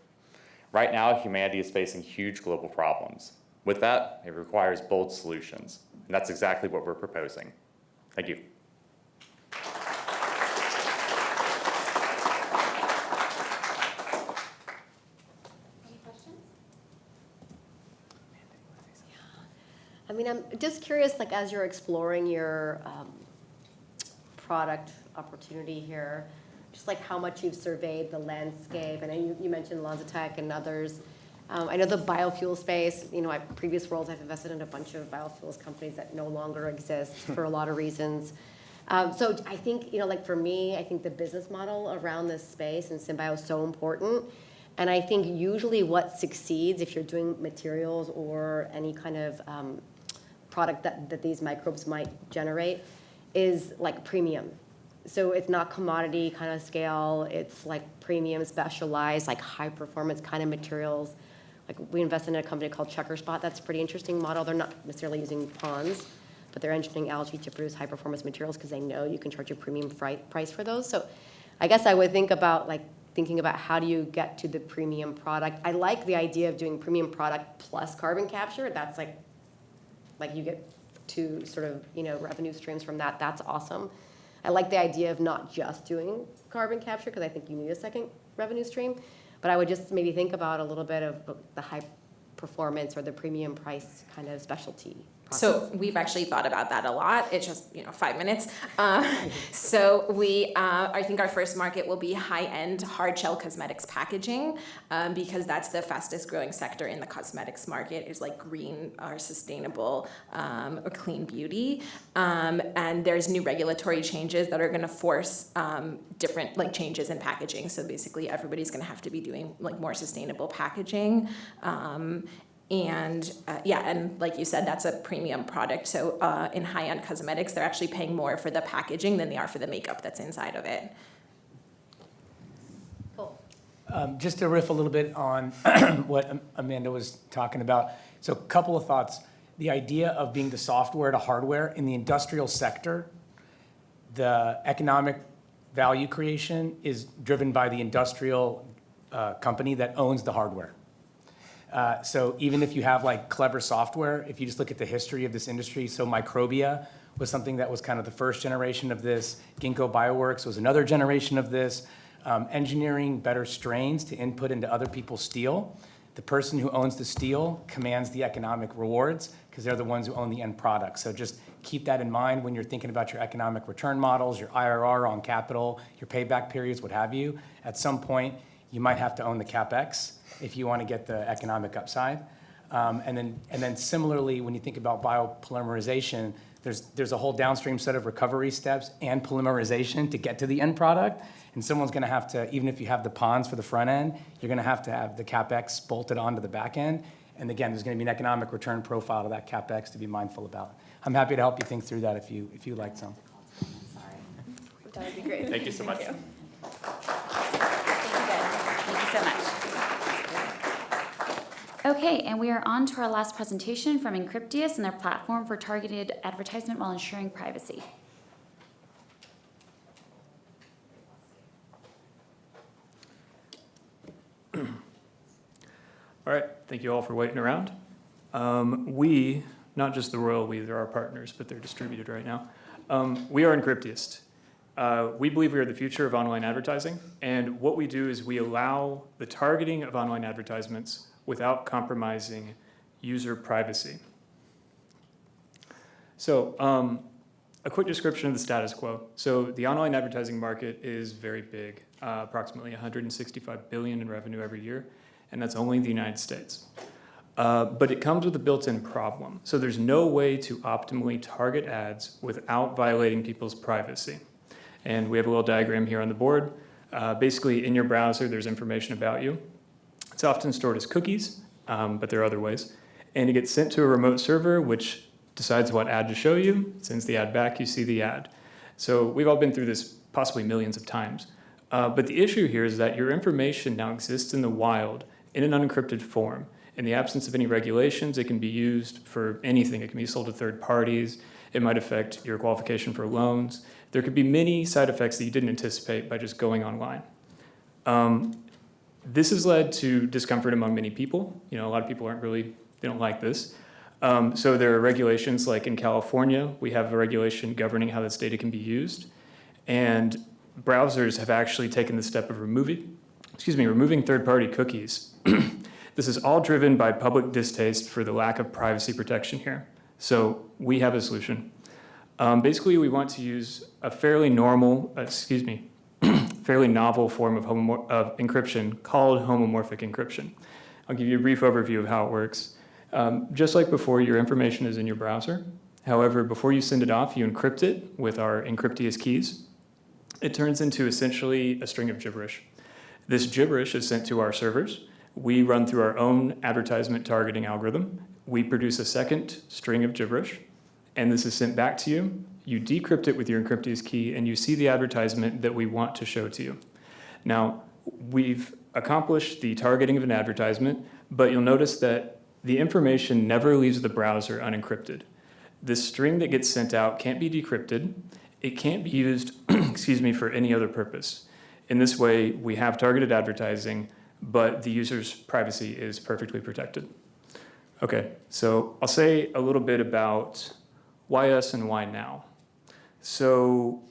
Right now, humanity is facing huge global problems. With that, it requires bold solutions, and that's exactly what we're proposing. Thank you. I mean, I'm just curious, like, as you're exploring your product opportunity here, just like how much you've surveyed the landscape. I know you mentioned Lanzatech and others. I know the biofuel space, you know, my previous roles, I've invested in a bunch of biofuels companies that no longer exist for a lot of reasons. So I think, you know, like for me, I think the business model around this space and Symbio is so important. And I think usually what succeeds if you're doing materials or any kind of product that these microbes might generate is like premium. So it's not commodity kind of scale, it's like premium, specialized, like high performance kind of materials. Like we invest in a company called Checkerspot, that's a pretty interesting model. They're not necessarily using ponds, but they're engineering algae to produce high performance materials because they know you can charge a premium price for those. So I guess I would think about like thinking about how do you get to the premium product. I like the idea of doing premium product plus carbon capture. That's like you get two sort of, you know, revenue streams from that. That's awesome. I like the idea of not just doing carbon capture because I think you need a second revenue stream. But I would just maybe think about a little bit of the high performance or the premium price kind of specialty process. So we've actually thought about that a lot. It's just, 5 minutes. So I think our first market will be high-end hard shell cosmetics packaging because that's the fastest growing sector in the cosmetics market is like green or sustainable or clean beauty. And there's new regulatory changes that are going to force different like changes in packaging. So basically everybody's going to have to be doing like more sustainable packaging. And like you said, that's a premium product. So in high-end cosmetics, they're actually paying more for the packaging than they are for the makeup that's inside of it. Cool. Just to riff a little bit on what Amanda was talking about. So a couple of thoughts. The idea of being the software to hardware in the industrial sector, the economic value creation is driven by the industrial company that owns the hardware. So even if you have like clever software, if you just look at the history of this industry, so Microbia was something that was kind of the first generation of this. Ginkgo Bioworks was another generation of this. Engineering better strains to input into other people's steel. The person who owns the steel commands the economic rewards because they're the ones who own the end product. So just keep that in mind when you're thinking about your economic return models, your IRR on capital, your payback periods, what have you. At some point, you might have to own the CapEx if you want to get the economic upside. And then similarly, when you think about biopolymerization, there's a whole downstream set of recovery steps and polymerization to get to the end product. And someone's going to have to, even if you have the ponds for the front end, you're going to have the CapEx bolted onto the back end. And again, there's going to be an economic return profile to that CapEx to be mindful about. I'm happy to help you think through that if you like some. That would be great. Thank you so much. Thank you so much. Okay, and we are on to our last presentation from Encryptius and their platform for targeted advertisement while ensuring privacy. All right, thank you all for waiting around. We, not just the royal we, they're our partners, but they're distributed right now. We are Encryptius. We believe we are the future of online advertising, and what we do is we allow the targeting of online advertisements without compromising user privacy. So a quick description of the status quo. So the online advertising market is very big, approximately 165 billion in revenue every year, and that's only in the United States. But it comes with a built-in problem. So there's no way to optimally target ads without violating people's privacy. And we have a little diagram here on the board. Basically, in your browser, there's information about you. It's often stored as cookies, but there are other ways. And it gets sent to a remote server, which decides what ad to show you, sends the ad back, you see the ad. So we've all been through this possibly millions of times. But the issue here is that your information now exists in the wild in an unencrypted form. In the absence of any regulations, it can be used for anything. It can be sold to third parties. It might affect your qualification for loans. There could be many side effects that you didn't anticipate by just going online. This has led to discomfort among many people. A lot of people they don't like this. So there are regulations, like in California, we have a regulation governing how this data can be used. And browsers have actually taken the step of removing third-party cookies. This is all driven by public distaste for the lack of privacy protection here. So we have a solution. Basically, we want to use a fairly novel form of encryption called homomorphic encryption. I'll give you a brief overview of how it works. Just like before, your information is in your browser. However, before you send it off, you encrypt it with our encrypteous keys. It turns into essentially a string of gibberish. This gibberish is sent to our servers. We run through our own advertisement targeting algorithm. We produce a second string of gibberish, and this is sent back to you. You decrypt it with your encrypteous key, and you see the advertisement that we want to show to you. Now, we've accomplished the targeting of an advertisement, but you'll notice that the information never leaves the browser unencrypted. This string that gets sent out can't be decrypted. It can't be used, for any other purpose. In this way, we have targeted advertising, but the user's privacy is perfectly protected. Okay, so I'll say a little bit about why us and why now. So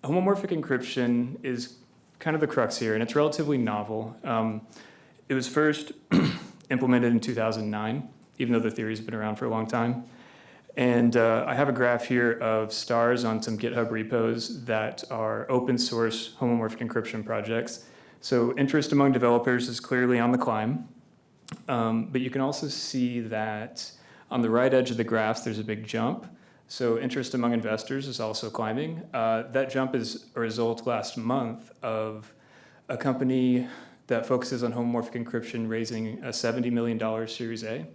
homomorphic encryption is kind of the crux here, and it's relatively novel. It was first implemented in 2009, even though the theory's been around for a long time. And I have a graph here of stars on some GitHub repos that are open source homomorphic encryption projects. So interest among developers is clearly on the climb. But you can also see that on the right edge of the graphs, there's a big jump. So interest among investors is also climbing. That jump is a result last month of a company that focuses on homomorphic encryption raising a $70 million Series A.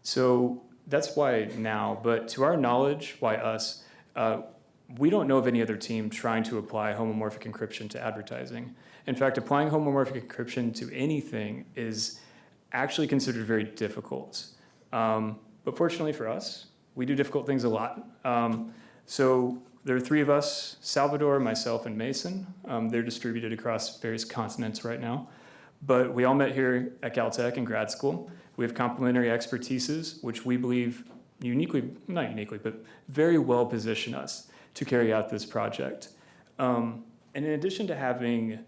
So that's why now, but to our knowledge, why us? We don't know of any other team trying to apply homomorphic encryption to advertising. In fact, applying homomorphic encryption to anything is actually considered very difficult. But fortunately for us, we do difficult things a lot. So there are three of us, Salvador, myself, and Mason. They're distributed across various continents right now. But we all met here at Caltech in grad school. We have complementary expertises, which we believe not uniquely, but very well position us to carry out this project. And in addition to having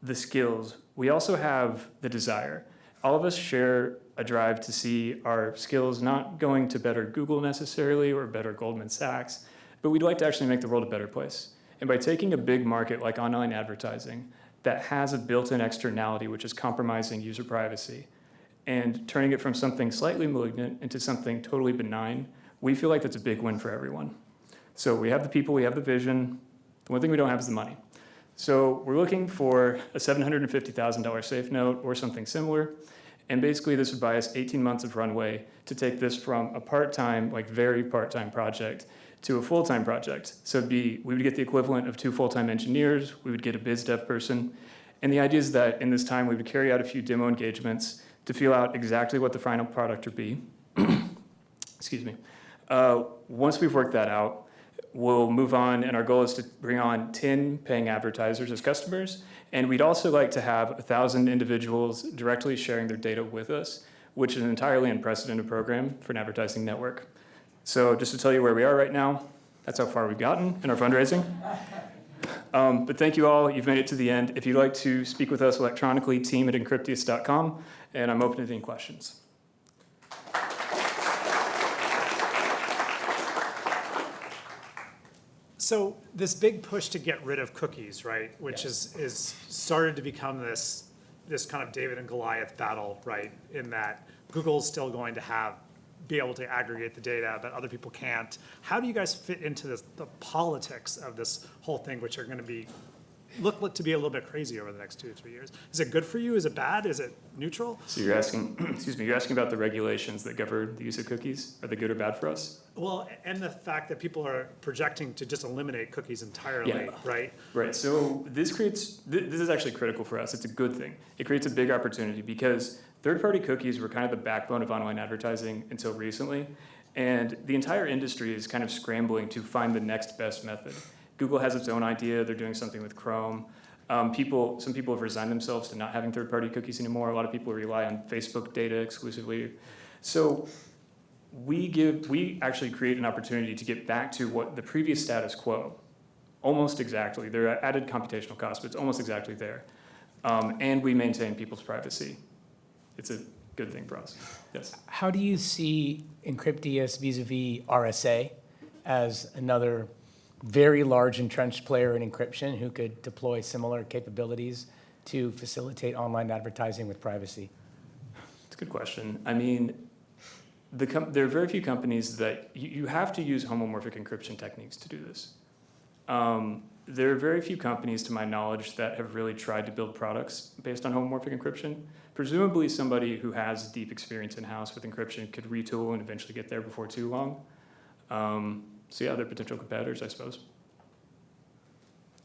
the skills, we also have the desire. All of us share a drive to see our skills not going to better Google necessarily or better Goldman Sachs, but we'd like to actually make the world a better place. And by taking a big market like online advertising that has a built-in externality, which is compromising user privacy, and turning it from something slightly malignant into something totally benign, we feel like that's a big win for everyone. So we have the people, we have the vision. The one thing we don't have is the money. So we're looking for a $750,000 safe note or something similar. And basically this would buy us 18 months of runway to take this from a part-time, very part-time project to a full-time project. So we would get the equivalent of 2 full-time engineers, we would get a biz dev person. And the idea is that in this time we would carry out a few demo engagements to feel out exactly what the final product would be. Excuse me. Once we've worked that out, we'll move on, and our goal is to bring on 10 paying advertisers as customers, and we'd also like to have 1,000 individuals directly sharing their data with us, which is an entirely unprecedented program for an advertising network. So just to tell you where we are right now, that's how far we've gotten in our fundraising. But thank you all, you've made it to the end. If you'd like to speak with us electronically, team@encrypteus.com, and I'm open to any questions. So this big push to get rid of cookies, right, which is started to become this kind of David and Goliath battle, right, in that Google's still going to be able to aggregate the data, but other people can't. How do you guys fit into the politics of this whole thing, which are going to look to be a little bit crazy over the next 2 to 3 years? Is it good for you? Is it bad? Is it neutral? So you're asking, you're asking about the regulations that govern the use of cookies? Are they good or bad for us? Well, and the fact that people are projecting to just eliminate cookies entirely, right? Right, so this is actually critical for us. It's a good thing. It creates a big opportunity because third-party cookies were kind of the backbone of online advertising until recently, and the entire industry is kind of scrambling to find the next best method. Google has its own idea. They're doing something with Chrome. Some people have resigned themselves to not having third-party cookies anymore. A lot of people rely on Facebook data exclusively. So we actually create an opportunity to get back to what the previous status quo, almost exactly. There are added computational costs, but it's almost exactly there. And we maintain people's privacy. It's a good thing for us. Yes. How do you see Encryptius vis-a-vis RSA as another very large entrenched player in encryption who could deploy similar capabilities to facilitate online advertising with privacy? It's a good question. I mean, there are very few companies that you have to use homomorphic encryption techniques to do this. There are very few companies, to my knowledge, that have really tried to build products based on homomorphic encryption. Presumably somebody who has deep experience in-house with encryption could retool and eventually get there before too long. So yeah, they're potential competitors, I suppose.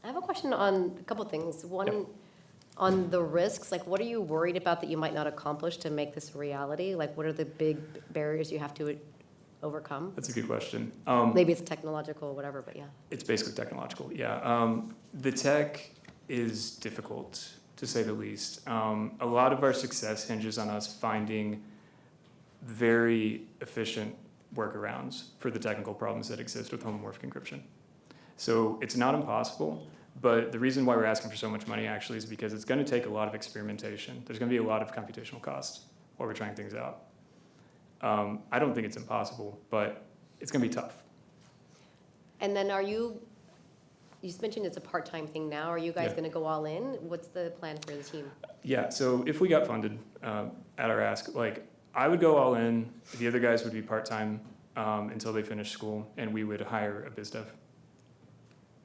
I have a question on a couple things. One, on the risks, like what are you worried about that you might not accomplish to make this a reality? Like what are the big barriers you have to overcome? That's a good question. Maybe it's technological or whatever, but yeah. It's basically technological, yeah. The tech is difficult, to say the least. A lot of our success hinges on us finding very efficient workarounds for the technical problems that exist with homomorphic encryption. So it's not impossible, but the reason why we're asking for so much money actually is because it's going to take a lot of experimentation. There's going to be a lot of computational cost while we're trying things out. I don't think it's impossible, but it's going to be tough. And then you just mentioned it's a part-time thing now. Are you guys going to go all in? What's the plan for the team? Yeah, so if we got funded at our ask, like I would go all in, the other guys would be part-time until they finish school, and we would hire a biz dev.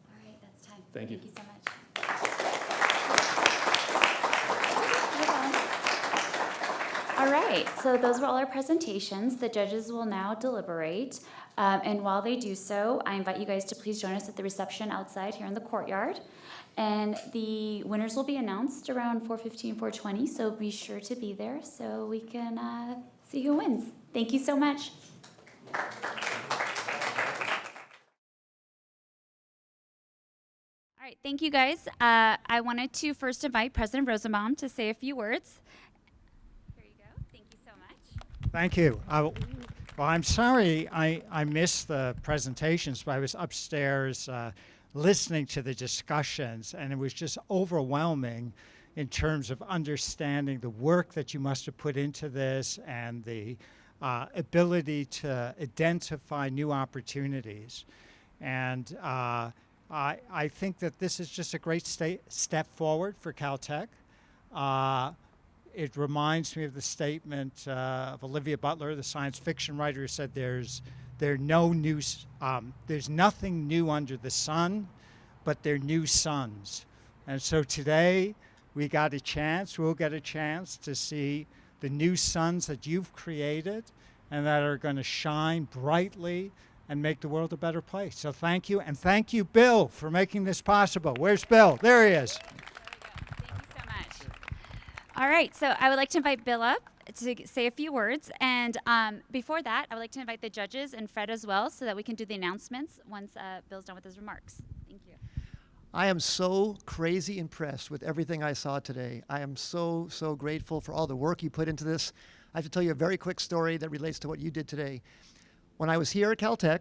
All right, that's time. Thank you. Thank you so much. All right, so those were all our presentations. The judges will now deliberate. And while they do so, I invite you guys to please join us at the reception outside here in the courtyard. And the winners will be announced around 4:15, 4:20, so be sure to be there so we can see who wins. Thank you so much. All right, thank you guys. I wanted to first invite President Rosenbaum to say a few words. Here you go. Thank you so much. Thank you. Well, I'm sorry I missed the presentations, but I was upstairs listening to the discussions, and it was just overwhelming in terms of understanding the work that you must have put into this and the ability to identify new opportunities. And I think that this is just a great step forward for Caltech. It reminds me of the statement of Olivia Butler, the science fiction writer, who said there's nothing new under the sun, but there are new suns. And so today we'll get a chance to see the new suns that you've created and that are going to shine brightly and make the world a better place. So thank you, and thank you, Bill, for making this possible. Where's Bill? There he is. All right, so I would like to invite Bill up to say a few words. And before that, I would like to invite the judges and Fred as well so that we can do the announcements once Bill's done with his remarks. Thank you. I am so crazy impressed with everything I saw today. I am so grateful for all the work you put into this. I have to tell you a very quick story that relates to what you did today. When I was here at Caltech,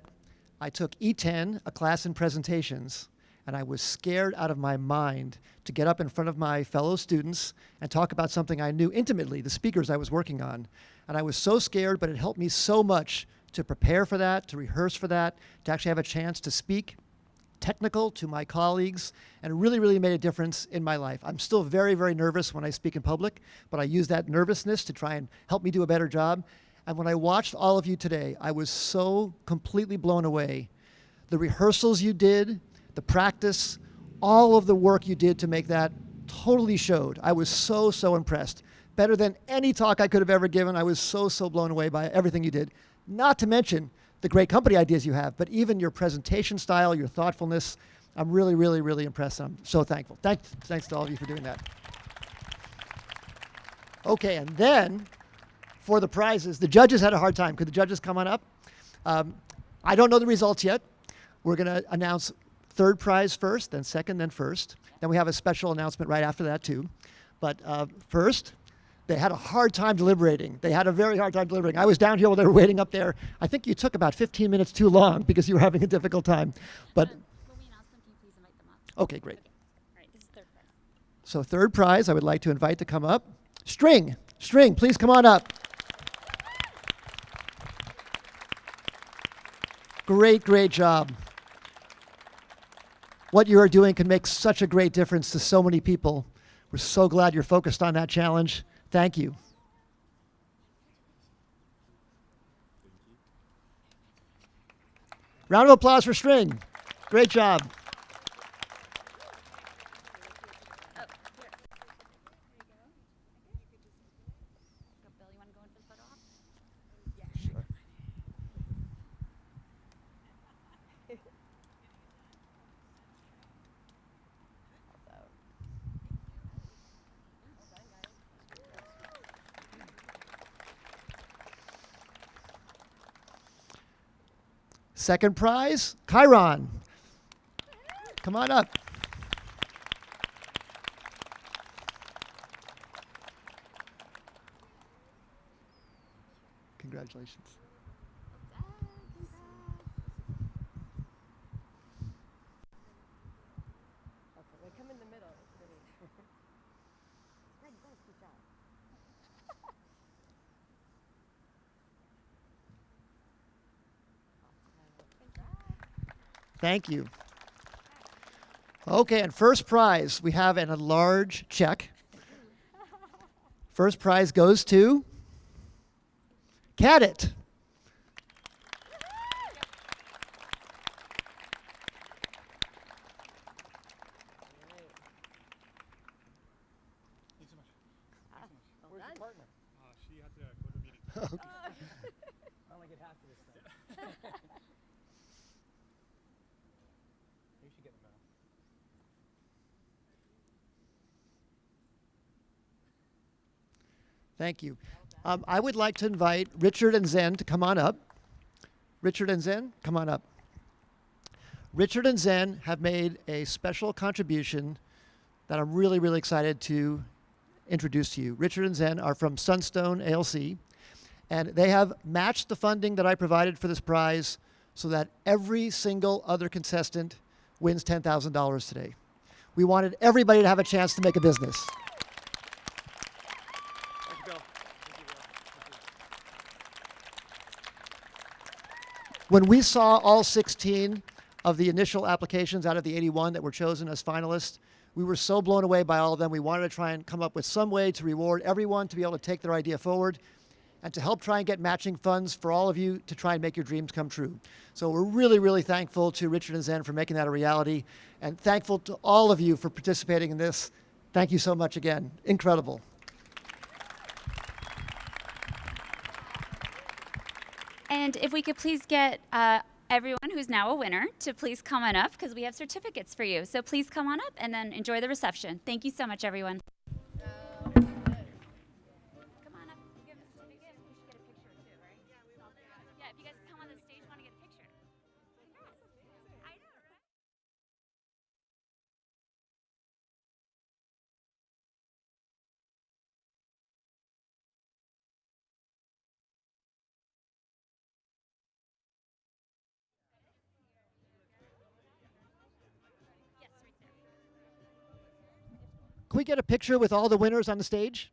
I took E10, a class in presentations, and I was scared out of my mind to get up in front of my fellow students and talk about something I knew intimately, the speakers I was working on. And I was so scared, but it helped me so much to prepare for that, to rehearse for that, to actually have a chance to speak. technical to my colleagues, and it really, really made a difference in my life. I'm still very, very nervous when I speak in public, but I use that nervousness to try and help me do a better job. And when I watched all of you today, I was so completely blown away. The rehearsals you did, the practice, all of the work you did to make that totally showed. I was so, so impressed. Better than any talk I could have ever given. I was so, so blown away by everything you did. Not to mention the great company ideas you have, but even your presentation style, your thoughtfulness. I'm really, really, really impressed. I'm so thankful. Thanks to all of you for doing that. Okay, and then for the prizes, the judges had a hard time. Could the judges come on up? I don't know the results yet. We're going to announce third prize first, then second, then first. Then we have a special announcement right after that too. But first, they had a hard time deliberating. They had a very hard time deliberating. I was down here while they were waiting up there. I think you took about 15 minutes too long because you were having a difficult time. But When we announce them, can you please invite them up? okay, great. Okay. All right, this is third prize. So third prize, I would like to invite to come up. String, please come on up. Great, great job. What you are doing can make such a great difference to so many people. We're so glad you're focused on that challenge. Thank you. Round of applause for String. Great job. Second prize, Chiron. Come on up. Congratulations. Come in the middle. Good job. Thank you. Okay, and first prize, we have a large check. First prize goes to Cadit. Where's your partner? She had to go to a meeting. Okay. I only get half of this thing. You should get the medal. Thank you. I would like to invite Richard and Zen to come on up. Richard and Zen, come on up. Richard and Zen have made a special contribution that I'm really, really excited to introduce to you. Richard and Zen are from Sunstone ALC, and they have matched the funding that I provided for this prize so that every single other contestant wins $10,000 today. We wanted everybody to have a chance to make a business. When we saw all 16 of the initial applications out of the 81 that were chosen as finalists, we were so blown away by all of them. We wanted to try and come up with some way to reward everyone to be able to take their idea forward and to help try and get matching funds for all of you to try and make your dreams come true. So we're really, really thankful to Richard and Zen for making that a reality, and thankful to all of you for participating in this. Thank you so much again. Incredible. And if we could please get everyone who's now a winner to please come on up, because we have certificates for you. So please come on up and then enjoy the reception. Thank you so much, everyone. Can we get a picture with all the winners on the stage?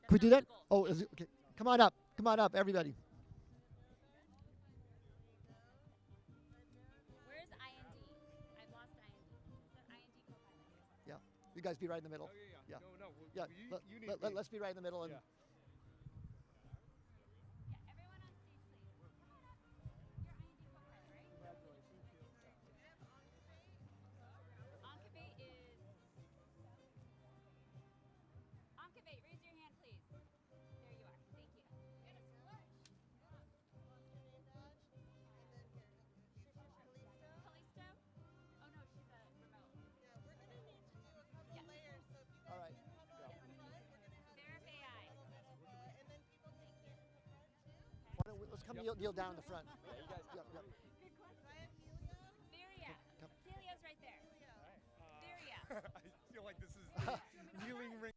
Can we do that? Oh, okay. Come on up, everybody. Where's IND? I've lost You guys be right in the middle. Oh, yeah. Yeah. No, no. Yeah. You need to be. Let's be right in the middle. And Yeah. Raise your hand, please. There you are. Thank you. Callisto? Oh no, she's a remote. Yeah, we're gonna need to do a couple layers. So if you guys all right. come up front, we're gonna have VerifAI. And then people can get in the front too. Why don't we, let's come kneel down in the front. Yeah, you guys. Yep, yep. Good question. I am Helio. Viriya. Helio's right there. Viriya. I feel like this is the kneeling ring.